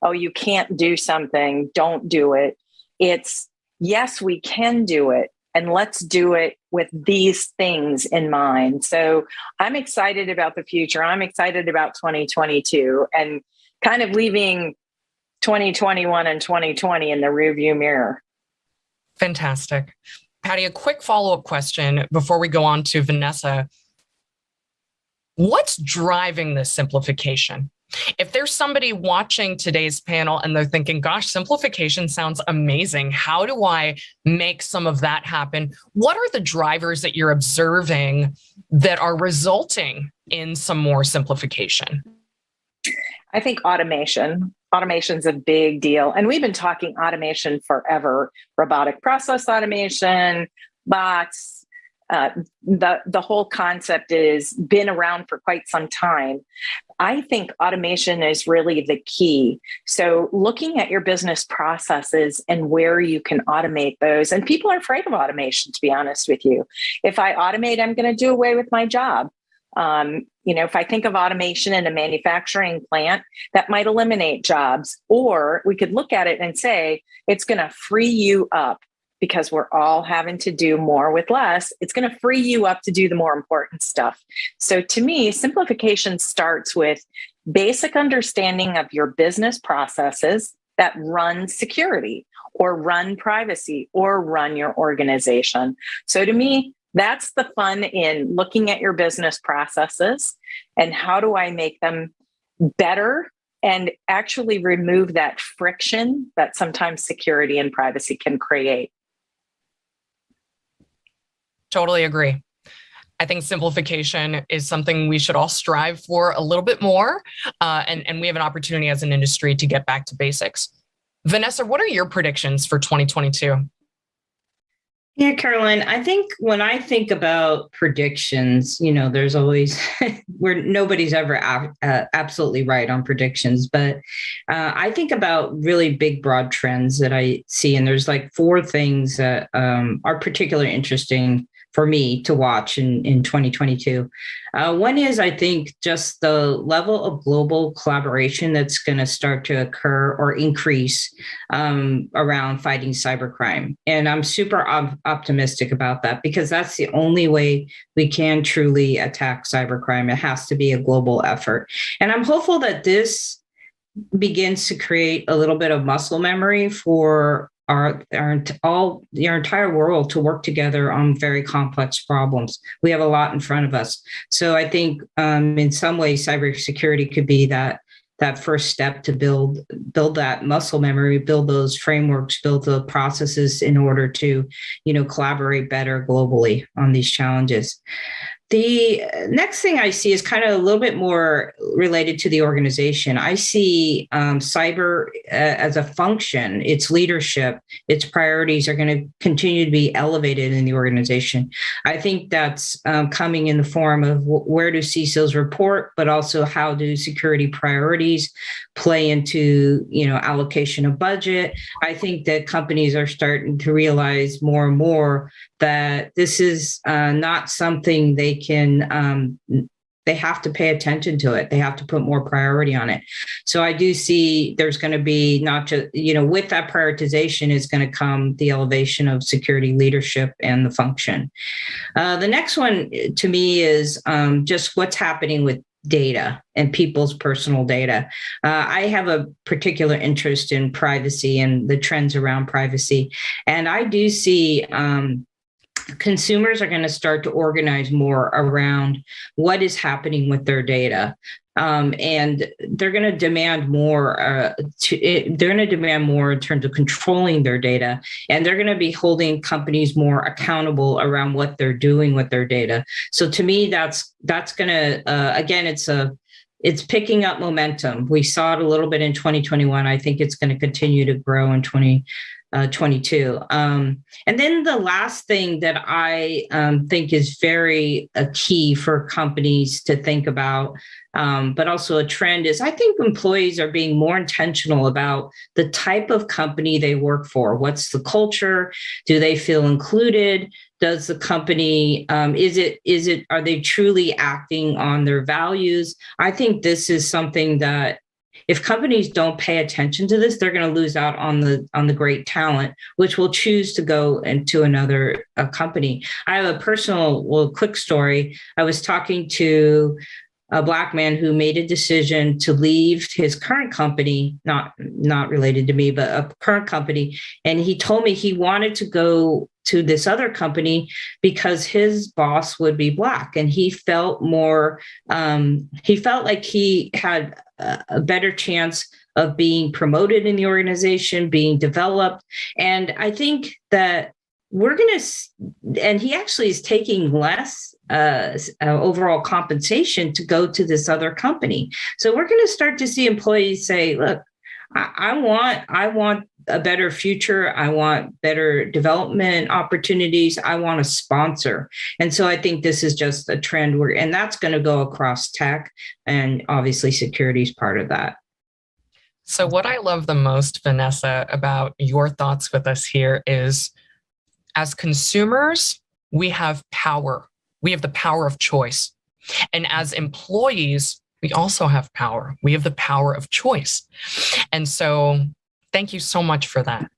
oh, you can't do something, don't do it. It's, yes, we can do it, and let's do it with these things in mind. So I'm excited about the future. I'm excited about 2022 and kind of leaving 2021 and 2020 in the rearview mirror. Fantastic. Patty, a quick follow-up question before we go on to Vanessa. What's driving this simplification? If there's somebody watching today's panel and they're thinking, gosh, simplification sounds amazing, how do I make some of that happen? What are the drivers that you're observing that are resulting in some more simplification? I think automation. Automation's a big deal. And we've been talking automation forever. Robotic process automation, bots, the whole concept has been around for quite some time. I think automation is really the key. So looking at your business processes and where you can automate those, and people are afraid of automation, to be honest with you. If I automate, I'm going to do away with my job. If I think of automation in a manufacturing plant, that might eliminate jobs. Or we could look at it and say, it's going to free you up, because we're all having to do more with less. It's going to free you up to do the more important stuff. So to me, simplification starts with basic understanding of your business processes that run security or run privacy or run your organization. So to me, that's the fun in looking at your business processes and how do I make them better and actually remove that friction that sometimes security and privacy can create. Totally agree. I think simplification is something we should all strive for a little bit more. And we have an opportunity as an industry to get back to basics. Vanessa, what are your predictions for 2022? Yeah, Caroline, I think when I think about predictions, there's always where nobody's ever absolutely right on predictions. But I think about really big, broad trends that I see. And there's like 4 things that are particularly interesting for me to watch in 2022. One is, I think, just the level of global collaboration that's going to start to occur or increase around fighting cybercrime. And I'm super optimistic about that, because that's the only way we can truly attack cybercrime. It has to be a global effort. And I'm hopeful that this begins to create a little bit of muscle memory for our entire world to work together on very complex problems. We have a lot in front of us. So I think in some ways, cybersecurity could be that first step to build that muscle memory, build those frameworks, build the processes in order to, collaborate better globally on these challenges. The next thing I see is kind of a little bit more related to the organization. I see cyber as a function, its leadership, its priorities are going to continue to be elevated in the organization. I think that's coming in the form of where do CISOs report, but also how do security priorities play into, allocation of budget. I think that companies are starting to realize more and more that this is not something they can, they have to pay attention to it. They have to put more priority on it. So I do see there's going to be not just, with that prioritization is going to come the elevation of security leadership and the function. The next one to me is just what's happening with data and people's personal data. I have a particular interest in privacy and the trends around privacy. And I do see consumers are going to start to organize more around what is happening with their data. And they're going to demand more. They're going to demand more in terms of controlling their data, and they're going to be holding companies more accountable around what they're doing with their data. So to me, that's going to again, it's picking up momentum. We saw it a little bit in 2021. I think it's going to continue to grow in 2022. And then the last thing that I think is very key for companies to think about, but also a trend is I think employees are being more intentional about the type of company they work for. What's the culture? Do they feel included? Does the company, are they truly acting on their values? I think this is something that if companies don't pay attention to this, they're going to lose out on the great talent, which will choose to go into another company. I have a personal, quick story. I was talking to a Black man who made a decision to leave his current company, not related to me, but a current company. And he told me he wanted to go to this other company because his boss would be Black. And he felt like he had a better chance of being promoted in the organization, being developed. And I think that and he actually is taking less overall compensation to go to this other company. So we're going to start to see employees say, look, I want a better future. I want better development opportunities. I want a sponsor. And so I think this is just a trend and that's going to go across tech, and obviously security is part of that. So what I love the most, Vanessa, about your thoughts with us here is, as consumers, we have power. We have the power of choice. And as employees, we also have power. We have the power of choice. And so thank you so much for that.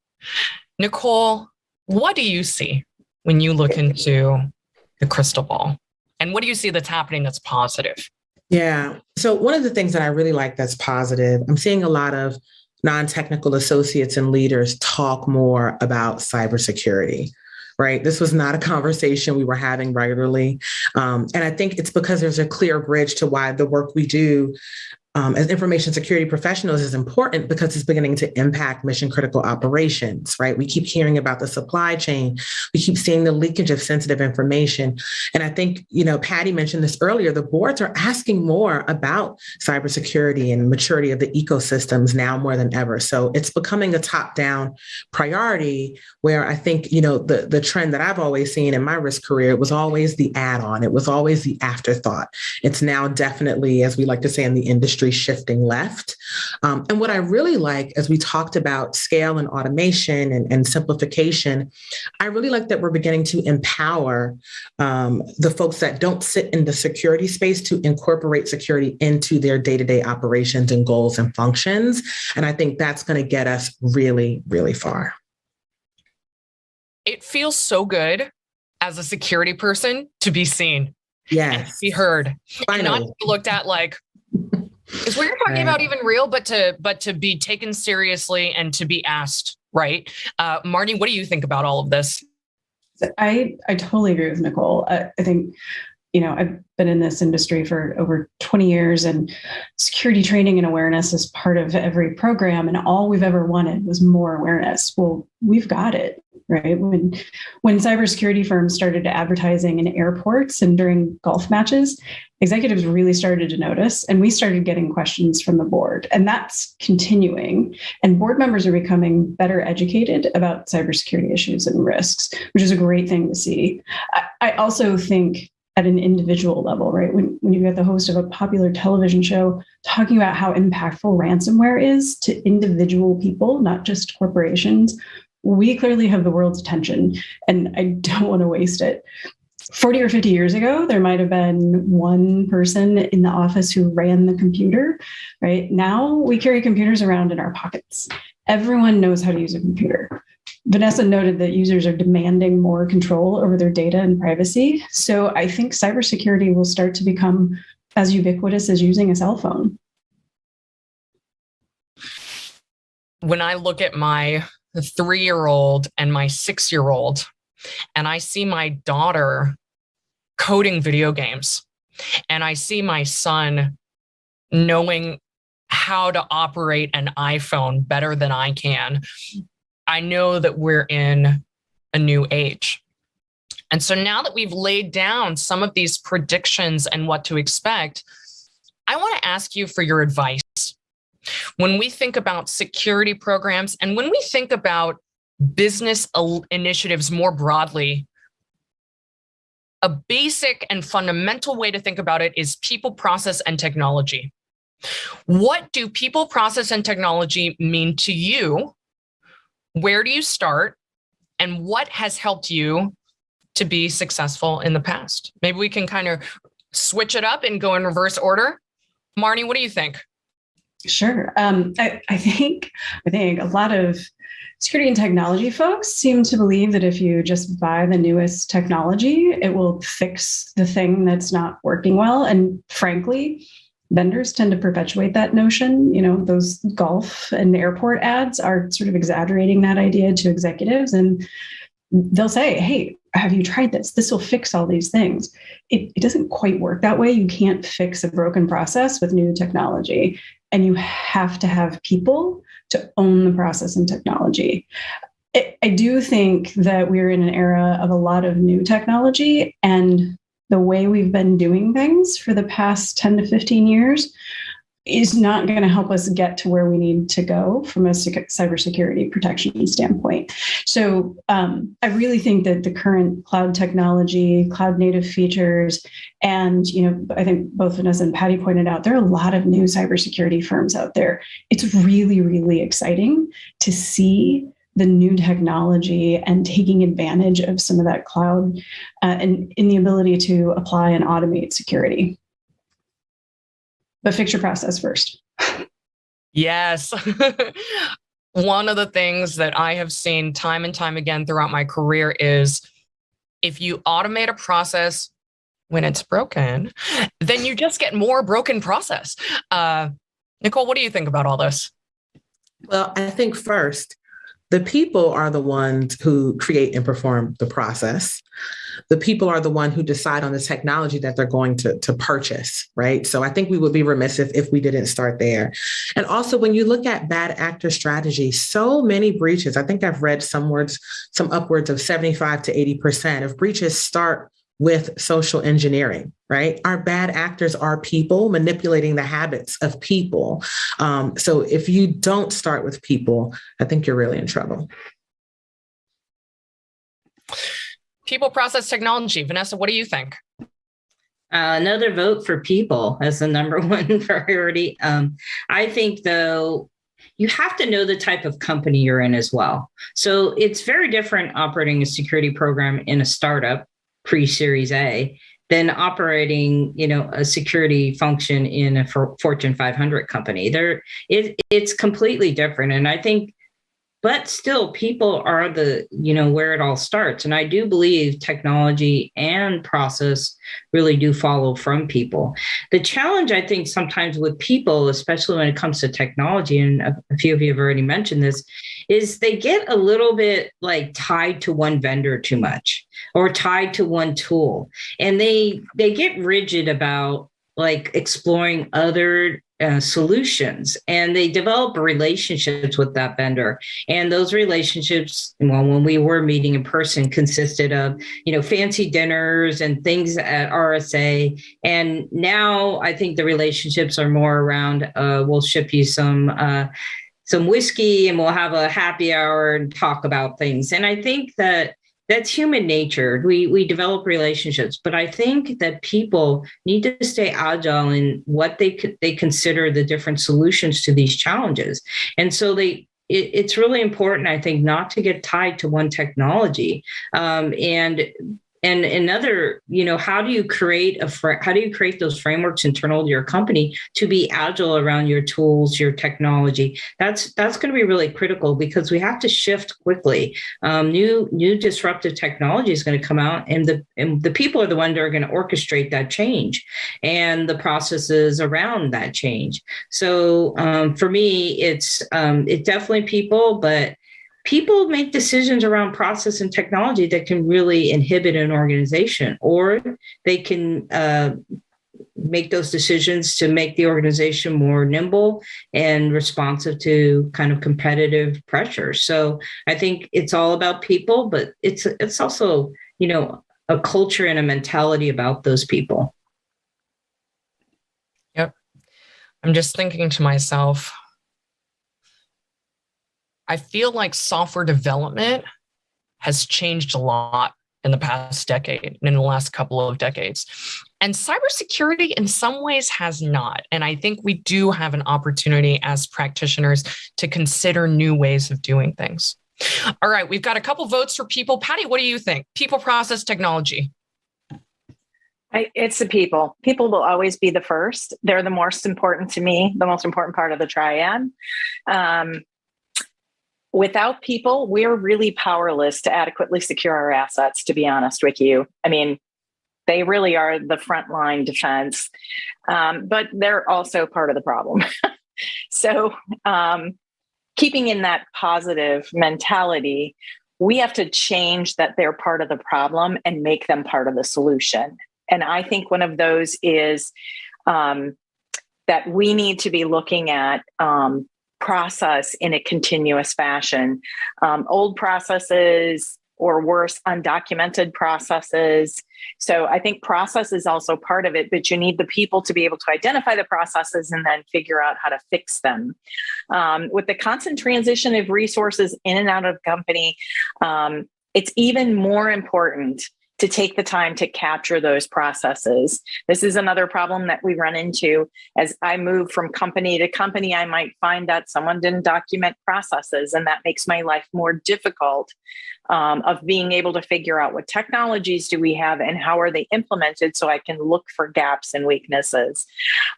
Nicole, what do you see when you look into the crystal ball? And what do you see that's happening that's positive? Yeah. So one of the things that I really like that's positive, I'm seeing a lot of non-technical associates and leaders talk more about cybersecurity. Right. This was not a conversation we were having regularly. And I think it's because there's a clear bridge to why the work we do as information security professionals is important, because it's beginning to impact mission critical operations, right? We keep hearing about the supply chain. We keep seeing the leakage of sensitive information. And I think, Patty mentioned this earlier, the boards are asking more about cybersecurity and maturity of the ecosystems now more than ever. So it's becoming a top-down priority where I think, the trend that I've always seen in my risk career was always the add-on. It was always the afterthought. It's now definitely, as we like to say in the industry, shifting left. And what I really like, as we talked about scale and automation and simplification, I really like that we're beginning to empower the folks that don't sit in the security space to incorporate security into their day-to-day operations and goals and functions. And I think that's going to get us really, really far. It feels so good as a security person to be seen. Yes. And to be heard. Finally. And not looked at like, is what you're talking about even real, but to be taken seriously and to be asked, right? Marty, what do you think about all of this? I totally agree with Nicole. I think, I've been in this industry for over 20 years, and security training and awareness is part of every program. And all we've ever wanted was more awareness. Well, we've got it. right? When cybersecurity firms started advertising in airports and during golf matches, executives really started to notice, and we started getting questions from the board. And that's continuing. And board members are becoming better educated about cybersecurity issues and risks, which is a great thing to see. I also think at an individual level, right? When you've got the host of a popular television show talking about how impactful ransomware is to individual people, not just corporations, we clearly have the world's attention, and I don't want to waste it. 40 or 50 years ago, there might have been one person in the office who ran the computer, right? Now we carry computers around in our pockets. Everyone knows how to use a computer. Vanessa noted that users are demanding more control over their data and privacy. So I think cybersecurity will start to become as ubiquitous as using a cell phone. When I look at my 3-year-old and my 6-year-old, and I see my daughter coding video games, and I see my son knowing how to operate an iPhone better than I can, I know that we're in a new age. And so now that we've laid down some of these predictions and what to expect, I want to ask you for your advice. When we think about security programs and when we think about business initiatives more broadly, a basic and fundamental way to think about it is people, process, and technology. What do people, process, and technology mean to you? Where do you start? And what has helped you to be successful in the past? Maybe we can kind of switch it up and go in reverse order. Marnie, what do you think? Sure. I think a lot of security and technology folks seem to believe that if you just buy the newest technology, it will fix the thing that's not working well. And frankly, vendors tend to perpetuate that notion. You know, those golf and airport ads are sort of exaggerating that idea to executives, and they'll say, hey, have you tried this? This will fix all these things. It doesn't quite work that way. You can't fix a broken process with new technology, and you have to have people to own the process and technology. I do think that we're in an era of a lot of new technology, and the way we've been doing things for the past 10 to 15 years is not going to help us get to where we need to go from a cybersecurity protection standpoint. So I really think that the current cloud technology, cloud native features, and I think both Vanessa and Patty pointed out, there are a lot of new cybersecurity firms out there. It's really, really exciting to see the new technology and taking advantage of some of that cloud and in the ability to apply and automate security. But fix your process first. Yes. One of the things that I have seen time and time again throughout my career is if you automate a process when it's broken, then you just get more broken process. Nicole, what do you think about all this? Well, I think first, the people are the ones who create and perform the process. The people are the one who decide on the technology that they're going to purchase, right? So I think we would be remiss if we didn't start there. And also, when you look at bad actor strategy, so many breaches, I think I've read some upwards of 75 to 80% of breaches start with social engineering, right? Our bad actors are people manipulating the habits of people. So if you don't start with people, I think you're really in trouble. People, process, technology. Vanessa, what do you think? Another vote for people as the number one priority. I think, though, you have to know the type of company you're in as well. So it's very different operating a security program in a startup pre-Series A than operating, a security function in a Fortune 500 company. It's completely different. And I think, but still, people are where it all starts. And I do believe technology and process really do follow from people. The challenge, I think, sometimes with people, especially when it comes to technology, and a few of you have already mentioned this, is they get a little bit tied to one vendor too much or tied to one tool. And they get rigid about exploring other solutions, and they develop relationships with that vendor. And those relationships, well, when we were meeting in person, consisted of, fancy dinners and things at RSA. And now I think the relationships are more around, we'll ship you some whiskey and we'll have a happy hour and talk about things. And I think that that's human nature. We develop relationships, but I think that people need to stay agile in what they consider the different solutions to these challenges. And so it's really important, I think, not to get tied to one technology. And another, how do you create those frameworks internal to your company to be agile around your tools, your technology? That's going to be really critical, because we have to shift quickly. New disruptive technology is going to come out, and the people are the ones that are going to orchestrate that change and the processes around that change. So for me, it's definitely people, but people make decisions around process and technology that can really inhibit an organization, or they can make those decisions to make the organization more nimble and responsive to kind of competitive pressure. So I think it's all about people, but it's also, a culture and a mentality about those people. Yep. I'm just thinking to myself, I feel like software development has changed a lot in the past decade and in the last couple of decades. And cybersecurity in some ways has not. And I think we do have an opportunity as practitioners to consider new ways of doing things. All right, we've got a couple votes for people. Patty, what do you think? People, process, technology. It's the people. People will always be the first. They're the most important to me, the most important part of the triad. Without people, we're really powerless to adequately secure our assets, to be honest with you. I mean, they really are the frontline defense, but they're also part of the problem. So keeping in that positive mentality, we have to change that they're part of the problem and make them part of the solution. And I think one of those is that we need to be looking at process in a continuous fashion. Old processes, or worse, undocumented processes. So I think process is also part of it, but you need the people to be able to identify the processes and then figure out how to fix them. With the constant transition of resources in and out of company, it's even more important to take the time to capture those processes. This is another problem that we run into. As I move from company to company, I might find that someone didn't document processes, and that makes my life more difficult of being able to figure out what technologies do we have and how are they implemented, so I can look for gaps and weaknesses.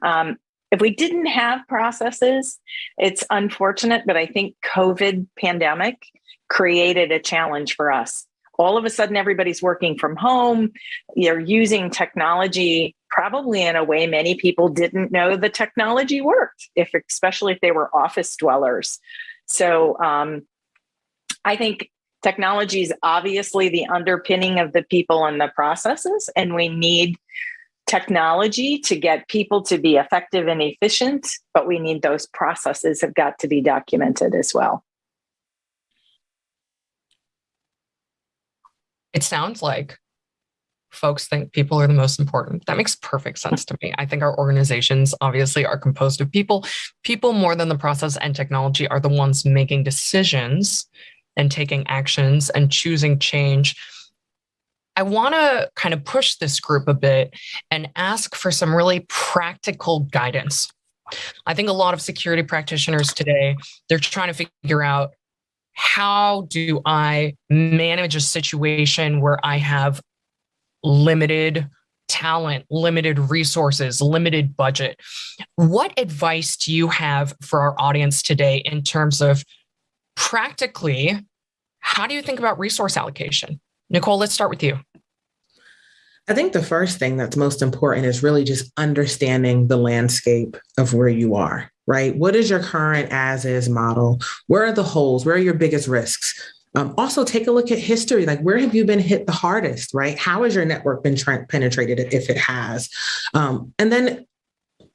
If we didn't have processes, it's unfortunate, but I think COVID pandemic created a challenge for us. All of a sudden, everybody's working from home. You're using technology probably in a way many people didn't know the technology worked, especially if they were office dwellers. So I think technology is obviously the underpinning of the people and the processes, and we need technology to get people to be effective and efficient, but we need those processes have got to be documented as well. It sounds like folks think people are the most important. That makes perfect sense to me. I think our organizations obviously are composed of people. People more than the process and technology are the ones making decisions and taking actions and choosing change. I want to kind of push this group a bit and ask for some really practical guidance. I think a lot of security practitioners today, they're trying to figure out, how do I manage a situation where I have limited talent, limited resources, limited budget? What advice do you have for our audience today in terms of practically, how do you think about resource allocation? Nicole, let's start with you. I think the first thing that's most important is really just understanding the landscape of where you are, right? What is your current as-is model? Where are the holes? Where are your biggest risks? Also, take a look at history. Like, where have you been hit the hardest, right? How has your network been penetrated, if it has? And then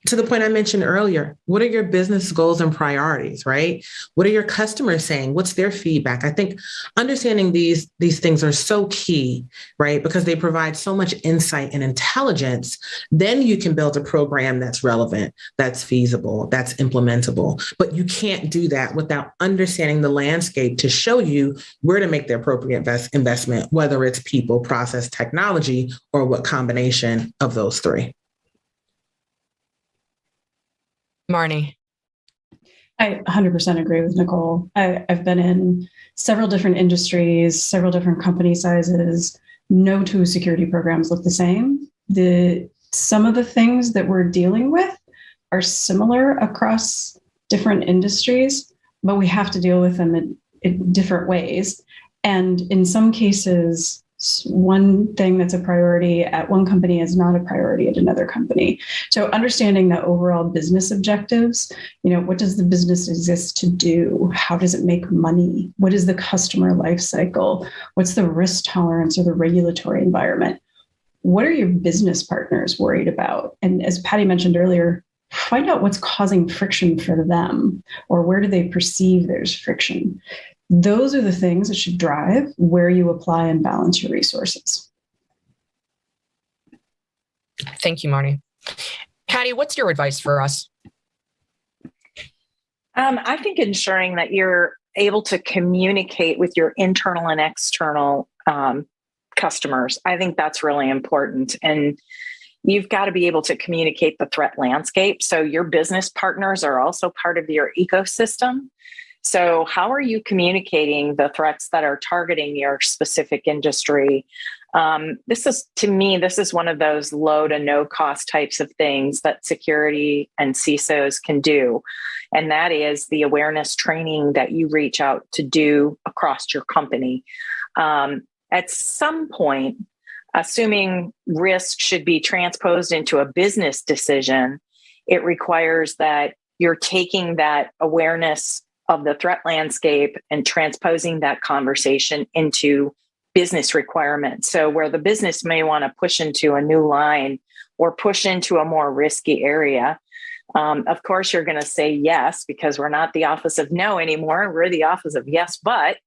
to the point I mentioned earlier, what are your business goals and priorities, right? What are your customers saying? What's their feedback? I think understanding these things are so key, right? Because they provide so much insight and intelligence. Then you can build a program that's relevant, that's feasible, that's implementable. But you can't do that without understanding the landscape to show you where to make the appropriate investment, whether it's people, process, technology, or what combination of those three. Marnie. I 100% agree with Nicole. I've been in several different industries, several different company sizes. No two security programs look the same. Some of the things that we're dealing with are similar across different industries, but we have to deal with them in different ways. And in some cases, one thing that's a priority at one company is not a priority at another company. So understanding the overall business objectives, what does the business exist to do? How does it make money? What is the customer life cycle? What's the risk tolerance or the regulatory environment? What are your business partners worried about? And as Patty mentioned earlier, find out what's causing friction for them, or where do they perceive there's friction? Those are the things that should drive where you apply and balance your resources. Thank you, Marnie. Patty, what's your advice for us? I think ensuring that you're able to communicate with your internal and external customers, I think that's really important. And you've got to be able to communicate the threat landscape. So your business partners are also part of your ecosystem. So how are you communicating the threats that are targeting your specific industry? This is one of those low to no cost types of things that security and CISOs can do. And that is the awareness training that you reach out to do across your company. At some point, assuming risk should be transposed into a business decision, it requires that you're taking that awareness of the threat landscape and transposing that conversation into business requirements. So where the business may want to push into a new line or push into a more risky area, of course, you're going to say yes, because we're not the office of no anymore. We're the office of yes, but,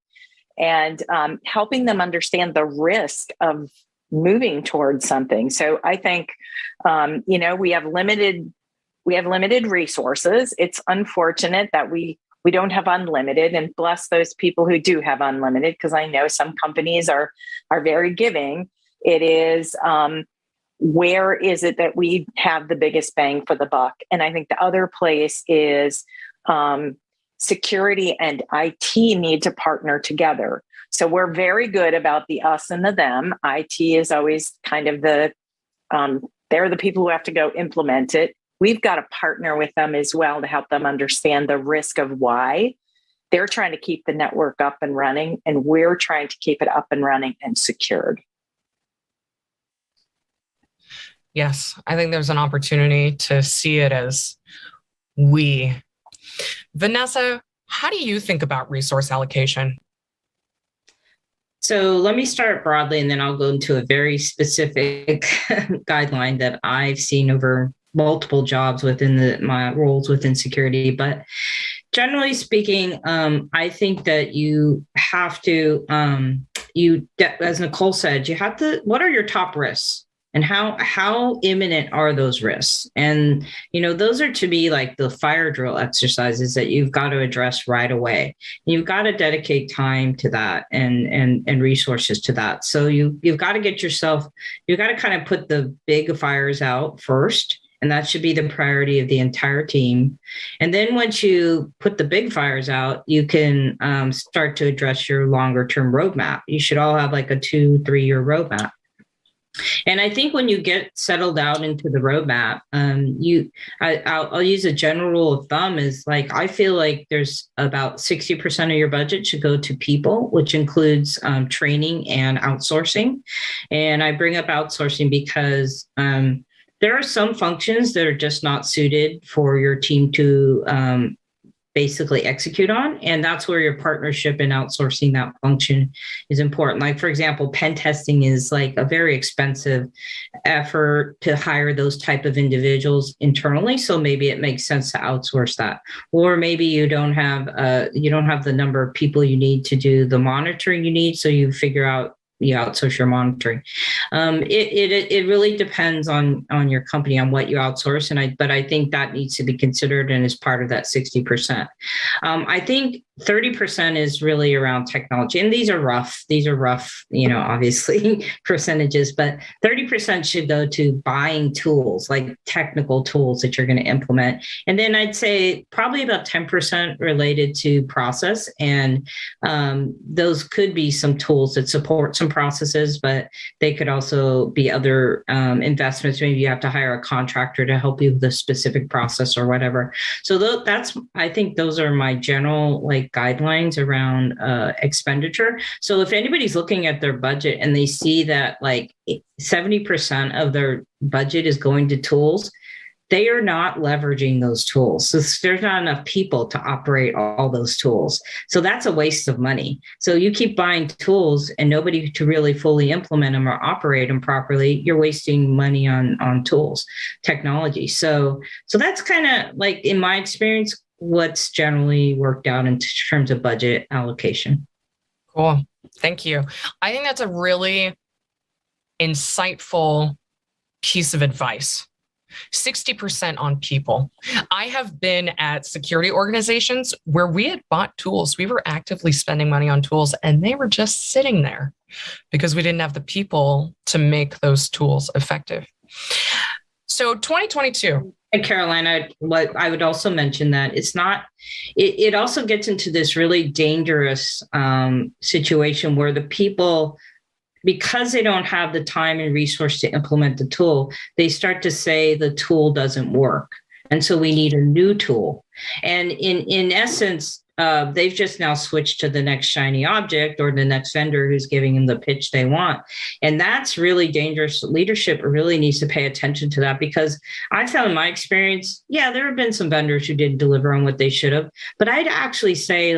and helping them understand the risk of moving towards something. So I think, we have limited resources. It's unfortunate that we don't have unlimited, and bless those people who do have unlimited, because I know some companies are very giving. It is, where is it that we have the biggest bang for the buck? And I think the other place is security and IT need to partner together. So we're very good about the us and the them. IT is always kind of they're the people who have to go implement it. We've got to partner with them as well to help them understand the risk of why they're trying to keep the network up and running, and we're trying to keep it up and running and secured. Yes, I think there's an opportunity to see it as we. Vanessa, how do you think about resource allocation? So let me start broadly, and then I'll go into a very specific guideline that I've seen over multiple jobs within my roles within security. But generally speaking, I think that you have to, as Nicole said, you have to, what are your top risks? And how imminent are those risks? And, those are to be like the fire drill exercises that you've got to address right away. You've got to dedicate time to that and resources to that. So you've got to you've got to kind of put the big fires out first. And that should be the priority of the entire team. And then once you put the big fires out, you can start to address your longer term roadmap. You should all have like a 2-3 year roadmap. And I think when you get settled out into the roadmap, I'll use a general rule of thumb is like, I feel like there's about 60% of your budget should go to people, which includes training and outsourcing. And I bring up outsourcing because there are some functions that are just not suited for your team to basically execute on. And that's where your partnership and outsourcing that function is important. Like, for example, pen testing is like a very expensive effort to hire those type of individuals internally. So maybe it makes sense to outsource that. Or maybe you don't have the number of people you need to do the monitoring you need. So you figure out you outsource your monitoring. It really depends on your company, on what you outsource. But I think that needs to be considered and is part of that 60%. I think 30% is really around technology. And these are rough, obviously percentages, but 30% should go to buying tools, like technical tools that you're going to implement. And then I'd say probably about 10% related to process. And those could be some tools that support some processes, but they could also be other investments. Maybe you have to hire a contractor to help you with a specific process or whatever. So I think those are my general guidelines around expenditure. So if anybody's looking at their budget and they see that 70% of their budget is going to tools, they are not leveraging those tools. So there's not enough people to operate all those tools. So that's a waste of money. So you keep buying tools and nobody to really fully implement them or operate them properly, you're wasting money on tools, technology. So that's kind of in my experience, what's generally worked out in terms of budget allocation. Cool. Thank you. I think that's a really insightful piece of advice. 60% on people. I have been at security organizations where we had bought tools. We were actively spending money on tools and they were just sitting there because we didn't have the people to make those tools effective. So 2022. And Caroline, I would also mention that it also gets into this really dangerous situation where the people, because they don't have the time and resource to implement the tool, they start to say the tool doesn't work. And so we need a new tool. And in essence, they've just now switched to the next shiny object or the next vendor who's giving them the pitch they want. And that's really dangerous. Leadership really needs to pay attention to that, because I found in my experience, there have been some vendors who didn't deliver on what they should have. But I'd actually say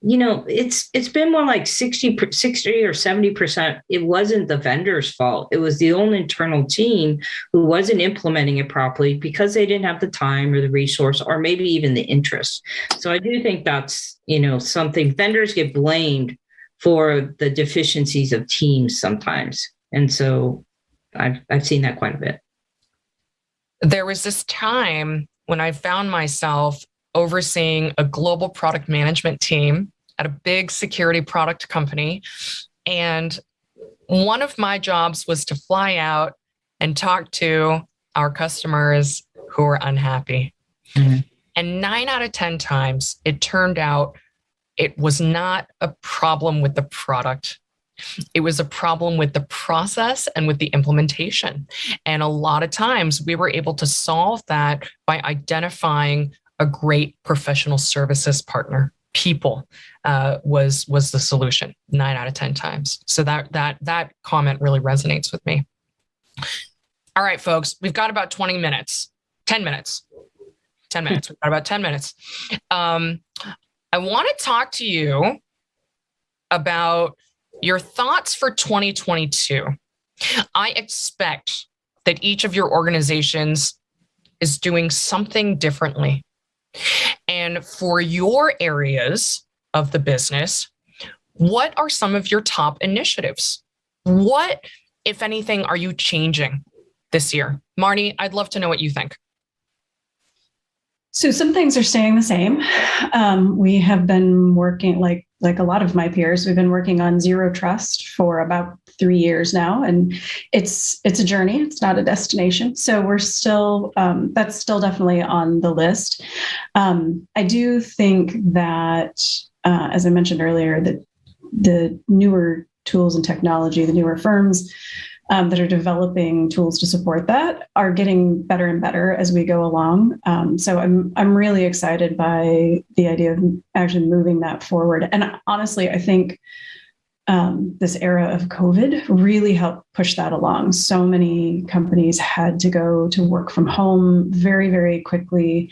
it's been more like 60 or 70%. It wasn't the vendor's fault. It was the own internal team who wasn't implementing it properly because they didn't have the time or the resource or maybe even the interest. So I do think that's, something vendors get blamed for the deficiencies of teams sometimes. And so I've seen that quite a bit. There was this time when I found myself overseeing a global product management team at a big security product company. And one of my jobs was to fly out and talk to our customers who were unhappy. Mm-hmm. And 9 out of 10 times, it turned out it was not a problem with the product. It was a problem with the process and with the implementation. And a lot of times we were able to solve that by identifying a great professional services partner. People was the solution 9 out of 10 times. So that comment really resonates with me. All right, folks, we've got about 10 minutes. We've got about 10 minutes. I want to talk to you about your thoughts for 2022. I expect that each of your organizations is doing something differently. And for your areas of the business, what are some of your top initiatives? What, if anything, are you changing this year? Marnie, I'd love to know what you think. So some things are staying the same. We have been working, like a lot of my peers, we've been working on zero trust for about 3 years now, and it's a journey. It's not a destination. So we're still, that's still definitely on the list. I do think that, as I mentioned earlier, that the newer tools and technology, the newer firms that are developing tools to support that are getting better and better as we go along. So I'm really excited by the idea of actually moving that forward. And honestly, I think this era of COVID really helped push that along. So many companies had to go to work from home very, very quickly.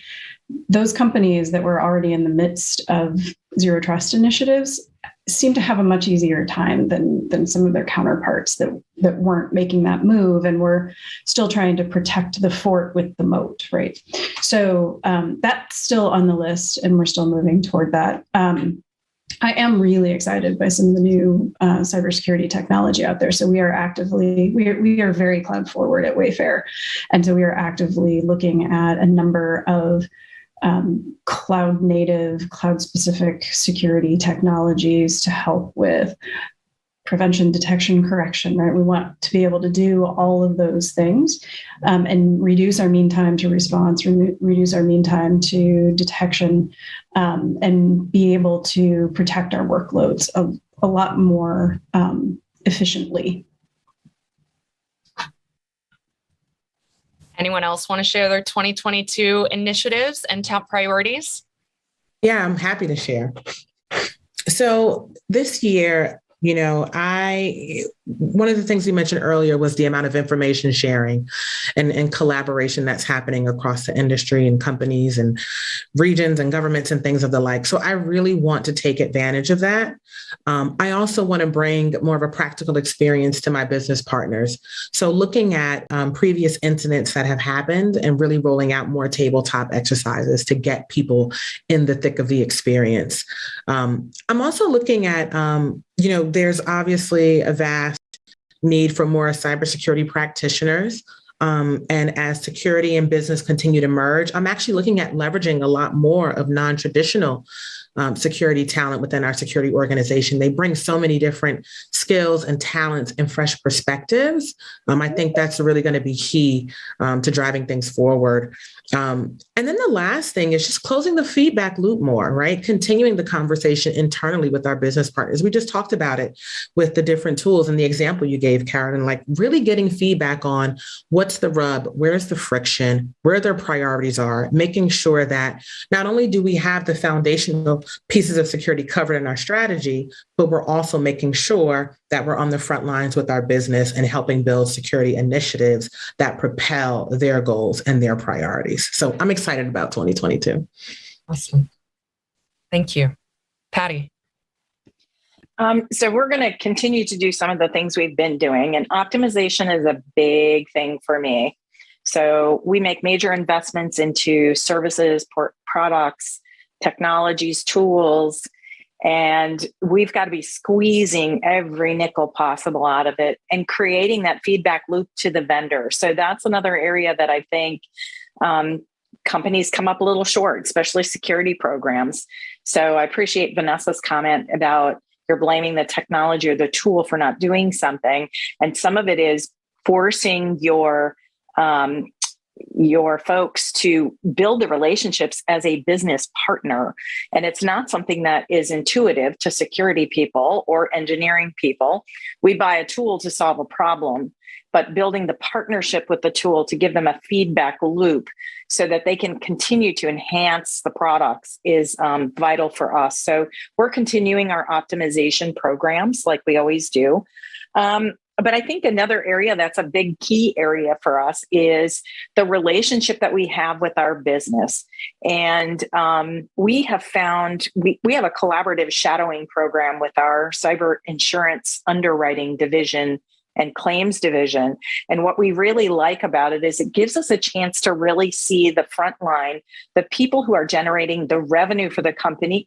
Those companies that were already in the midst of zero trust initiatives seem to have a much easier time than some of their counterparts that weren't making that move and were still trying to protect the fort with the moat, right? So that's still on the list, and we're still moving toward that. I am really excited by some of the new cybersecurity technology out there. So we are very cloud forward at Wayfair, and so we are actively looking at a number of cloud native, cloud specific security technologies to help with prevention, detection, correction, right? We want to be able to do all of those things and reduce our mean time to response, reduce our mean time to detection, and be able to protect our workloads a lot more efficiently. Anyone else want to share their 2022 initiatives and top priorities? Yeah, I'm happy to share. So this year, one of the things we mentioned earlier was the amount of information sharing and collaboration that's happening across the industry and companies and regions and governments and things of the like. So I really want to take advantage of that. I also want to bring more of a practical experience to my business partners. So looking at previous incidents that have happened and really rolling out more tabletop exercises to get people in the thick of the experience. I'm also looking at, there's obviously a vast need for more cybersecurity practitioners. And as security and business continue to merge, I'm actually looking at leveraging a lot more of non-traditional security talent within our security organization. They bring so many different skills and talents and fresh perspectives. I think that's really going to be key to driving things forward. And then the last thing is just closing the feedback loop more, right? Continuing the conversation internally with our business partners. We just talked about it with the different tools and the example you gave, Karen, like really getting feedback on what's the rub, where's the friction, where their priorities are, making sure that not only do we have the foundational pieces of security covered in our strategy, but we're also making sure that we're on the front lines with our business and helping build security initiatives that propel their goals and their priorities. So I'm excited about 2022. Awesome. Thank you. Patty. So we're going to continue to do some of the things we've been doing, and optimization is a big thing for me. So we make major investments into services, products, technologies, tools, and we've got to be squeezing every nickel possible out of it and creating that feedback loop to the vendor. So that's another area that I think companies come up a little short, especially security programs. So I appreciate Vanessa's comment about you're blaming the technology or the tool for not doing something. And some of it is forcing your folks to build the relationships as a business partner. And it's not something that is intuitive to security people or engineering people. We buy a tool to solve a problem, but building the partnership with the tool to give them a feedback loop so that they can continue to enhance the products is vital for us. So we're continuing our optimization programs like we always do. But I think another area that's a big key area for us is the relationship that we have with our business. And we have found, we have a collaborative shadowing program with our cyber insurance underwriting division and claims division. And what we really like about it is it gives us a chance to really see the front line, the people who are generating the revenue for the company,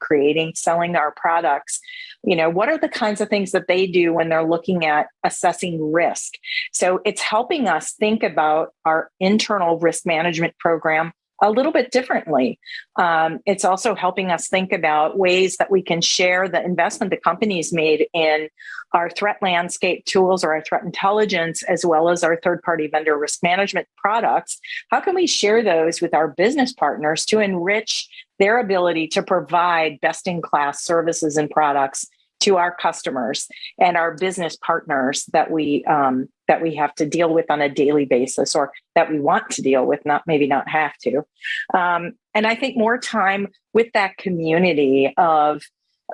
selling our products. What are the kinds of things that they do when they're looking at assessing risk? So it's helping us think about our internal risk management program a little bit differently. It's also helping us think about ways that we can share the investment the company's made in our threat landscape tools or our threat intelligence, as well as our third-party vendor risk management products. How can we share those with our business partners to enrich their ability to provide best-in-class services and products to our customers and our business partners that we have to deal with on a daily basis, or that we want to deal with, not have to. And I think more time with that community of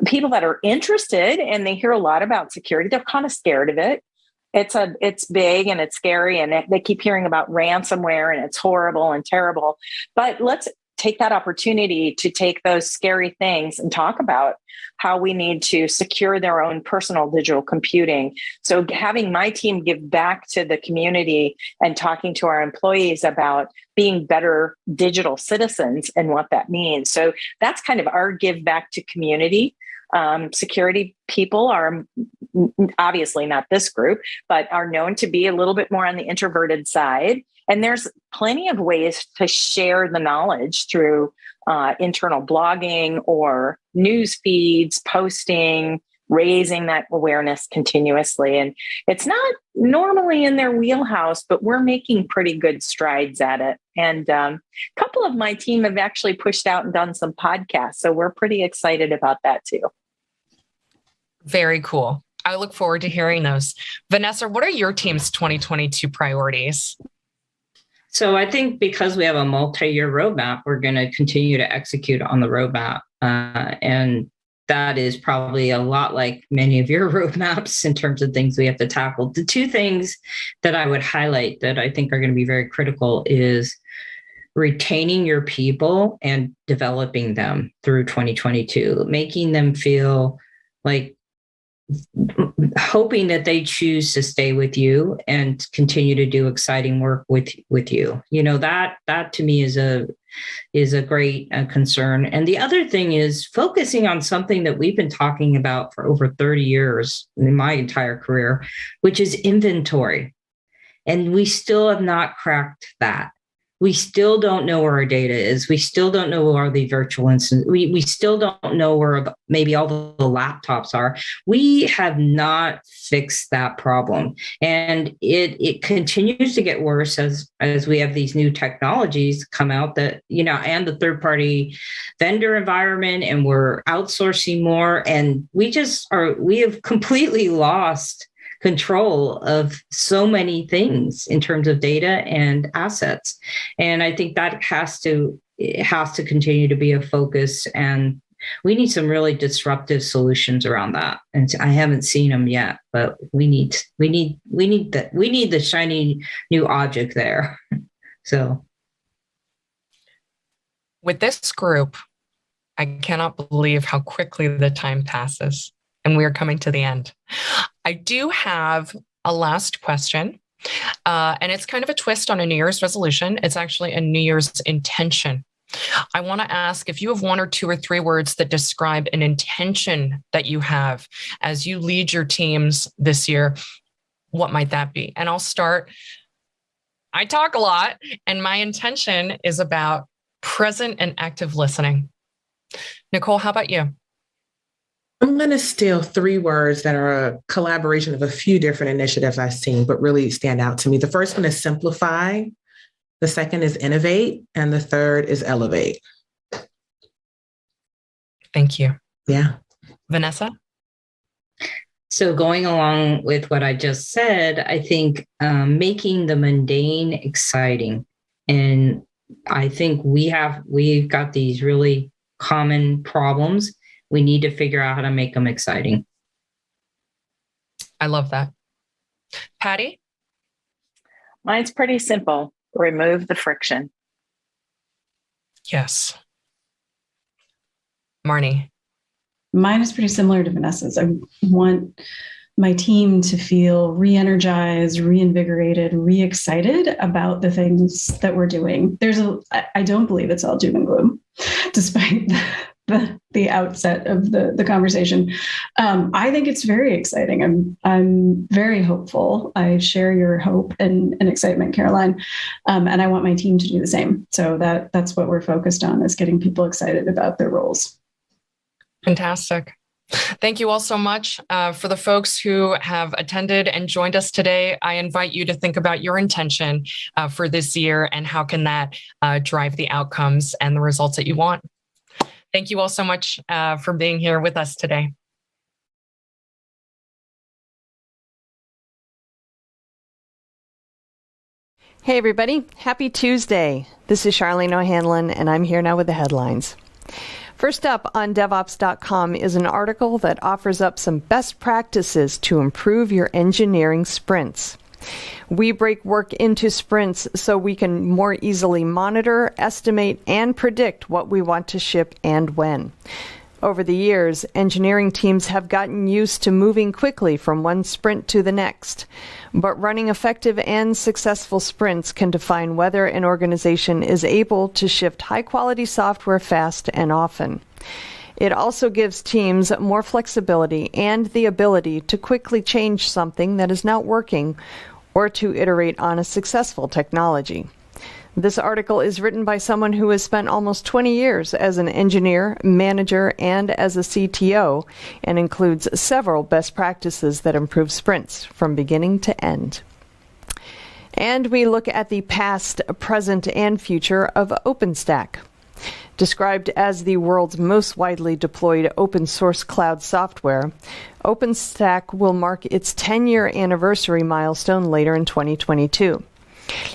people that are interested and they hear a lot about security, they're kind of scared of it. It's big and it's scary, and they keep hearing about ransomware and it's horrible and terrible. But let's take that opportunity to take those scary things and talk about how we need to secure their own personal digital computing. So having my team give back to the community and talking to our employees about being better digital citizens and what that means. So that's kind of our give back to community. Security people are obviously not this group, but are known to be a little bit more on the introverted side. And there's plenty of ways to share the knowledge through internal blogging or news feeds, posting, raising that awareness continuously. And it's not normally in their wheelhouse, but we're making pretty good strides at it. And a couple of my team have actually pushed out and done some podcasts. So we're pretty excited about that too. Very cool. I look forward to hearing those. Vanessa, what are your team's 2022 priorities? So I think because we have a multi-year roadmap, we're going to continue to execute on the roadmap. And that is probably a lot like many of your roadmaps in terms of things we have to tackle. The two things that I would highlight that I think are going to be very critical is retaining your people and developing them through 2022, making them feel like hoping that they choose to stay with you and continue to do exciting work with you. You know, that to me is a great concern. And the other thing is focusing on something that we've been talking about for over 30 years in my entire career, which is inventory. And we still have not cracked that. We still don't know where our data is. We still don't know where the virtual instance. We still don't know where maybe all the laptops are. We have not fixed that problem, and it continues to get worse as we have these new technologies come out that and the third party vendor environment, and we're outsourcing more, and we have completely lost control of so many things in terms of data and assets. And I think that it has to continue to be a focus, and we need some really disruptive solutions around that. And I haven't seen them yet, but we need the shiny new object there. So with this group, I cannot believe how quickly the time passes, and we are coming to the end. I do have a last question, and it's kind of a twist on a New Year's resolution. It's actually a New Year's intention. I want to ask if you have one or two or three words that describe an intention that you have as you lead your teams this year, what might that be? And I'll start. I talk a lot, and my intention is about present and active listening. Nicole, how about you? I'm going to steal three words that are a collaboration of a few different initiatives I've seen, but really stand out to me. The first one is simplify. The second is innovate. And the third is elevate. Thank you. Yeah. Vanessa? So going along with what I just said, I think making the mundane exciting. And I think we've got these really common problems. We need to figure out how to make them exciting. I love that. Patty? Mine's pretty simple. Remove the friction. Yes. Marnie? Mine is pretty similar to Vanessa's. I want my team to feel re-energized, reinvigorated, re-excited about the things that we're doing. I don't believe it's all doom and gloom, despite the outset of the conversation. I think it's very exciting. I'm very hopeful. I share your hope and excitement, Caroline, and I want my team to do the same. So that's what we're focused on, is getting people excited about their roles. Fantastic. Thank you all so much. For the folks who have attended and joined us today, I invite you to think about your intention for this year and how can that drive the outcomes and the results that you want. Thank you all so much for being here with us today. Hey, everybody. Happy Tuesday. This is Charlene O'Hanlon, and I'm here now with the headlines. First up on DevOps.com is an article that offers up some best practices to improve your engineering sprints. We break work into sprints so we can more easily monitor, estimate, and predict what we want to ship and when. Over the years, engineering teams have gotten used to moving quickly from one sprint to the next. But running effective and successful sprints can define whether an organization is able to shift high-quality software fast and often. It also gives teams more flexibility and the ability to quickly change something that is not working or to iterate on a successful technology. This article is written by someone who has spent almost 20 years as an engineer, manager, and as a CTO, and includes several best practices that improve sprints from beginning to end. And we look at the past, present, and future of OpenStack. Described as the world's most widely deployed open source cloud software, OpenStack will mark its 10-year anniversary milestone later in 2022.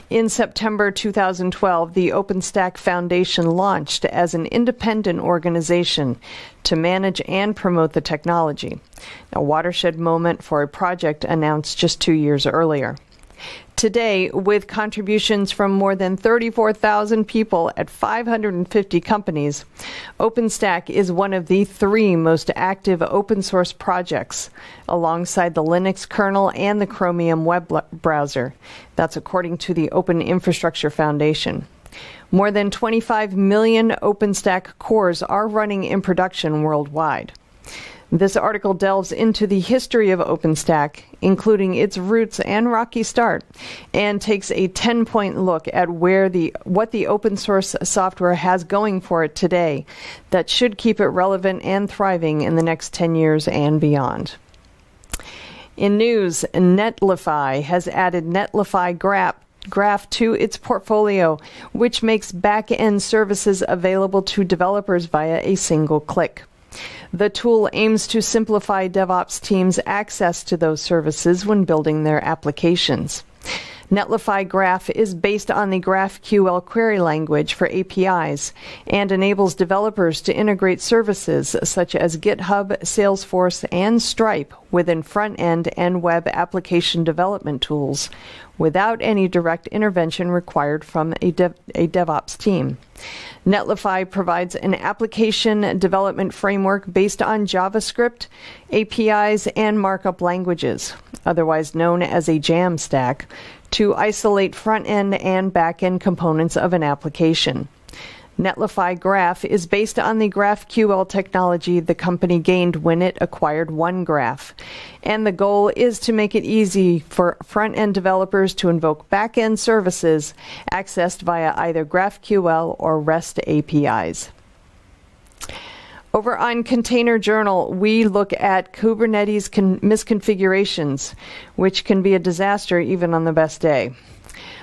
In September 2012, the OpenStack Foundation launched as an independent organization to manage and promote the technology, a watershed moment for a project announced just 2 years earlier. Today, with contributions from more than 34,000 people at 550 companies, OpenStack is one of the 3 most active open source projects, alongside the Linux kernel and the Chromium web browser. That's according to the Open Infrastructure Foundation. More than 25 million OpenStack cores are running in production worldwide. This article delves into the history of OpenStack, including its roots and rocky start, and takes a 10-point look at what the open source software has going for it today that should keep it relevant and thriving in the next 10 years and beyond. In news, Netlify has added Netlify Graph to its portfolio, which makes back-end services available to developers via a single click. The tool aims to simplify DevOps teams' access to those services when building their applications. Netlify Graph is based on the GraphQL query language for APIs and enables developers to integrate services such as GitHub, Salesforce, and Stripe within front-end and web application development tools without any direct intervention required from a DevOps team. Netlify provides an application development framework based on JavaScript, APIs, and markup languages, otherwise known as a jam stack, to isolate front-end and back-end components of an application. Netlify Graph is based on the GraphQL technology the company gained when it acquired OneGraph, and the goal is to make it easy for front-end developers to invoke back-end services accessed via either GraphQL or REST APIs. Over on Container Journal, we look at Kubernetes misconfigurations, which can be a disaster even on the best day.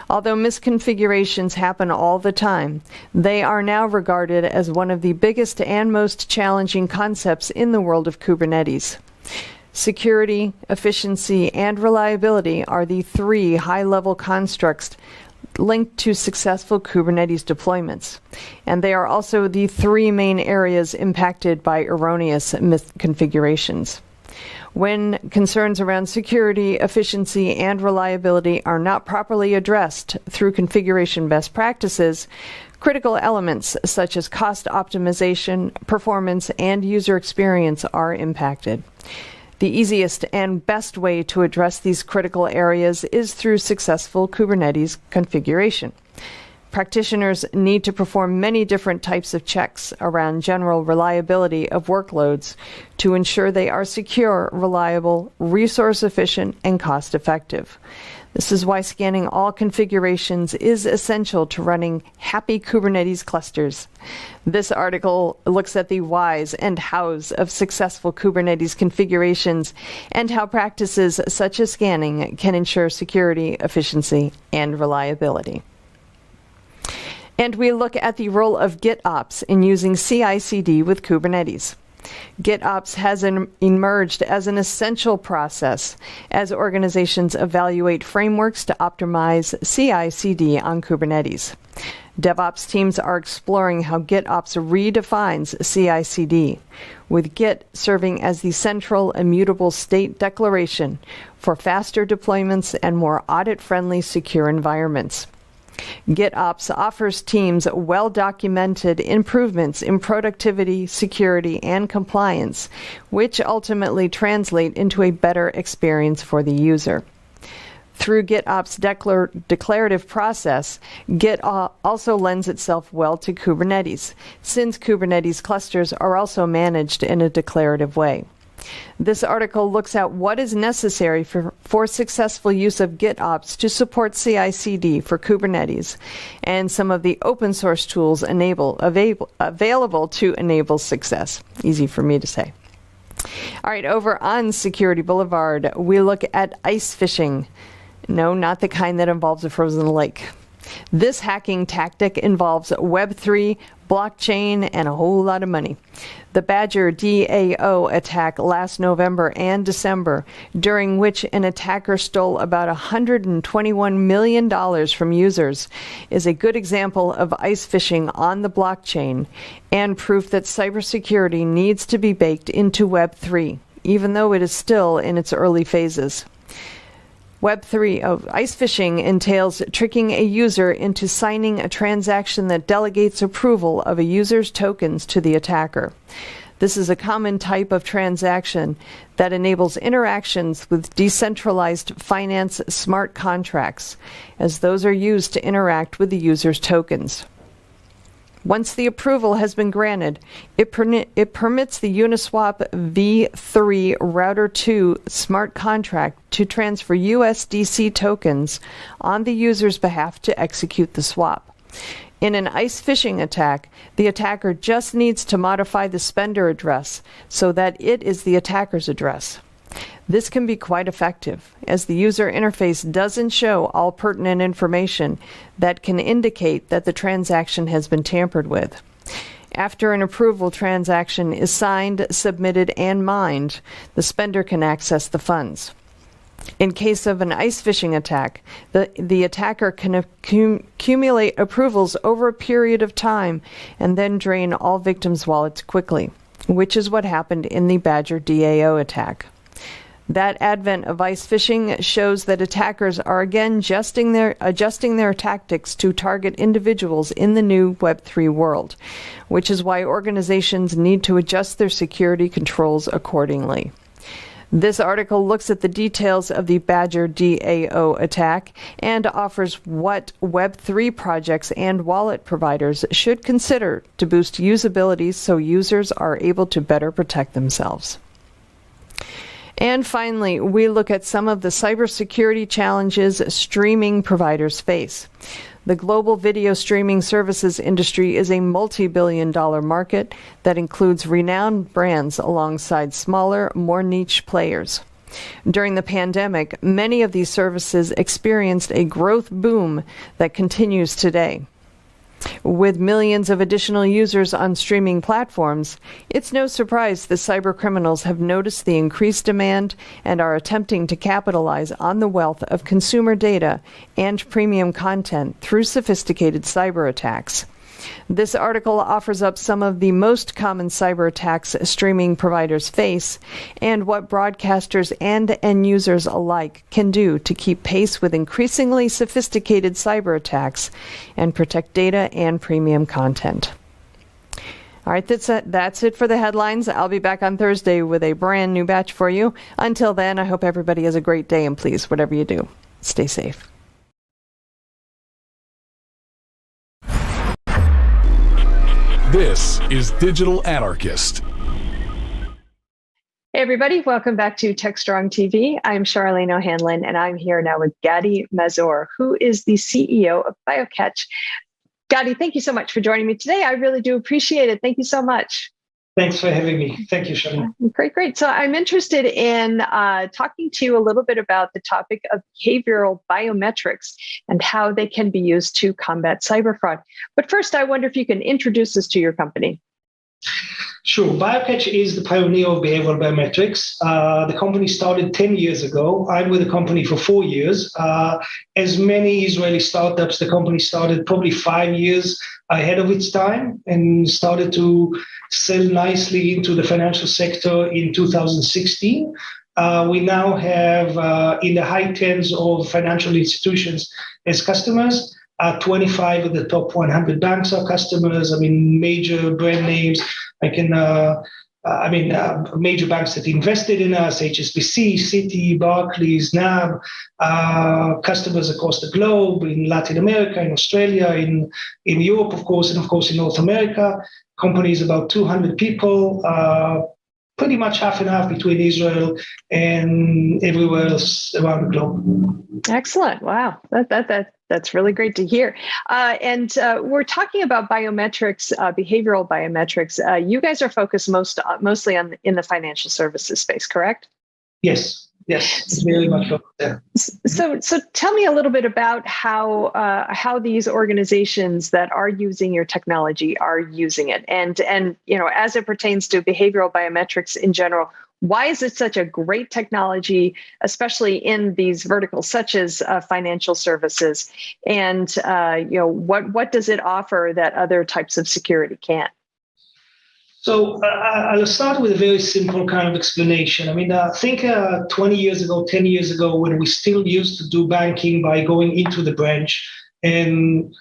Although misconfigurations happen all the time, they are now regarded as one of the biggest and most challenging concepts in the world of Kubernetes. Security, efficiency, and reliability are the 3 high-level constructs linked to successful Kubernetes deployments, and they are also the 3 main areas impacted by erroneous misconfigurations. When concerns around security, efficiency, and reliability are not properly addressed through configuration best practices, critical elements such as cost optimization, performance, and user experience are impacted. The easiest and best way to address these critical areas is through successful Kubernetes configuration. Practitioners need to perform many different types of checks around general reliability of workloads to ensure they are secure, reliable, resource efficient, and cost effective. This is why scanning all configurations is essential to running happy Kubernetes clusters. This article looks at the whys and hows of successful Kubernetes configurations and how practices such as scanning can ensure security, efficiency, and reliability. And we look at the role of GitOps in using CI/CD with Kubernetes. GitOps has emerged as an essential process as organizations evaluate frameworks to optimize CI/CD on Kubernetes. DevOps teams are exploring how GitOps redefines CI/CD, with Git serving as the central immutable state declaration for faster deployments and more audit-friendly secure environments. GitOps offers teams well-documented improvements in productivity, security, and compliance, which ultimately translate into a better experience for the user. Through GitOps' declarative process, Git also lends itself well to Kubernetes, since Kubernetes clusters are also managed in a declarative way. This article looks at what is necessary for successful use of GitOps to support CI/CD for Kubernetes and some of the open source tools available to enable success. Easy for me to say. All right, over on Security Boulevard, we look at ice fishing. No, not the kind that involves a frozen lake. This hacking tactic involves Web3, blockchain, and a whole lot of money. The Badger DAO attack last November and December, during which an attacker stole about $121 million from users, is a good example of ice fishing on the blockchain and proof that cybersecurity needs to be baked into Web3, even though it is still in its early phases. Web3 ice fishing entails tricking a user into signing a transaction that delegates approval of a user's tokens to the attacker. This is a common type of transaction that enables interactions with decentralized finance smart contracts, as those are used to interact with the user's tokens. Once the approval has been granted, it permits the Uniswap v3 Router 2 smart contract to transfer USDC tokens on the user's behalf to execute the swap. In an ice phishing attack, the attacker just needs to modify the spender address so that it is the attacker's address. This can be quite effective, as the user interface doesn't show all pertinent information that can indicate that the transaction has been tampered with. After an approval transaction is signed, submitted, and mined, the spender can access the funds. In case of an ice phishing attack, the attacker can accumulate approvals over a period of time and then drain all victims' wallets quickly, which is what happened in the Badger DAO attack. That advent of ice phishing shows that attackers are again adjusting their tactics to target individuals in the new Web3 world, which is why organizations need to adjust their security controls accordingly. This article looks at the details of the Badger DAO attack and offers what Web3 projects and wallet providers should consider to boost usability so users are able to better protect themselves. And finally, we look at some of the cybersecurity challenges streaming providers face. The global video streaming services industry is a multi-billion-dollar market that includes renowned brands alongside smaller, more niche players. During the pandemic, many of these services experienced a growth boom that continues today. With millions of additional users on streaming platforms, it's no surprise the cybercriminals have noticed the increased demand and are attempting to capitalize on the wealth of consumer data and premium content through sophisticated cyber attacks. This article offers up some of the most common cyber attacks streaming providers face and what broadcasters and end users alike can do to keep pace with increasingly sophisticated cyber attacks and protect data and premium content. All right, that's it for the headlines. I'll be back on Thursday with a brand new batch for you. Until then, I hope everybody has a great day, and please, whatever you do, stay safe. This is Digital Anarchist. Hey everybody, welcome back to Techstrong TV. I'm Charlene O'Hanlon, and I'm here now with Gadi Mazur, who is the CEO of BioCatch. Gadi, thank you so much for joining me today. I really do appreciate it. Thank you so much. Thanks for having me. Thank you, Charlene. Great. So I'm interested in talking to you a little bit about the topic of behavioral biometrics and how they can be used to combat cyber fraud. But first, I wonder if you can introduce us to your company. Sure. BioCatch is the pioneer of behavioral biometrics. The company started 10 years ago. I'm with the company for 4 years. As many Israeli startups, the company started probably 5 years ahead of its time and started to sell nicely into the financial sector in 2016. We now have in the high tens of financial institutions as customers. 25 of the top 100 banks are customers. I mean, major brand names. Major banks that invested in us: HSBC, Citi, Barclays, NAB. Customers across the globe, in Latin America, in Australia, in Europe, of course, and of course in North America. Companies about 200 people. Pretty much half and half between Israel and everywhere else around the globe. Excellent. Wow. That's really great to hear. And we're talking about biometrics, behavioral biometrics. You guys are focused mostly in the financial services space, correct? Yes. Yes, it's very much there. So tell me a little bit about how these organizations that are using your technology are using it, and as it pertains to behavioral biometrics in general. Why is it such a great technology, especially in these verticals such as financial services? And what does it offer that other types of security can't? So I'll start with a very simple kind of explanation. I mean, think 20 years ago, 10 years ago, when we still used to do banking by going into the branch, and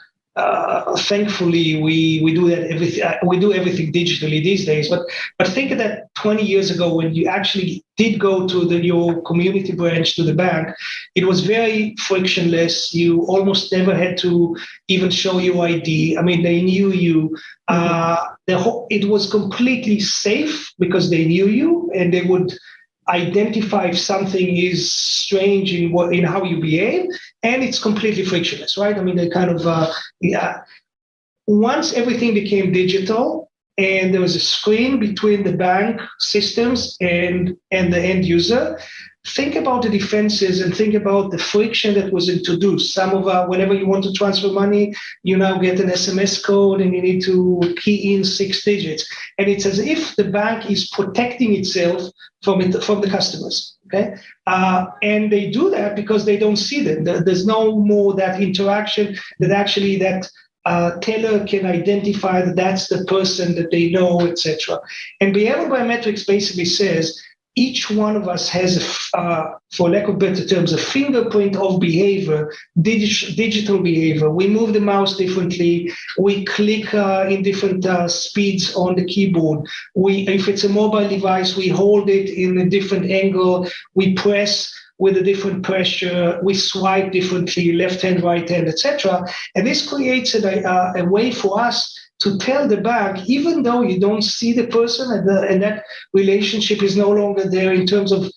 thankfully we do that we do everything digitally these days. But think of that 20 years ago when you actually did go to your community branch, to the bank. It was very frictionless. You almost never had to even show your ID. I mean, they knew you. It was completely safe because they knew you, and they would identify if something is strange in how you behave, and it's completely frictionless, right? I mean, they kind of once everything became digital and there was a screen between the bank systems and the end user. Think about the defenses and think about the friction that was introduced. Some of whenever you want to transfer money, you now get an SMS code and you need to key in 6 digits. And it's as if the bank is protecting itself from the customers. Okay, and they do that because they don't see them. There's no more that interaction that actually that teller can identify that that's the person that they know, etc. And behavioral biometrics basically says each one of us has, for lack of better terms, a fingerprint of behavior, digital behavior. We move the mouse differently. We click in different speeds on the keyboard. If it's a mobile device, we hold it in a different angle. We press with a different pressure. We swipe differently, left hand, right hand, etc. And this creates a way for us to tell the bank, even though you don't see the person and that relationship is no longer there in terms of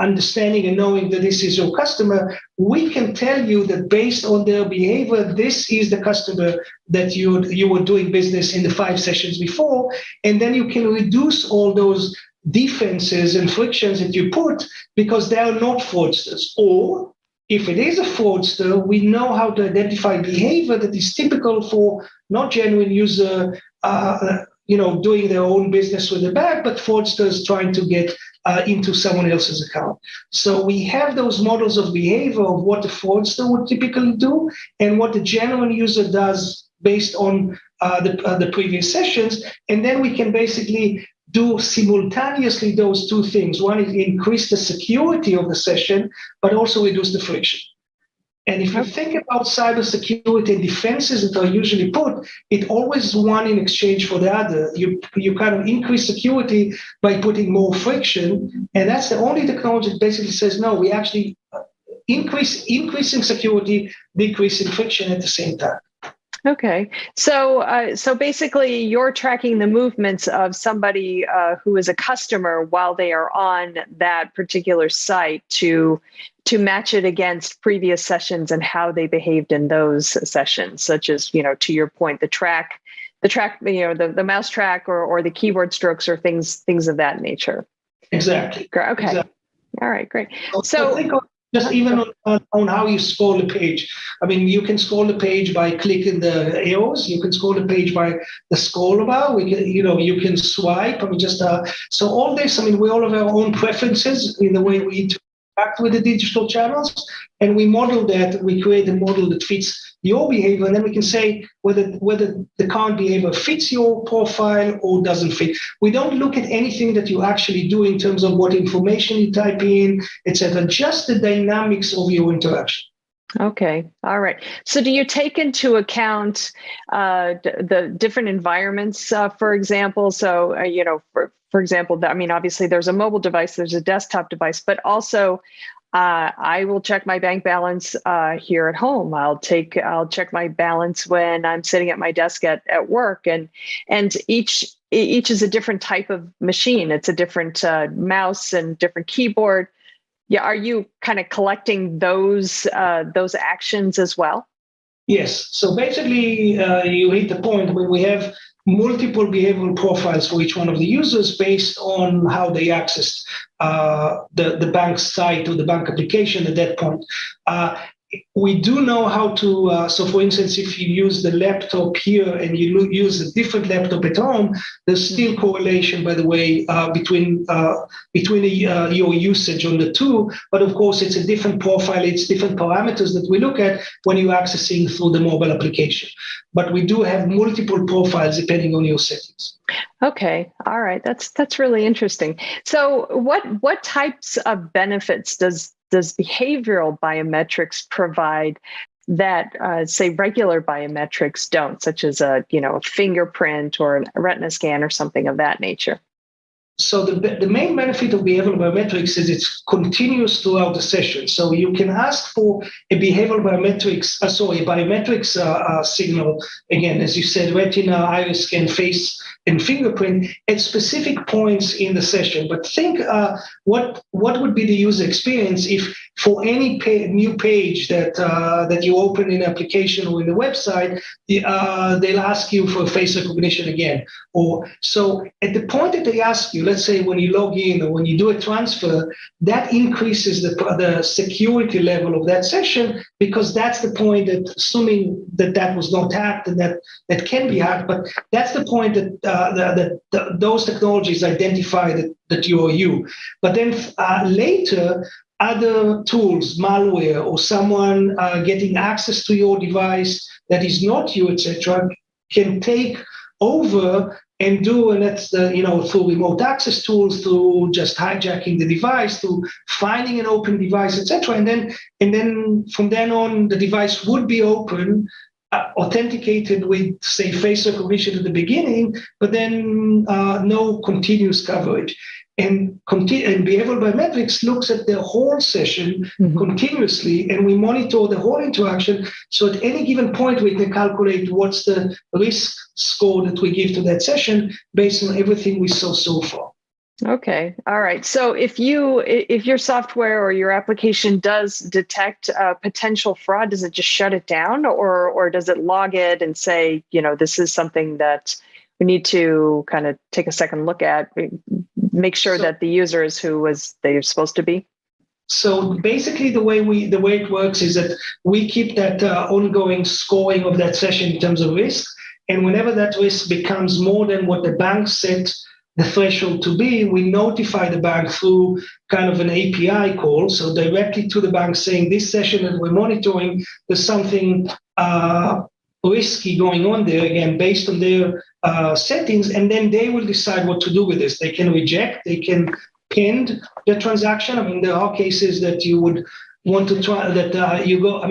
understanding and knowing that this is your customer, we can tell you that based on their behavior, this is the customer that you were doing business in the 5 sessions before. And then you can reduce all those defenses and frictions that you put because they are not fraudsters. Or if it is a fraudster, we know how to identify behavior that is typical for not genuine user, doing their own business with the bank, but fraudsters trying to get into someone else's account. So we have those models of behavior of what the fraudster would typically do and what the genuine user does based on the previous sessions. And then we can basically do simultaneously those two things. One is increase the security of the session, but also reduce the friction. And if you think about cybersecurity and defenses that are usually put, it always one in exchange for the other. You kind of increase security by putting more friction, and that's the only technology that basically says, no, we actually increasing security, decreasing friction at the same time. Okay, so basically, you're tracking the movements of somebody who is a customer while they are on that particular site to match it against previous sessions and how they behaved in those sessions, such as, to your point, the mouse track or the keyboard strokes or things of that nature. Exactly. Okay. Exactly. All right, great. So think of Just even on how you scroll the page. I mean, you can scroll the page by clicking the arrows. You can scroll the page by the scroll bar. You can swipe. I mean, so all this. I mean, we all have our own preferences in the way we interact with the digital channels, and we model that. We create a model that fits your behavior, and then we can say whether the current behavior fits your profile or doesn't fit. We don't look at anything that you actually do in terms of what information you type in, etc. Just the dynamics of your interaction. Okay. All right. So do you take into account the different environments, for example? So, for example, I mean, obviously there's a mobile device, there's a desktop device, but also I will check my bank balance here at home. I'll check my balance when I'm sitting at my desk at work, and each is a different type of machine. It's a different mouse and different keyboard. Yeah, are you kind of collecting those actions as well? Yes. So basically, you hit the point where we have multiple behavioral profiles for each one of the users based on how they access the bank site or the bank application at that point. We do know how to, so for instance, if you use the laptop here and you use a different laptop at home, there's still correlation, by the way, between your usage on the two. But of course, it's a different profile. It's different parameters that we look at when you're accessing through the mobile application. But we do have multiple profiles depending on your settings. Okay. All right. That's really interesting. So what types of benefits does behavioral biometrics provide that, say, regular biometrics don't, such as a fingerprint or a retina scan or something of that nature? So the main benefit of behavioral biometrics is it's continuous throughout the session. So you can ask for a behavioral biometrics, biometrics signal, again, as you said, retina, iris scan, face, and fingerprint at specific points in the session. But think what would be the user experience if for any new page that you open in an application or in the website, they'll ask you for face recognition again. Or so at the point that they ask you, let's say when you log in or when you do a transfer, that increases the security level of that session, because that's the point that, assuming that was not hacked and that can be hacked, but that's the point that those technologies identify that you are you. But then later, other tools, malware, or someone getting access to your device that is not you, etc., can take over and that's through remote access tools, through just hijacking the device, through finding an open device, etc. And then from then on, the device would be open, authenticated with, say, face recognition at the beginning, but then no continuous coverage. And behavioral biometrics looks at the whole session continuously, and we monitor the whole interaction. So at any given point, we can calculate what's the risk score that we give to that session based on everything we saw so far. Okay. All right. So if your software or your application does detect potential fraud, does it just shut it down, or does it log it and say, this is something that we need to kind of take a second look at, make sure that the user is who they're supposed to be? So basically, the way it works is that we keep that ongoing scoring of that session in terms of risk, and whenever that risk becomes more than what the bank set the threshold to be, we notify the bank through kind of an API call, so directly to the bank saying this session that we're monitoring, there's something risky going on there, again, based on their settings, and then they will decide what to do with this. They can reject, they can end the transaction. I mean, there are cases that you would want to try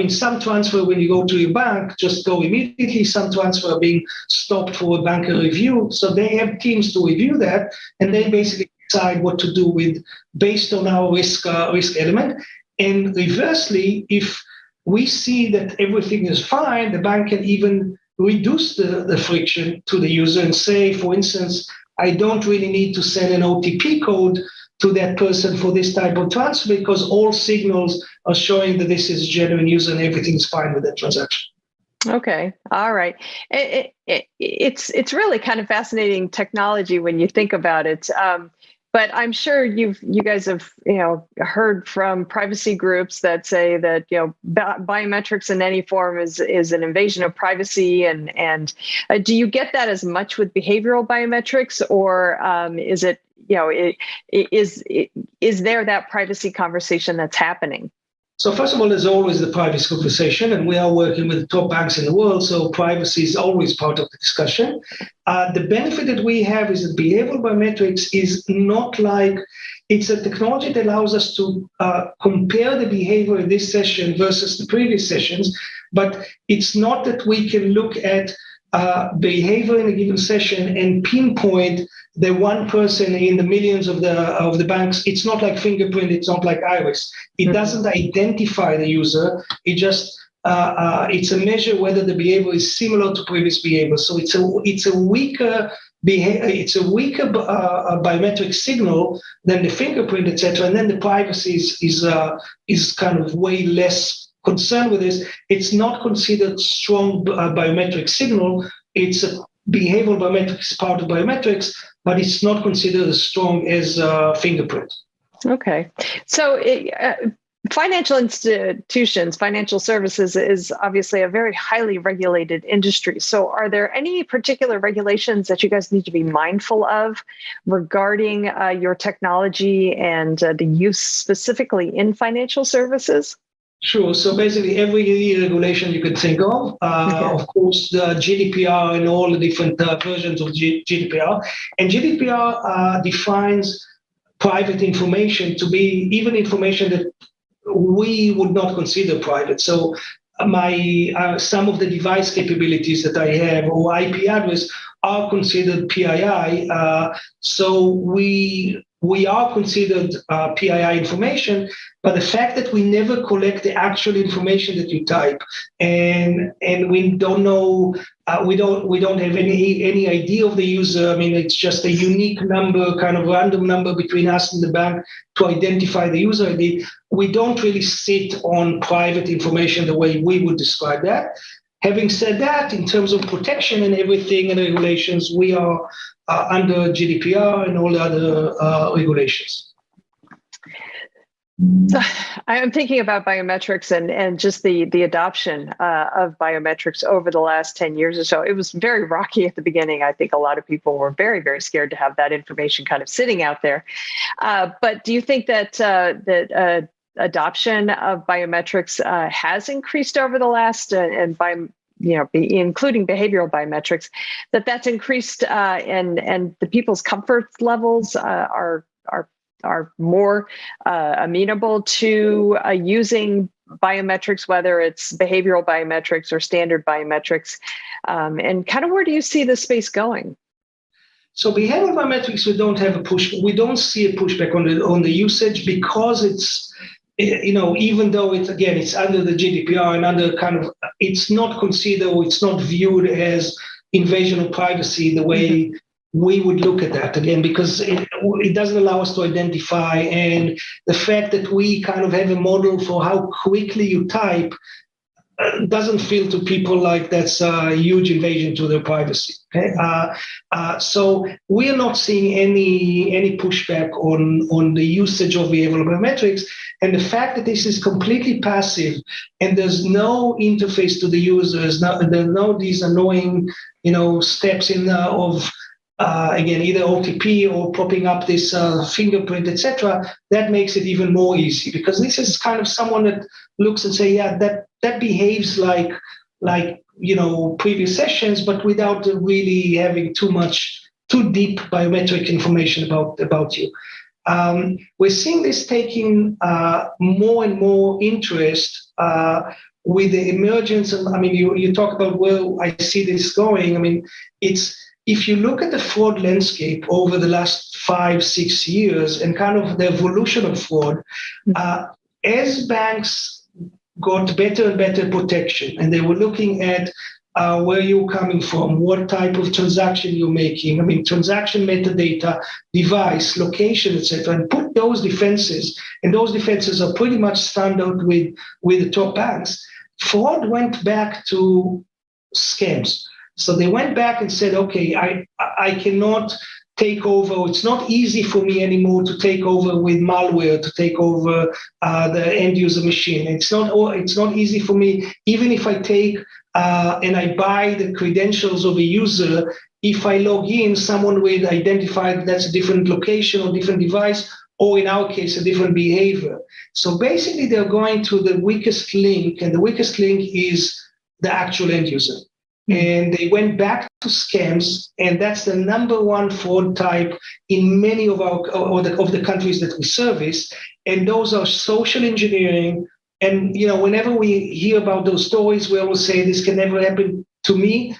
some transfer when you go to your bank just go immediately. Some transfer are being stopped for a banker review. So they have teams to review that, and they basically decide what to do with based on our risk element. And reversely, if we see that everything is fine, the bank can even reduce the friction to the user and say, for instance, I don't really need to send an OTP code to that person for this type of transfer because all signals are showing that this is a genuine user and everything's fine with that transaction. Okay. All right. It's really kind of fascinating technology when you think about it. But I'm sure you guys have heard from privacy groups that say that biometrics in any form is an invasion of privacy, and do you get that as much with behavioral biometrics, or is it is there that privacy conversation that's happening? So first of all, there's always the privacy conversation, and we are working with the top banks in the world, so privacy is always part of the discussion. The benefit that we have is that behavioral biometrics is not like, it's a technology that allows us to compare the behavior in this session versus the previous sessions, but it's not that we can look at behavior in a given session and pinpoint the one person in the millions of the banks. It's not like fingerprint. It's not like iris. It doesn't identify the user. It just it's a measure whether the behavior is similar to previous behavior. So it's a weaker biometric signal than the fingerprint, etc. And then the privacy is kind of way less concerned with this. It's not considered strong biometric signal. It's a behavioral biometrics part of biometrics, but it's not considered as strong as fingerprint. Okay. So financial institutions, financial services is obviously a very highly regulated industry. So are there any particular regulations that you guys need to be mindful of regarding your technology and the use specifically in financial services? Sure. So basically, every regulation you could think of, of course, the GDPR and all the different versions of GDPR. And GDPR defines private information to be even information that we would not consider private. So some of the device capabilities that I have or IP address are considered PII. So we are considered PII information, but the fact that we never collect the actual information that you type, and we don't know, we don't have any idea of the user. I mean, it's just a unique number, kind of random number between us and the bank to identify the user ID. We don't really sit on private information the way we would describe that. Having said that, in terms of protection and everything and regulations, we are under GDPR and all the other regulations. So I'm thinking about biometrics and just the adoption of biometrics over the last 10 years or so. It was very rocky at the beginning. I think a lot of people were very, very scared to have that information kind of sitting out there. But do you think that adoption of biometrics has increased over the last, including behavioral biometrics, that's increased and the people's comfort levels are more amenable to using biometrics, whether it's behavioral biometrics or standard biometrics, and kind of where do you see the space going? So behavioral biometrics, we don't see a pushback on the usage because it's, even though it's under the GDPR and under it's not considered, or it's not viewed as invasion of privacy the way we would look at that, again, because it doesn't allow us to identify, and the fact that we kind of have a model for how quickly you type doesn't feel to people like that's a huge invasion to their privacy. Okay, so we are not seeing any pushback on the usage of behavioral biometrics, and the fact that this is completely passive and there's no interface to the users, there are no these annoying steps in of again, either OTP or popping up this fingerprint, etc. That makes it even more easy, because this is kind of someone that looks and say, yeah, that behaves like previous sessions, but without really having too deep biometric information about you. We're seeing this taking more and more interest with the emergence of, you talk about where I see this going. If you look at the fraud landscape over the last 5-6 years and kind of the evolution of fraud, as banks got better and better protection, and they were looking at where you're coming from, what type of transaction you're making, transaction metadata, device, location, etc., and put those defenses, and those defenses are pretty much standard with the top banks. Fraud went back to scams. So they went back and said, okay, I cannot take over. It's not easy for me anymore to take over with malware, to take over the end user machine. It's not easy for me, even if I take and I buy the credentials of a user. If I log in, someone will identify that's a different location or different device, or in our case, a different behavior. So basically, they're going to the weakest link, and the weakest link is the actual end user. And they went back to scams, and that's the number one fraud type in many of the countries that we service. And those are social engineering. And whenever we hear about those stories, we always say this can never happen to me,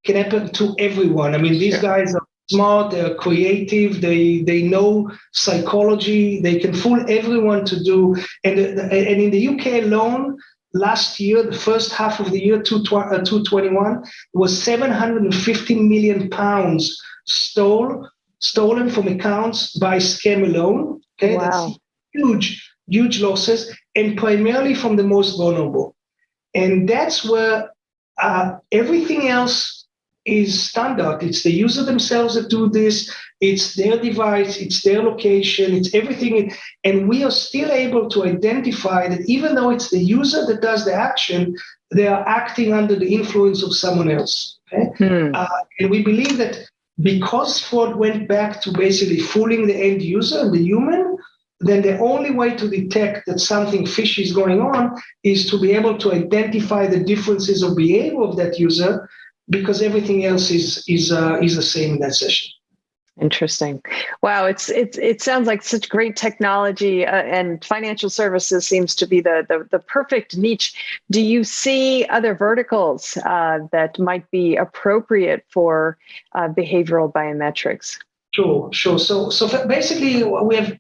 can happen to everyone. I mean, these guys are smart, they're creative, they know psychology, they can fool everyone to do. And in the UK alone, last year, the first half of the year, 2021, was 750 million pounds stolen from accounts by scam alone. Okay, wow. That's huge losses, and primarily from the most vulnerable. And that's where everything else is standard. It's the user themselves that do this. It's their device, it's their location, it's everything. And we are still able to identify that even though it's the user that does the action, they are acting under the influence of someone else. Okay? And we believe that because fraud went back to basically fooling the end user and the human, then the only way to detect that something fishy is going on is to be able to identify the differences of behavior of that user, because everything else is the same in that session. Interesting. Wow, it sounds like such great technology, and financial services seems to be the perfect niche. Do you see other verticals that might be appropriate for behavioral biometrics? Sure. So basically, we have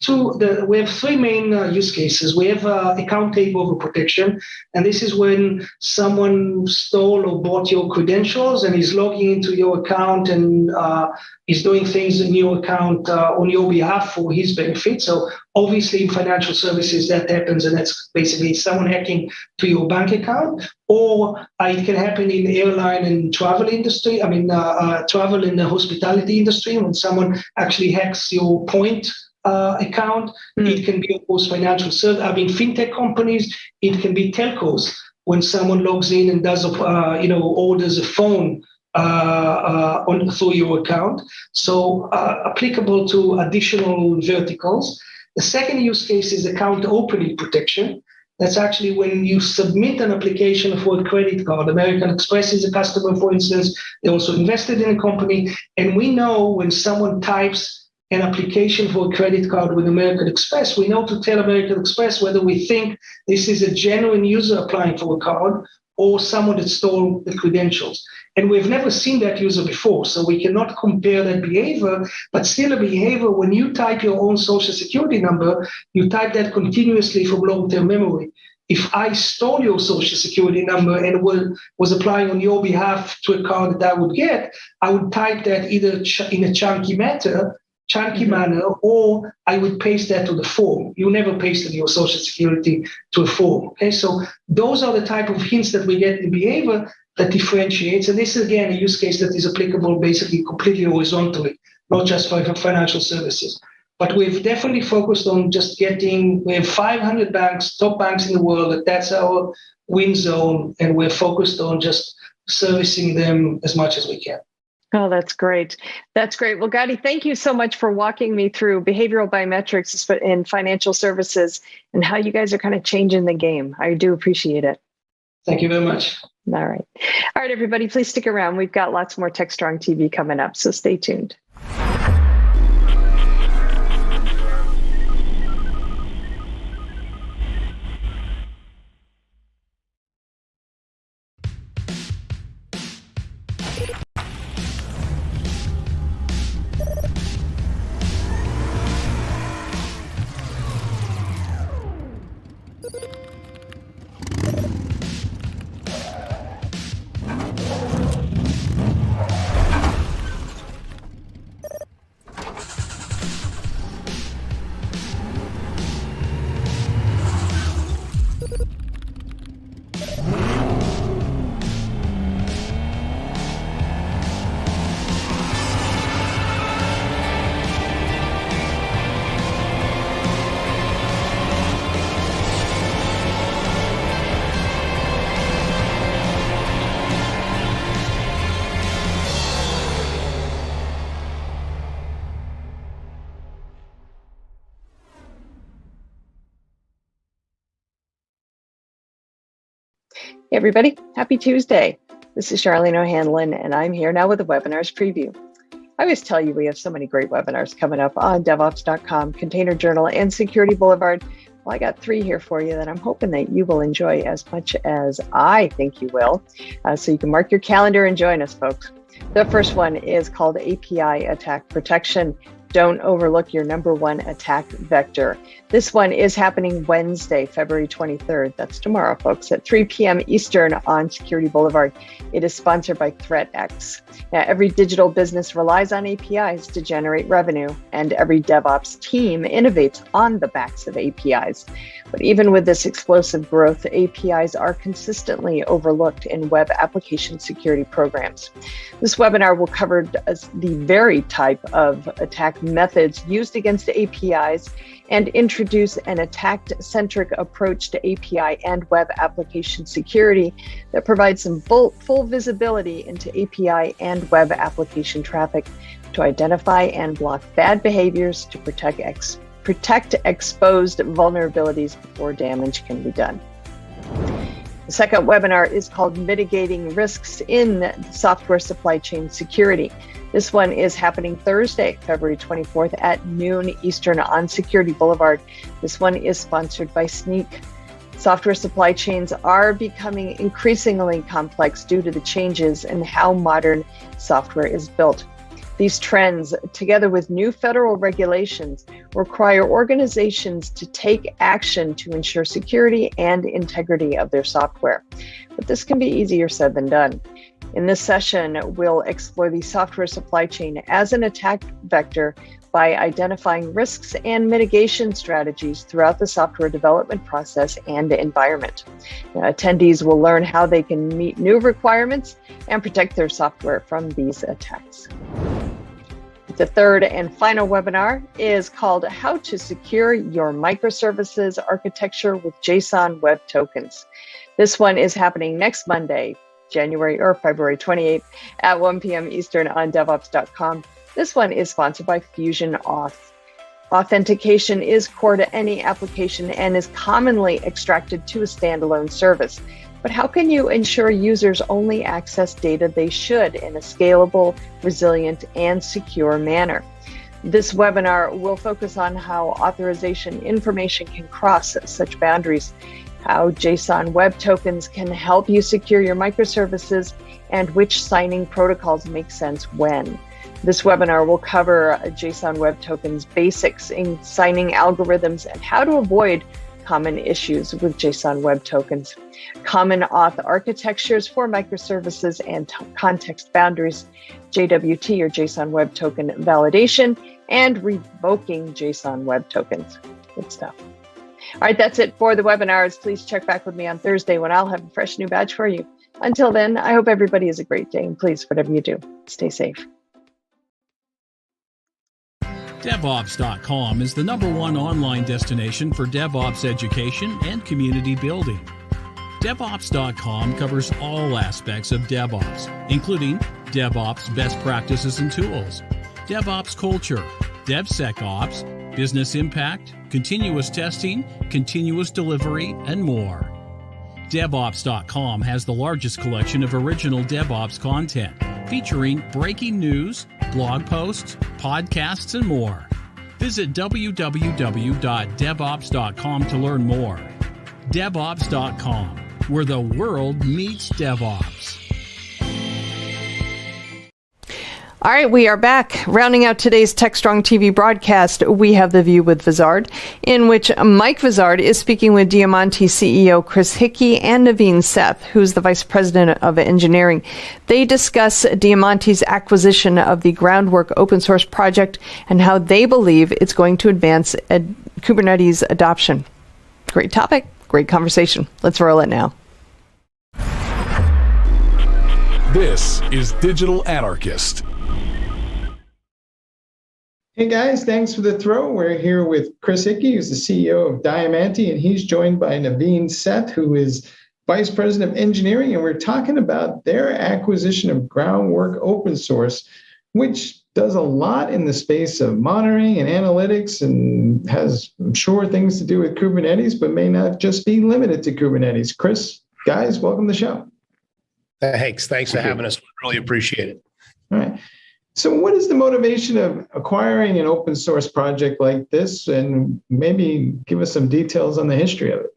three main use cases. We have account takeover protection, and this is when someone stole or bought your credentials and is logging into your account and is doing things in your account on your behalf for his benefit. So obviously, in financial services, that happens, and that's basically someone hacking to your bank account. Or it can happen in the airline and travel industry. I mean, travel in the hospitality industry, when someone actually hacks your point account. It can be, of course, financial service. I mean, fintech companies. It can be telcos, when someone logs in and does, orders a phone through your account. So applicable to additional verticals. The second use case is account opening protection. That's actually when you submit an application for a credit card. American Express is a customer, for instance. They also invested in a company. And we know when someone types an application for a credit card with American Express, we know to tell American Express whether we think this is a genuine user applying for a card or someone that stole the credentials. And we've never seen that user before, so we cannot compare that behavior, but still a behavior. When you type your own social security number, you type that continuously from long-term memory. If I stole your social security number and was applying on your behalf to a card that I would get, I would type that either in a chunky manner, or I would paste that to the form. You never pasted your social security to a form. Okay, so those are the type of hints that we get in behavior that differentiates. And this is, again, a use case that is applicable basically completely horizontally, not just for financial services. But we've definitely focused on just we have 500 banks, top banks in the world, that's our win zone, and we're focused on just servicing them as much as we can. Oh, that's great. That's great. Well, Gadi, thank you so much for walking me through behavioral biometrics in financial services and how you guys are kind of changing the game. I do appreciate it. Thank you very much. All right. All right, everybody, please stick around. We've got lots more Techstrong TV coming up, so stay tuned. everybody. Happy Tuesday. This is Charlene O'Hanlon, and I'm here now with a webinars preview. I always tell you we have so many great webinars coming up on DevOps.com, Container Journal, and Security Boulevard. Well, I got 3 here for you that I'm hoping that you will enjoy as much as I think you will. So you can mark your calendar and join us, folks. The first one is called API Attack Protection. Don't overlook your number one attack vector. This one is happening Wednesday, February 23rd. That's tomorrow, folks, at 3 p.m. Eastern on Security Boulevard. It is sponsored by ThreatX. Now, every digital business relies on APIs to generate revenue, and every DevOps team innovates on the backs of APIs. But even with this explosive growth, APIs are consistently overlooked in web application security programs. This webinar will cover the very type of attack methods used against APIs and introduce an attack-centric approach to API and web application security that provides some full visibility into API and web application traffic to identify and block bad behaviors to protect exposed vulnerabilities before damage can be done. The second webinar is called Mitigating Risks in Software Supply Chain Security. This one is happening Thursday, February 24th at noon Eastern on Security Boulevard. This one is sponsored by Sneak. Software supply chains are becoming increasingly complex due to the changes in how modern software is built. These trends, together with new federal regulations, require organizations to take action to ensure security and integrity of their software. But this can be easier said than done. In this session, we'll explore the software supply chain as an attack vector by identifying risks and mitigation strategies throughout the software development process and environment. Attendees will learn how they can meet new requirements and protect their software from these attacks. The third and final webinar is called How to Secure Your Microservices Architecture with JSON Web Tokens. This one is happening next Monday, February 28th at 1 p.m. Eastern on DevOps.com. This one is sponsored by Fusion Auth. Authentication is core to any application and is commonly extracted to a standalone service. But how can you ensure users only access data they should in a scalable, resilient, and secure manner? This webinar will focus on how authorization information can cross such boundaries, how JSON Web Tokens can help you secure your microservices, and which signing protocols make sense when. This webinar will cover JSON Web Tokens basics in signing algorithms and how to avoid common issues with JSON Web Tokens, common auth architectures for microservices and context boundaries, JWT or JSON Web Token validation, and revoking JSON Web Tokens. Good stuff. All right, that's it for the webinars. Please check back with me on Thursday when I'll have a fresh new batch for you. Until then, I hope everybody has a great day, and please, whatever you do, stay safe. DevOps.com is the #1 online destination for DevOps education and community building. DevOps.com covers all aspects of DevOps, including DevOps best practices and tools, DevOps culture, DevSecOps, business impact, continuous testing, continuous delivery, and more. DevOps.com has the largest collection of original DevOps content, featuring breaking news, blog posts, podcasts, and more. Visit www.devops.com to learn more. DevOps.com, where the world meets DevOps. All right, we are back. Rounding out today's Techstrong TV broadcast, we have The View with Vizard, in which Mike Vizard is speaking with Diamante CEO Chris Hickey and Naveen Seth, who's the Vice President of Engineering. They discuss Diamante's acquisition of the Groundwork open source project and how they believe it's going to advance Kubernetes adoption. Great topic, great conversation. Let's roll it now. This is Digital Anarchist. Hey guys, thanks for the throw. We're here with Chris Hickey, who's the CEO of Diamante, and he's joined by Naveen Seth, who is Vice President of Engineering, and we're talking about their acquisition of Groundwork open source, which does a lot in the space of monitoring and analytics and has, I'm sure, things to do with Kubernetes, but may not just be limited to Kubernetes. Chris, guys, welcome to the show. Thanks for having us. Really appreciate it. All right. So what is the motivation of acquiring an open source project like this? And maybe give us some details on the history of it.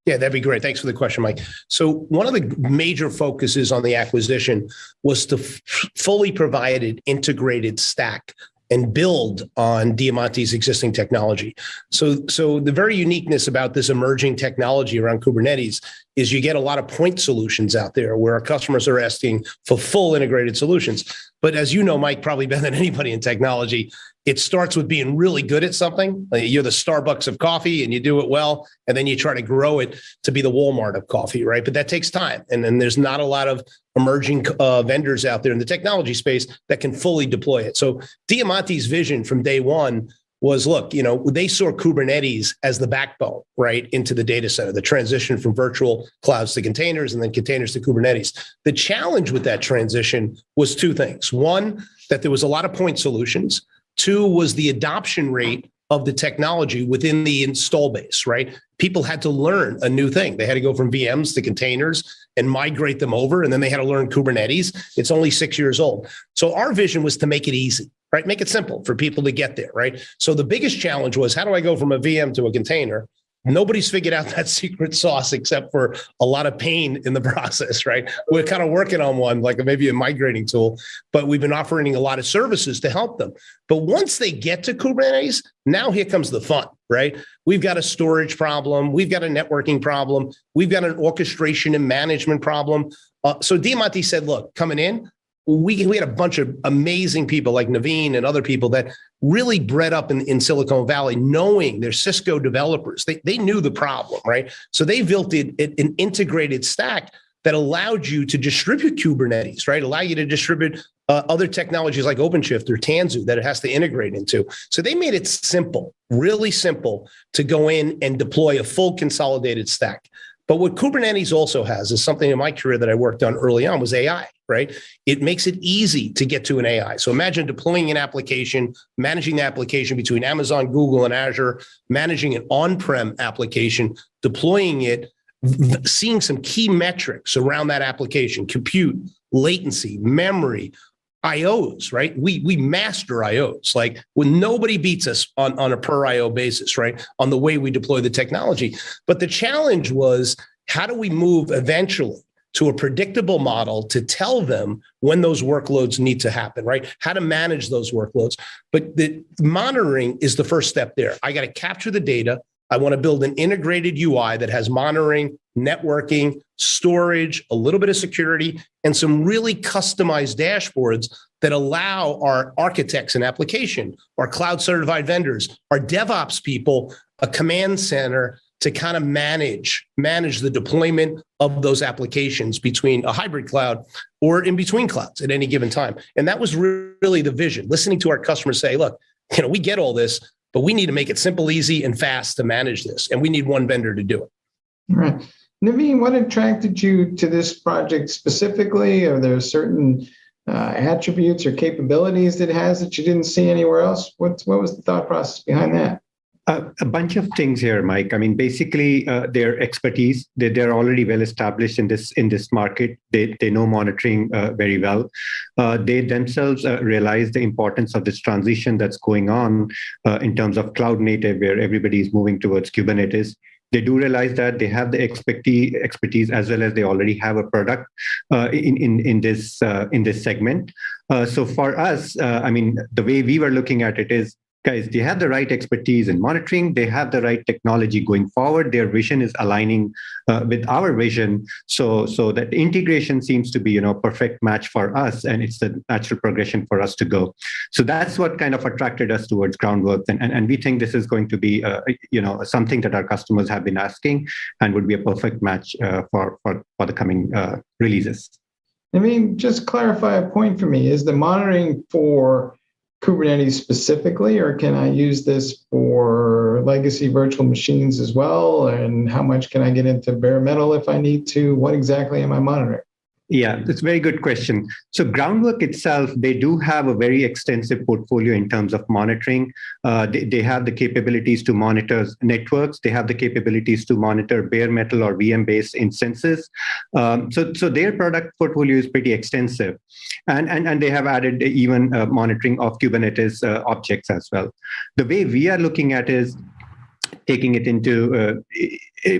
Yeah, that'd be great. Thanks for the question, Mike. So one of the major focuses on the acquisition was to fully provide an integrated stack and build on Diamante's existing technology. So the very uniqueness about this emerging technology around Kubernetes is you get a lot of point solutions out there where our customers are asking for full integrated solutions. But as you know, Mike, probably better than anybody in technology, it starts with being really good at something. You're the Starbucks of coffee and you do it well, and then you try to grow it to be the Walmart of coffee, right? But that takes time. And then there's not a lot of emerging vendors out there in the technology space that can fully deploy it. So Diamante's vision from day one was, look, they saw Kubernetes as the backbone, right, into the data center, the transition from virtual clouds to containers and then containers to Kubernetes. The challenge with that transition was two things. One, that there was a lot of point solutions. Two was the adoption rate of the technology within the install base, right? People had to learn a new thing. They had to go from VMs to containers and migrate them over, and then they had to learn Kubernetes. It's only 6 years old. So our vision was to make it easy, right? Make it simple for people to get there, right? So the biggest challenge was, how do I go from a VM to a container? Nobody's figured out that secret sauce except for a lot of pain in the process, right? We're kind of working on one, like maybe a migrating tool, but we've been offering a lot of services to help them. But once they get to Kubernetes, now here comes the fun, right? We've got a storage problem. We've got a networking problem. We've got an orchestration and management problem. So Diamante said, look, coming in, we had a bunch of amazing people like Naveen and other people that really bred up in Silicon Valley, knowing they're Cisco developers. They knew the problem, right? So they built an integrated stack that allowed you to distribute Kubernetes, right? Allow you to distribute other technologies like OpenShift or Tanzu that it has to integrate into. So they made it simple, really simple to go in and deploy a full consolidated stack. But what Kubernetes also has is something in my career that I worked on early on was AI, right? It makes it easy to get to an AI. So imagine deploying an application, managing the application between Amazon, Google, and Azure, managing an on-prem application, deploying it, seeing some key metrics around that application, compute, latency, memory, IOs, right? We master IOs. Like when nobody beats us on a per IO basis, right? On the way we deploy the technology. But the challenge was, how do we move eventually to a predictable model to tell them when those workloads need to happen, right? How to manage those workloads. But the monitoring is the first step there. I got to capture the data. I want to build an integrated UI that has monitoring, networking, storage, a little bit of security, and some really customized dashboards that allow our architects and application, our cloud certified vendors, our DevOps people, a command center to kind of manage the deployment of those applications between a hybrid cloud or in between clouds at any given time. And that was really the vision, listening to our customers say, look, we get all this, but we need to make it simple, easy, and fast to manage this. And we need one vendor to do it. All right. Naveen, what attracted you to this project specifically? Are there certain attributes or capabilities that it has that you didn't see anywhere else? What was the thought process behind that? A bunch of things here, Mike. I mean, basically, their expertise, they're already well established in this market. They know monitoring very well. They themselves realize the importance of this transition that's going on in terms of cloud native, where everybody is moving towards Kubernetes. They do realize that they have the expertise as well as they already have a product in this segment. So for us, I mean, the way we were looking at it is, guys, they have the right expertise in monitoring. They have the right technology going forward. Their vision is aligning with our vision. So that integration seems to be, a perfect match for us, and it's the natural progression for us to go. So that's what kind of attracted us towards Groundworks, and we think this is going to be, something that our customers have been asking, and would be a perfect match for the coming releases. I mean, just clarify a point for me. Is the monitoring for Kubernetes specifically, or can I use this for legacy virtual machines as well? And how much can I get into bare metal if I need to? What exactly am I monitoring? Yeah, that's a very good question. So Groundwork itself, they do have a very extensive portfolio in terms of monitoring. They have the capabilities to monitor networks. They have the capabilities to monitor bare metal or VM-based instances. So their product portfolio is pretty extensive. And they have added even monitoring of Kubernetes objects as well. The way we are looking at is taking it into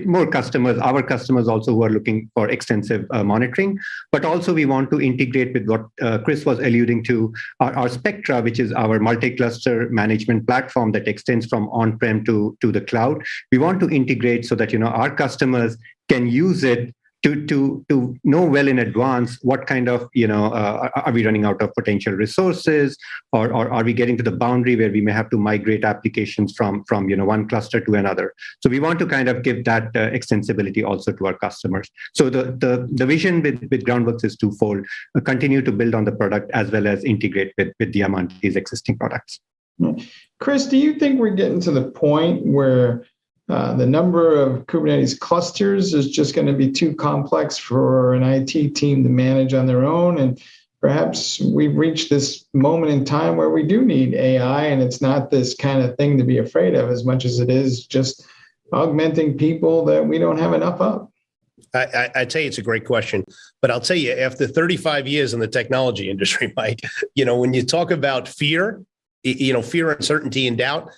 more customers, our customers also who are looking for extensive monitoring, but also we want to integrate with what Chris was alluding to, our Spectra, which is our multi-cluster management platform that extends from on-prem to the cloud. We want to integrate so that our customers can use it to know well in advance what kind of, are we running out of potential resources, or are we getting to the boundary where we may have to migrate applications from one cluster to another. So we want to kind of give that extensibility also to our customers. So the vision with Groundworks is twofold: continue to build on the product as well as integrate with Diamante's existing products. Chris, do you think we're getting to the point where the number of Kubernetes clusters is just going to be too complex for an IT team to manage on their own? And perhaps we've reached this moment in time where we do need AI, and it's not this kind of thing to be afraid of as much as it is just augmenting people that we don't have enough of. I tell you, it's a great question, but I'll tell you, after 35 years in the technology industry, Mike, when you talk about fear, fear, uncertainty, and doubt,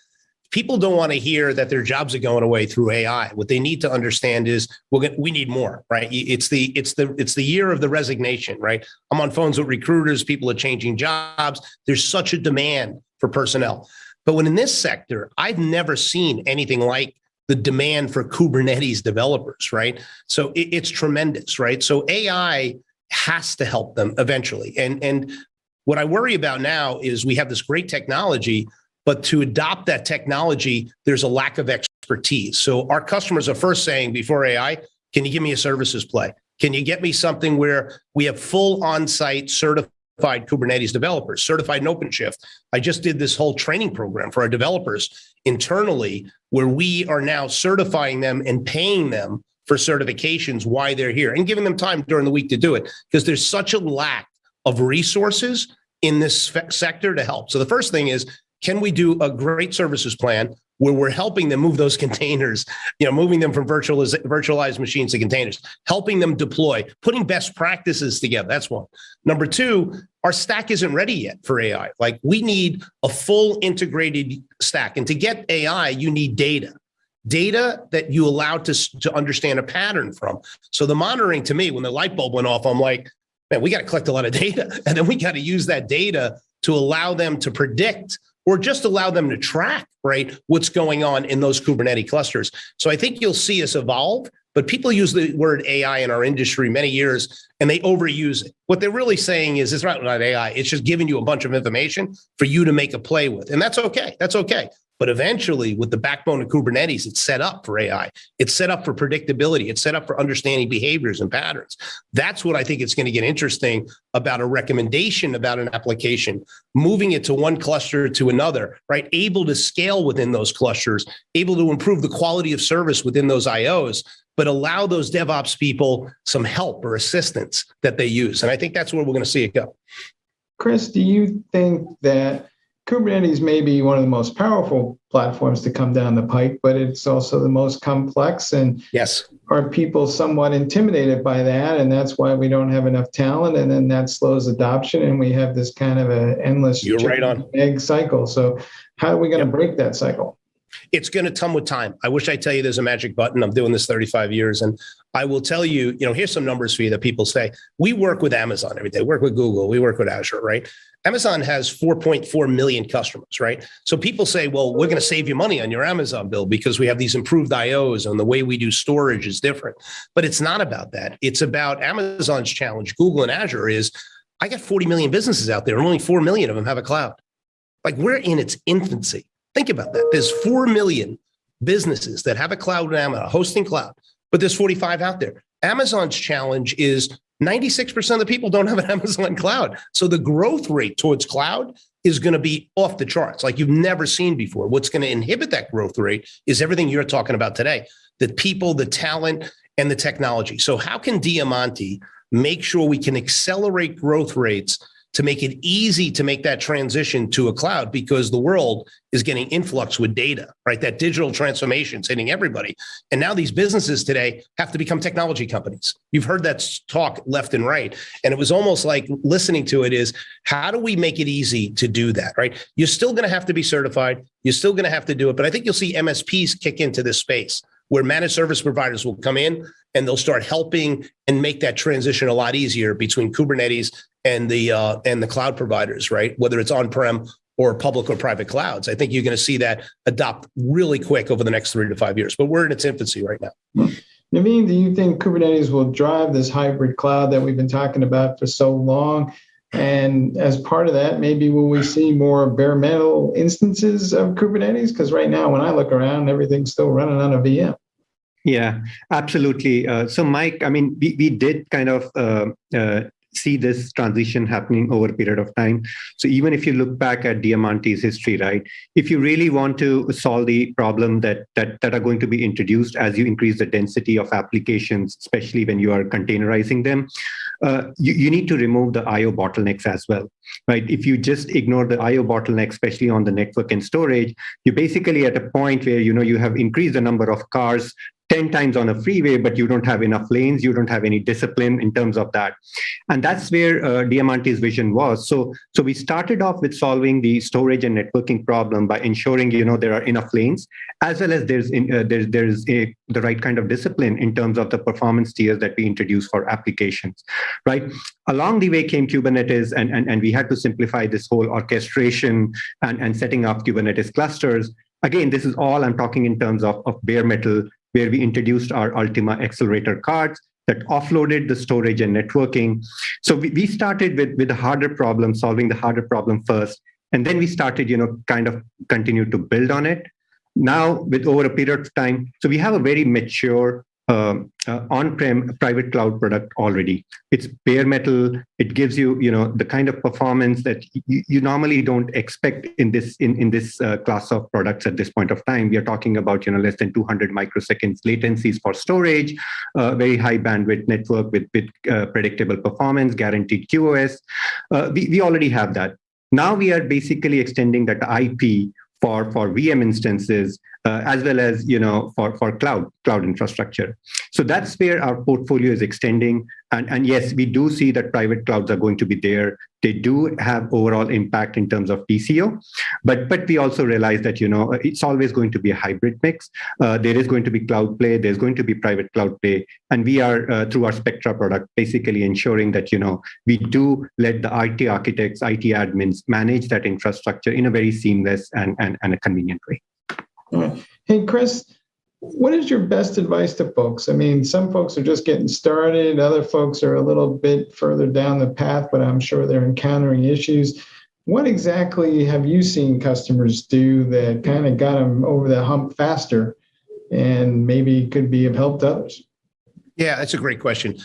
people don't want to hear that their jobs are going away through AI. What they need to understand is we need more, right? It's the year of the resignation, right? I'm on phones with recruiters. People are changing jobs. There's such a demand for personnel. But when in this sector, I've never seen anything like the demand for Kubernetes developers, right? So it's tremendous, right? So AI has to help them eventually. And what I worry about now is we have this great technology, but to adopt that technology, there's a lack of expertise. So our customers are first saying, before AI, can you give me a services play? Can you get me something where we have full on-site certified Kubernetes developers, certified in OpenShift? I just did this whole training program for our developers internally, where we are now certifying them and paying them for certifications while they're here and giving them time during the week to do it, because there's such a lack of resources in this sector to help. So the first thing is, can we do a great services plan where we're helping them move those containers, moving them from virtualized machines to containers, helping them deploy, putting best practices together? That's one. Number two, our stack isn't ready yet for AI. Like, we need a full integrated stack. And to get AI, you need data that you allow to understand a pattern from. So the monitoring, to me, when the light bulb went off, I'm like, man, we got to collect a lot of data. And then we got to use that data to allow them to predict, or just allow them to track, right, what's going on in those Kubernetes clusters. So I think you'll see us evolve, but people use the word AI in our industry many years, and they overuse it. What they're really saying is, it's not AI, it's just giving you a bunch of information for you to make a play with. And that's okay. That's okay. But eventually, with the backbone of Kubernetes, it's set up for AI. It's set up for predictability. It's set up for understanding behaviors and patterns. That's what I think it's going to get interesting about a recommendation about an application, moving it to one cluster to another, right? Able to scale within those clusters, able to improve the quality of service within those IOs, but allow those DevOps people some help or assistance that they use. And I think that's where we're going to see it go. Chris, do you think that Kubernetes may be one of the most powerful platforms to come down the pike, but it's also the most complex? And yes, are people somewhat intimidated by that? And that's why we don't have enough talent, and then that slows adoption, and we have this kind of an endless egg cycle. So how are we going to break that cycle? It's going to come with time. I wish I tell you there's a magic button. I'm doing this 35 years, and I will tell you, here's some numbers for you that people say. We work with Amazon every day. We work with Google. We work with Azure, right? Amazon has 4.4 million customers, right? So people say, well, we're going to save you money on your Amazon bill because we have these improved IOs and the way we do storage is different. But it's not about that. It's about Amazon's challenge, Google and Azure, is I got 40 million businesses out there and only 4 million of them have a cloud. Like, we're in its infancy. Think about that. There's 4 million businesses that have a cloud, a hosting cloud, but there's 45 out there. Amazon's challenge is 96% of the people don't have an Amazon cloud. So the growth rate towards cloud is going to be off the charts like you've never seen before. What's going to inhibit that growth rate is everything you're talking about today, the people, the talent, and the technology. So how can Diamante make sure we can accelerate growth rates to make it easy to make that transition to a cloud, because the world is getting influx with data, right? That digital transformation is hitting everybody. And now these businesses today have to become technology companies. You've heard that talk left and right. And it was almost like listening to it is, how do we make it easy to do that, right? You're still going to have to be certified. You're still going to have to do it. But I think you'll see MSPs kick into this space where managed service providers will come in and they'll start helping and make that transition a lot easier between Kubernetes and the cloud providers, right? Whether it's on-prem or public or private clouds. I think you're going to see that adopt really quick over the next 3 to 5 years, but we're in its infancy right now. Naveen, do you think Kubernetes will drive this hybrid cloud that we've been talking about for so long? And as part of that, maybe will we see more bare metal instances of Kubernetes? Because right now, when I look around, everything's still running on a VM. Yeah, absolutely. So, Mike, I mean, we did kind of see this transition happening over a period of time. So even if you look back at Diamante's history, right, if you really want to solve the problem that are going to be introduced as you increase the density of applications, especially when you are containerizing them, you need to remove the I/O bottlenecks as well, right? If you just ignore the I/O bottlenecks, especially on the network and storage, you're basically at a point where, you know, you have increased the number of cars 10 times on a freeway, but you don't have enough lanes, you don't have any discipline in terms of that. And that's where Diamante's vision was. So we started off with solving the storage and networking problem by ensuring, you know, there are enough lanes, as well as there's the right kind of discipline in terms of the performance tiers that we introduce for applications, right? Along the way came Kubernetes, and we had to simplify this whole orchestration and setting up Kubernetes clusters. Again, this is all I'm talking in terms of bare metal, where we introduced our Ultima accelerator cards that offloaded the storage and networking. So we started with the harder problem, solving the harder problem first, and then we started, you know, kind of continue to build on it. Now, with over a period of time, so we have a very mature on-prem private cloud product already. It's bare metal. It gives you, you know, the kind of performance that you normally don't expect in this class of products at this point of time. We are talking about, you know, less than 200 microseconds latencies for storage, very high bandwidth network with predictable performance, guaranteed QoS. We already have that. Now we are basically extending that IP for VM instances, as well as, you know, for cloud infrastructure. So that's where our portfolio is extending. And yes, we do see that private clouds are going to be there. They do have overall impact in terms of TCO, but we also realize that, you know, it's always going to be a hybrid mix. There is going to be cloud play, there's going to be private cloud play, and we are through our Spectra product basically ensuring that, you know, we do let the IT architects, IT admins manage that infrastructure in a very seamless and a convenient way. All right. Hey, Chris, what is your best advice to folks? I mean, some folks are just getting started. Other folks are a little bit further down the path, but I'm sure they're encountering issues. What exactly have you seen customers do that kind of got them over the hump faster and maybe could be of help to others? Yeah, that's a great question.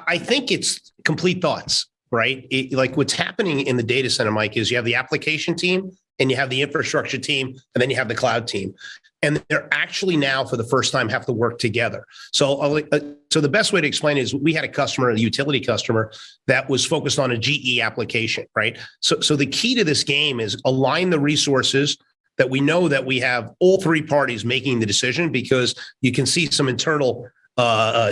I think it's complete thoughts, right? Like what's happening in the data center, Mike, is you have the application team and you have the infrastructure team, and then you have the cloud team. And they're actually now, for the first time, have to work together. So the best way to explain it is we had a customer, a utility customer, that was focused on a GE application, right? So the key to this game is align the resources that we know that we have all three parties making the decision, because you can see some internal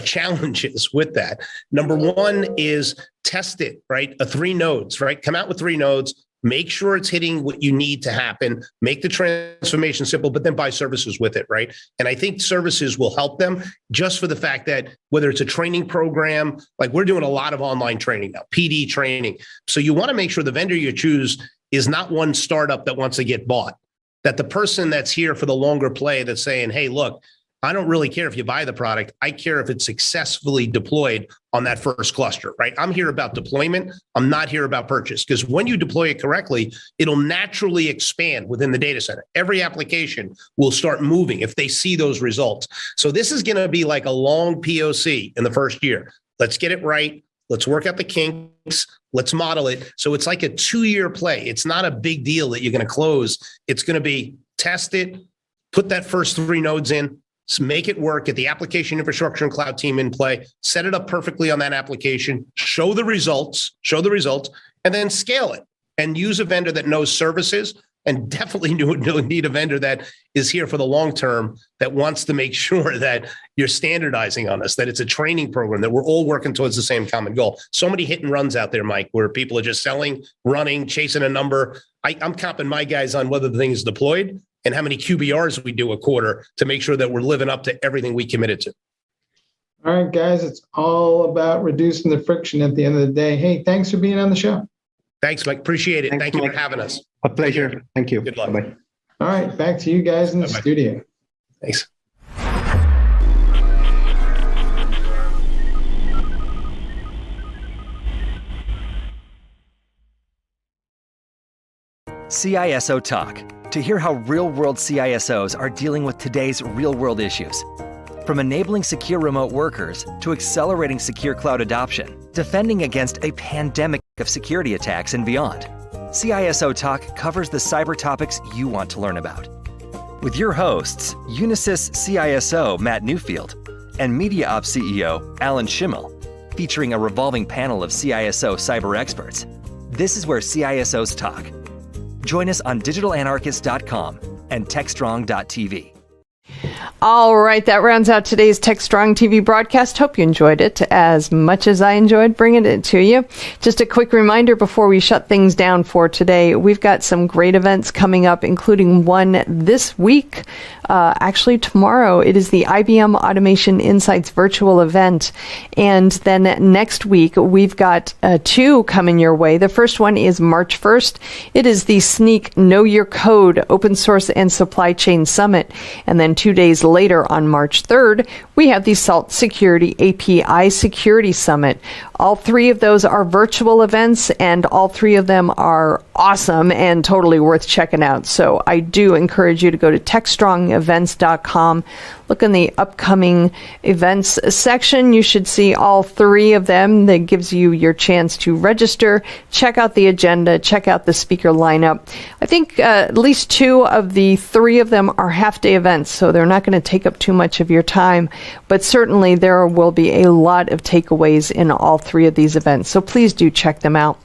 challenges with that. Number one is test it, right? 3 nodes, right? Come out with 3 nodes. Make sure it's hitting what you need to happen, make the transformation simple, but then buy services with it, right? And I think services will help them just for the fact that whether it's a training program, like we're doing a lot of online training now, PD training. So you want to make sure the vendor you choose is not one startup that wants to get bought, that the person that's here for the longer play that's saying, hey, look, I don't really care if you buy the product. I care if it's successfully deployed on that first cluster, right? I'm here about deployment. I'm not here about purchase, because when you deploy it correctly, it'll naturally expand within the data center. Every application will start moving if they see those results. So this is going to be like a long POC in the first year. Let's get it right. Let's work out the kinks. Let's model it. So it's like a 2-year play. It's not a big deal that you're going to close. It's going to be test it, put that first 3 nodes in, make it work, get the application infrastructure and cloud team in play, set it up perfectly on that application, show the results, and then scale it and use a vendor that knows services, and definitely need a vendor that is here for the long term, that wants to make sure that you're standardizing on us, that it's a training program, that we're all working towards the same common goal. So many hit and runs out there, Mike, where people are just selling, running, chasing a number. I'm comping my guys on whether the thing is deployed and how many QBRs we do a quarter to make sure that we're living up to everything we committed to. All right, guys, it's all about reducing the friction at the end of the day. Hey, thanks for being on the show. Thanks, Mike. Appreciate it. Thank you for having us. A pleasure. Thank you. Good luck. Bye. All right, back to you guys in the studio. Thanks. CISO Talk, to hear how real-world CISOs are dealing with today's real-world issues. From enabling secure remote workers to accelerating secure cloud adoption, defending against a pandemic of security attacks and beyond. CISO Talk covers the cyber topics you want to learn about. With your hosts, Unisys CISO Matt Newfield and MediaOps CEO Alan Schimmel, featuring a revolving panel of CISO cyber experts. This is where CISOs talk. Join us on digitalanarchist.com and techstrong.tv. All right, that rounds out today's Techstrong TV broadcast. Hope you enjoyed it as much as I enjoyed bringing it to you. Just a quick reminder before we shut things down for today, we've got some great events coming up, including one this week. Actually, tomorrow, it is the IBM Automation Insights virtual event. And then next week, we've got two coming your way. The first one is March 1st. It is the Sneak Know Your Code Open Source and Supply Chain Summit. And then 2 days later, on March 3rd, we have the SALT Security API Security Summit. All three of those are virtual events, and all three of them are awesome and totally worth checking out. So I do encourage you to go to techstrongevents.com. Look in the upcoming events section. You should see all three of them. That gives you your chance to register, check out the agenda, check out the speaker lineup. I think at least two of the three of them are half-day events, so they're not going to take up too much of your time. But certainly there will be a lot of takeaways in all three of these events, so please do check them out.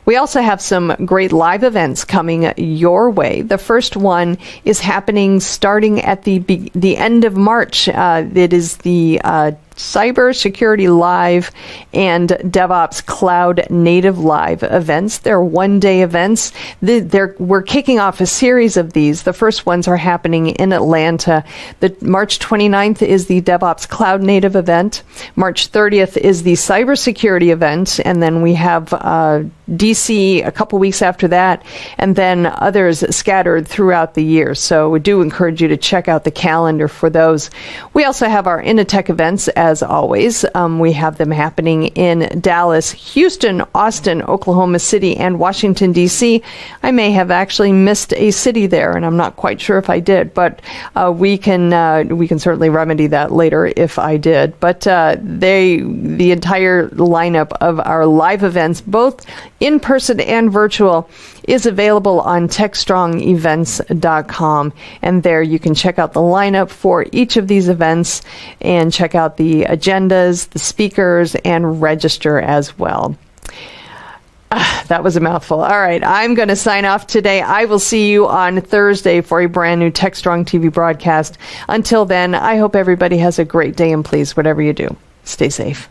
We also have some great live events coming your way. The first one is happening starting at the end of March. It is the Cybersecurity Live and DevOps Cloud Native Live events. They're one-day events. We're kicking off a series of these. The first ones are happening in Atlanta. The March 29th is the DevOps Cloud Native event. March 30th is the Cybersecurity event, and then we have DC a couple weeks after that, and then others scattered throughout the year. So we do encourage you to check out the calendar for those. We also have our Initech events, as always. We have them happening in Dallas, Houston, Austin, Oklahoma City, and Washington, D.C. I may have actually missed a city there, and I'm not quite sure if I did, but we can certainly remedy that later if I did. But the entire lineup of our live events, both in person and virtual, is available on techstrongevents.com, and there you can check out the lineup for each of these events and check out the agendas, the speakers, and register as well. That was a mouthful. All right, I'm going to sign off today. I will see you on Thursday for a brand new Techstrong TV broadcast. Until then, I hope everybody has a great day, and please, whatever you do, stay safe.